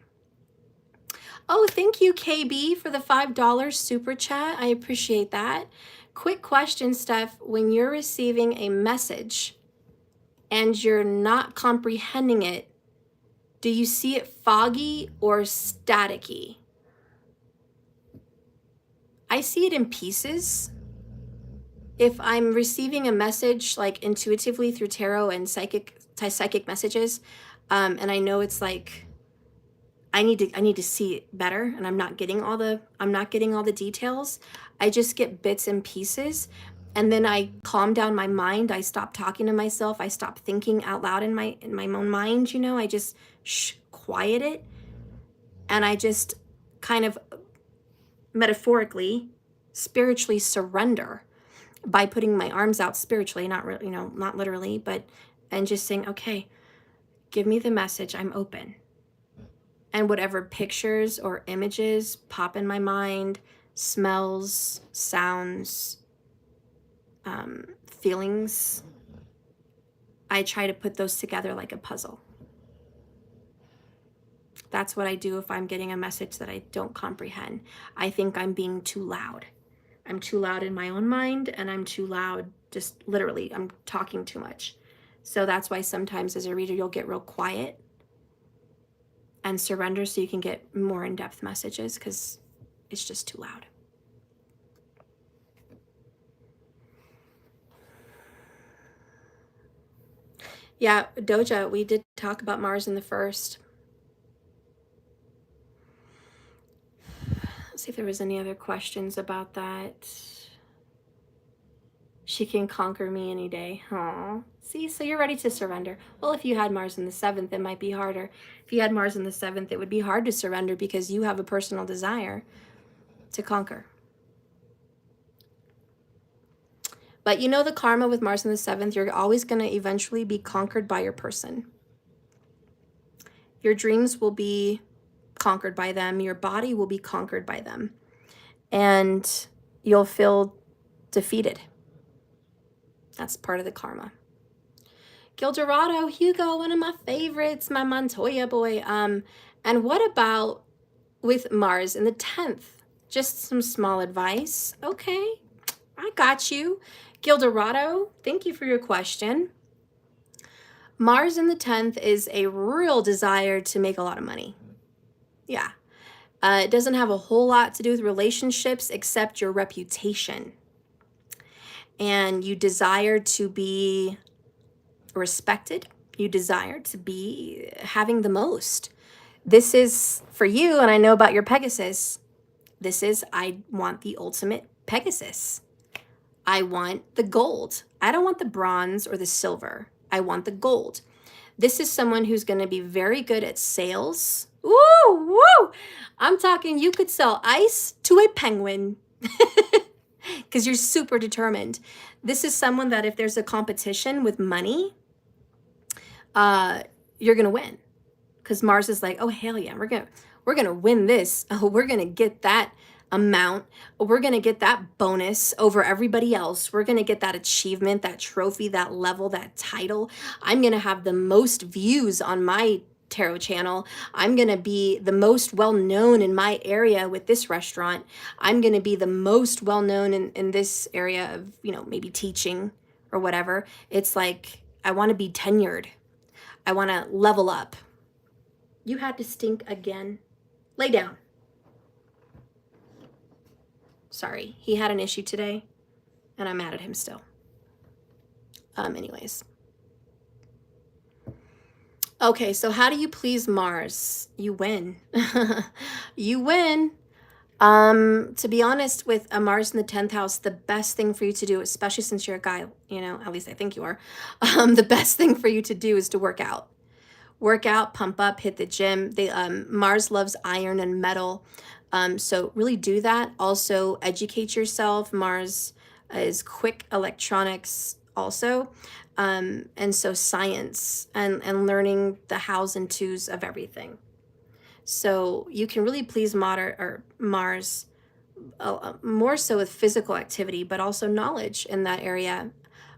Oh, thank you, KB, for the $5 super chat. I appreciate that. Quick question, Steph. When you're receiving a message and you're not comprehending it, do you see it foggy or staticky? I see it in pieces. If I'm receiving a message like intuitively through tarot and psychic messages, and I know it's like I need to see it better, and I'm not getting all the details. I just get bits and pieces, and then I calm down my mind. I stop talking to myself. I stop thinking out loud in my own mind. I just quiet it, and I just kind of metaphorically, spiritually surrender by putting my arms out spiritually, not really, not literally, and just saying, okay, give me the message. I'm open. And whatever pictures or images pop in my mind, smells, sounds, feelings, I try to put those together like a puzzle. That's what I do if I'm getting a message that I don't comprehend. I think I'm being too loud. I'm too loud in my own mind, and I'm too loud, just literally, I'm talking too much. So that's why sometimes as a reader, you'll get real quiet and surrender so you can get more in-depth messages, because it's just too loud. Yeah, Doja, we did talk about Mars in the 1st. Let's see if there was any other questions about that. She can conquer me any day. Aww. See, so you're ready to surrender. Well, if you had Mars in the 7th, it might be harder. If you had Mars in the 7th, it would be hard to surrender, because you have a personal desire to conquer. But the karma with Mars in the 7th, you're always going to eventually be conquered by your person. Your dreams will be conquered by them. Your body will be conquered by them. And you'll feel defeated. That's part of the karma. Gildorado, Hugo, one of my favorites, my Montoya boy. And what about with Mars in the 10th? Just some small advice. Okay, I got you. Gildorado, thank you for your question. Mars in the 10th is a real desire to make a lot of money. Yeah. It doesn't have a whole lot to do with relationships except your reputation. And you desire to be respected. You desire to be having the most. This is for you, and I know about your Pegasus. This is, I want the ultimate Pegasus. I want the gold. I don't want the bronze or the silver. I want the gold. This is someone who's going to be very good at sales. Woo, woo! I'm talking you could sell ice to a penguin because you're super determined. This is someone that if there's a competition with money, you're going to win, because Mars is like, oh, hell yeah, we're we're going to win this. Oh, we're going to get that amount. We're going to get that bonus over everybody else. We're going to get that achievement, that trophy, that level, that title. I'm going to have the most views on my tarot channel. I'm going to be the most well-known in my area with this restaurant. I'm going to be the most well-known in this area of, you know, maybe teaching or whatever. It's like, I want to be tenured. I want to level up. You had to stink again. Lay down. Sorry, he had an issue today, and I'm mad at him still. Anyways. Okay, so how do you please Mars? You win. You win. To be honest, with a Mars in the 10th house, the best thing for you to do, especially since you're a guy, you know, at least I think you are, the best thing for you to do is to work out. Work out, pump up, hit the gym. Mars loves iron and metal. So really do that. Also educate yourself. Mars is quick electronics also. And so science and learning the hows and twos of everything. So you can really please Mars more so with physical activity, but also knowledge in that area.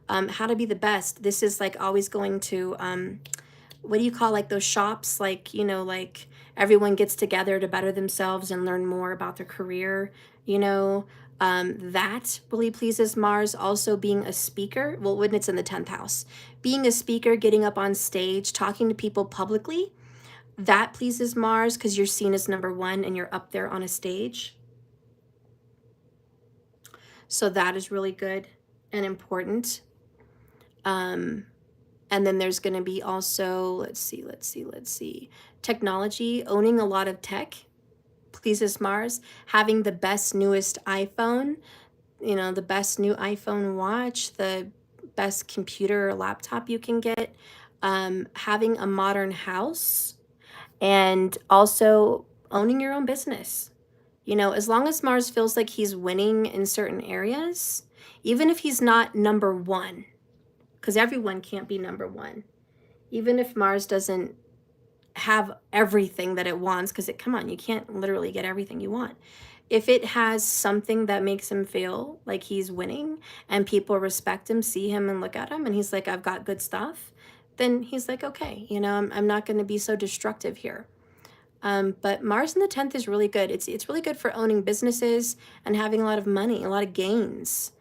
How to be the best. This is like always going to, what do you call like those shops? Like, you know, like everyone gets together to better themselves and learn more about their career, you know. That really pleases Mars. Also being a speaker, well, when it's in the 10th house, being a speaker, getting up on stage, talking to people publicly, that pleases Mars because you're seen as number one and you're up there on a stage. So that is really good and important. And then there's going to be also, let's see, technology, owning a lot of tech pleases Mars. Having the best, newest iPhone, you know, the best new iPhone watch, the best computer or laptop you can get, having a modern house, and also owning your own business. You know, as long as Mars feels like he's winning in certain areas, even if he's not number one, because everyone can't be number one. Even if Mars doesn't have everything that it wants, because come on, you can't literally get everything you want. If it has something that makes him feel like he's winning and people respect him, see him and look at him, and he's like, I've got good stuff, then he's like, okay, you know, I'm not going to be so destructive here. But Mars in the 10th is really good. It's really good for owning businesses and having a lot of money, a lot of gains.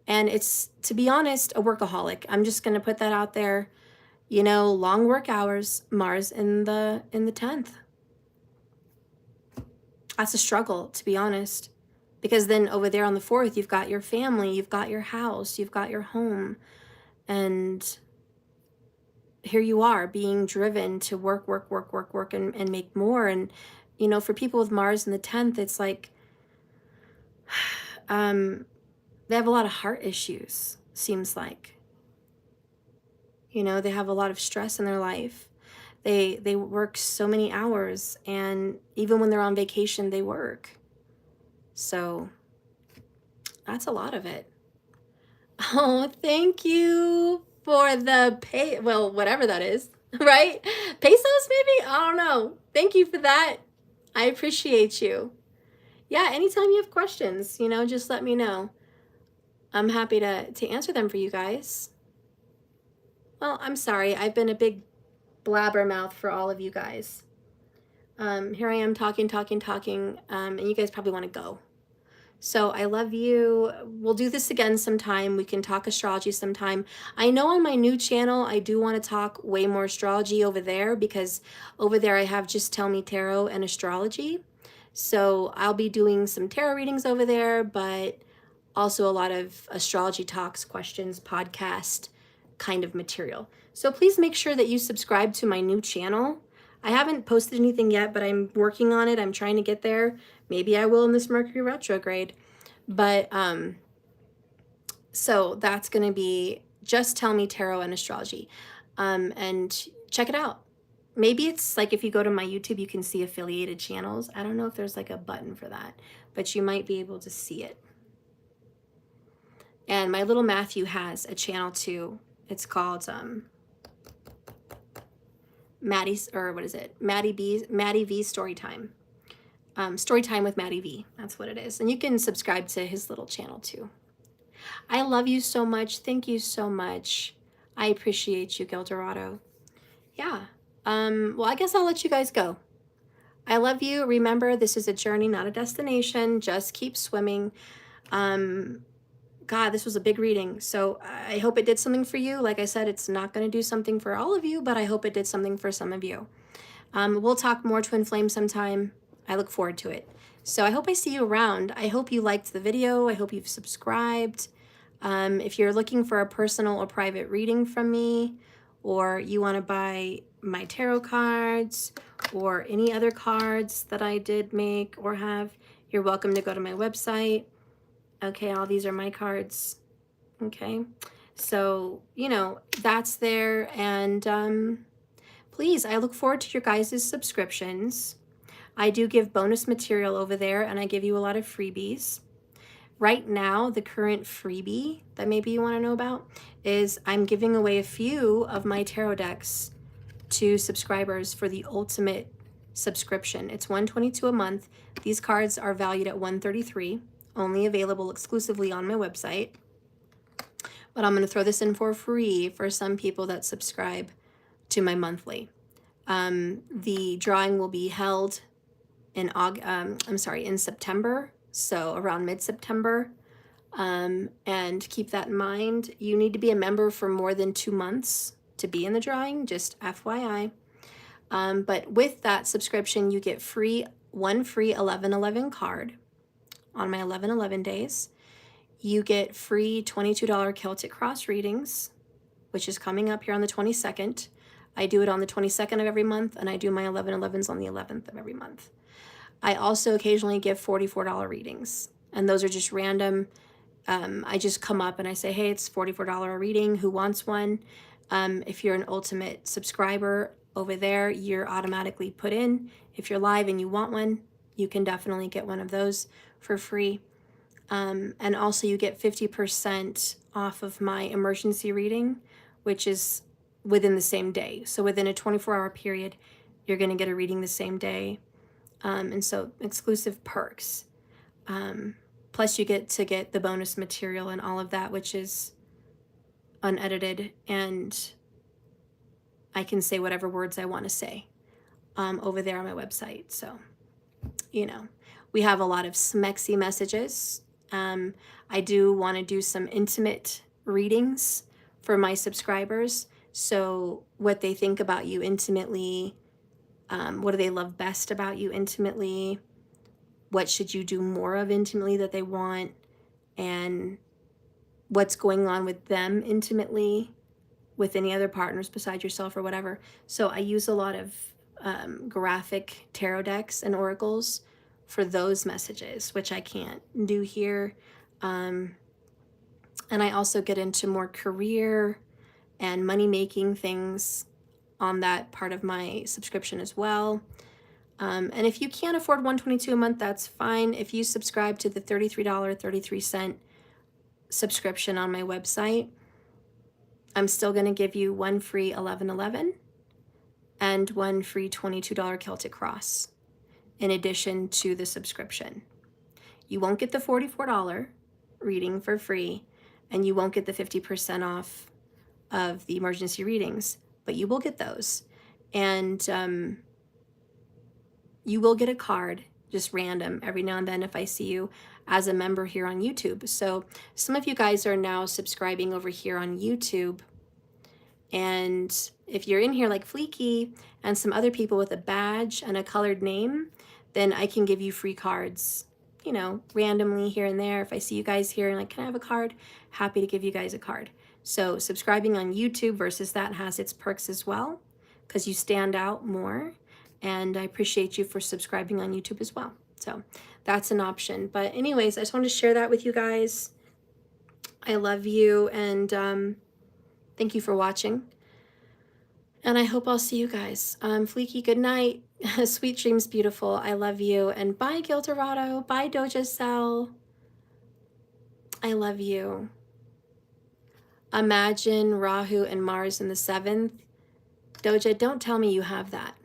And it's, to be honest, a workaholic. I'm just going to put that out there. You know, long work hours, Mars in the 10th. That's a struggle, to be honest. Because then over there on the 4th, you've got your family, you've got your house, you've got your home. And here you are being driven to work and make more. And, you know, for people with Mars in the 10th, it's like, they have a lot of heart issues, seems like. You know, they have a lot of stress in their life. They work so many hours, and even when they're on vacation, they work. So that's a lot of it. Oh, thank you for the pay, well, whatever that is, right? Pesos, maybe? I don't know. Thank you for that. I appreciate you. Yeah, anytime you have questions, you know, just let me know. I'm happy to answer them for you guys. Well, I'm sorry. I've been a big blabbermouth for all of you guys. Here I am talking, and you guys probably want to go. So I love you. We'll do this again sometime. We can talk astrology sometime. I know on my new channel, I do want to talk way more astrology over there, because over there I have Just Tell Me Tarot and astrology. So I'll be doing some tarot readings over there, but also a lot of astrology talks, questions, podcast kind of material. So please make sure that you subscribe to my new channel. I haven't posted anything yet, but I'm working on it. I'm trying to get there. Maybe I will in this Mercury retrograde. But so that's going to be Just Tell Me Tarot and Astrology. And check it out. Maybe it's like if you go to my YouTube, you can see affiliated channels. I don't know if there's like a button for that, but you might be able to see it. And my little Matthew has a channel too. It's called Maddie V Storytime. Storytime with Maddie V. That's what it is. And you can subscribe to his little channel too. I love you so much. Thank you so much. I appreciate you, Gildorado. Yeah. Well, I guess I'll let you guys go. I love you. Remember, this is a journey, not a destination. Just keep swimming. God, this was a big reading. So I hope it did something for you. Like I said, it's not going to do something for all of you, but I hope it did something for some of you. We'll talk more Twin Flame sometime. I look forward to it. So I hope I see you around. I hope you liked the video. I hope you've subscribed. If you're looking for a personal or private reading from me, or you want to buy my tarot cards or any other cards that I did make or have, you're welcome to go to my website. Okay, all these are my cards. Okay, so, you know, that's there. And please, I look forward to your guys' subscriptions. I do give bonus material over there, and I give you a lot of freebies. Right now, the current freebie that maybe you want to know about is I'm giving away a few of my tarot decks to subscribers for the ultimate subscription. It's $122 a month. These cards are valued at $133, only available exclusively on my website. But I'm going to throw this in for free for some people that subscribe to my monthly. The drawing will be held in in September, so around mid-September. And keep that in mind. You need to be a member for more than 2 months to be in the drawing, just FYI. But with that subscription, you get one free 11/11 card on my 11/11 days. You get free $22 Celtic Cross readings, which is coming up here on the 22nd. I do it on the 22nd of every month, and I do my 11/11s on the 11th of every month. I also occasionally give $44 readings, and those are just random. I just come up and I say, hey, it's $44 a reading. Who wants one? If you're an ultimate subscriber over there, you're automatically put in. If you're live and you want one, you can definitely get one of those for free. And also you get 50% off of my emergency reading, which is within the same day. So within a 24-hour period, you're going to get a reading the same day. And so exclusive perks. Plus you get to get the bonus material and all of that, which is unedited, and I can say whatever words I want to say over there on my website. So, you know, we have a lot of smexy messages. I do want to do some intimate readings for my subscribers. So what they think about you intimately, what do they love best about you intimately, what should you do more of intimately that they want, and what's going on with them intimately with any other partners besides yourself or whatever. So I use a lot of graphic tarot decks and oracles for those messages, which I can't do here. And I also get into more career and money-making things on that part of my subscription as well. And if you can't afford $122 a month, that's fine. If you subscribe to the $33.33 subscription on my website, I'm still going to give you one free 11/11 and one free $22 Celtic Cross in addition to the subscription. You won't get the $44 reading for free, and you won't get the 50% off of the emergency readings, but you will get those. And you will get a card, just random, every now and then if I see you as a member here on YouTube. So some of you guys are now subscribing over here on YouTube. And if you're in here like Fleeky and some other people with a badge and a colored name, then I can give you free cards, you know, randomly here and there. If I see you guys here and like, can I have a card? Happy to give you guys a card. So subscribing on YouTube versus that has its perks as well, because you stand out more. And I appreciate you for subscribing on YouTube as well. So that's an option. But anyways, I just wanted to share that with you guys. I love you, and thank you for watching. And I hope I'll see you guys. Fleeky, good night. Sweet dreams, beautiful. I love you. And bye, Gildorado. Bye, Doja Cell. I love you. Imagine Rahu and Mars in the 7th. Doja, don't tell me you have that.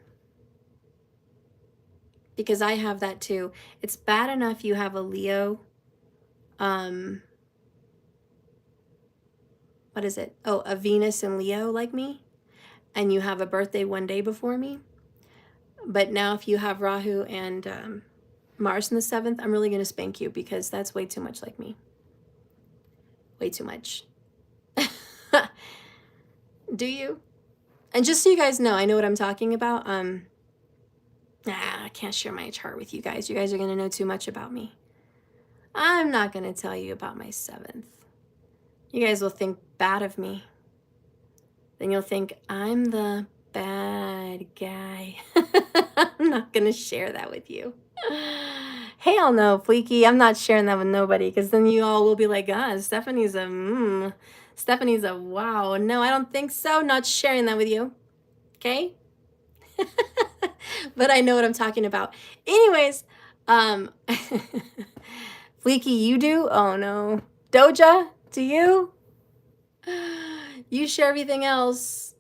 because I have that too. It's bad enough you have a Leo, what is it? Oh, a Venus and Leo like me, and you have a birthday one day before me. But now if you have Rahu and Mars in the 7th, I'm really going to spank you because that's way too much like me. Way too much. Do you? And just so you guys know, I know what I'm talking about. I can't share my chart with you guys. You guys are going to know too much about me. I'm not going to tell you about my 7th. You guys will think bad of me. Then you'll think I'm the bad guy. I'm not going to share that with you. Hell no, Fleeky. I'm not sharing that with nobody because then you all will be like, Stephanie's a wow. No, I don't think so. Not sharing that with you. Okay? But I know what I'm talking about. Anyways, Fleeky, you do? Oh no. Doja, do you? You share everything else,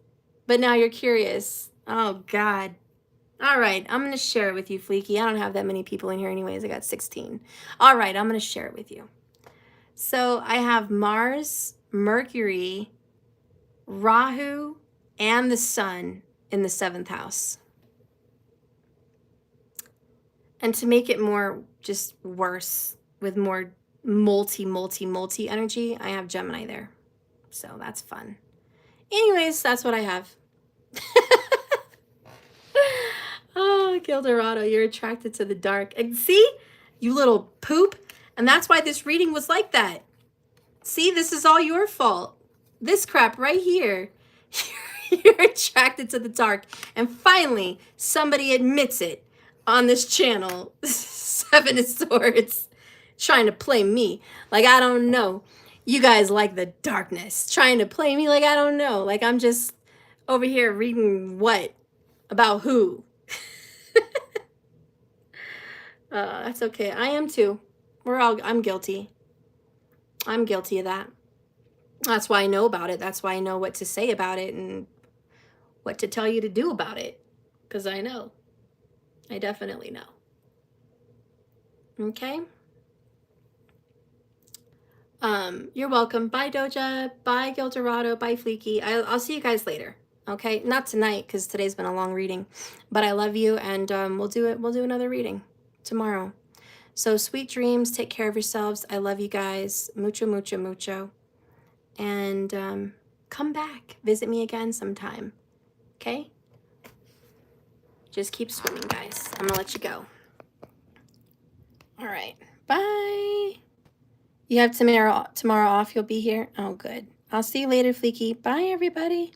but now you're curious. Oh God. All right, I'm going to share it with you, Fleeky. I don't have that many people in here anyways. I got 16. All right, I'm going to share it with you. So I have Mars, Mercury, Rahu, and the Sun in the 7th house. And to make it more just worse with more multi energy, I have Gemini there. So that's fun. Anyways, that's what I have. Oh, Gildorado, you're attracted to the dark. And see, you little poop. And that's why this reading was like that. See, this is all your fault. This crap right here. You're attracted to the dark. And finally, somebody admits it on this channel. 7 of Swords. Trying to play me like I don't know. You guys like the darkness. Trying to play me like I don't know. Like I'm just over here reading what? About who? That's okay. I am too. I'm guilty. I'm guilty of that. That's why I know about it. That's why I know what to say about it and what to tell you to do about it. Because I know. I definitely know. Okay? You're welcome. Bye, Doja. Bye, Gildorado. Bye, Fleeky. I'll see you guys later. Okay? Not tonight, because today's been a long reading. But I love you, and we'll do another reading tomorrow. So sweet dreams. Take care of yourselves. I love you guys. Mucho, mucho, mucho. And come back. Visit me again sometime. Okay? Just keep swimming, guys. I'm gonna let you go. All right. Bye. You have tomorrow off. You'll be here? Oh, good. I'll see you later, Fleeky. Bye, everybody.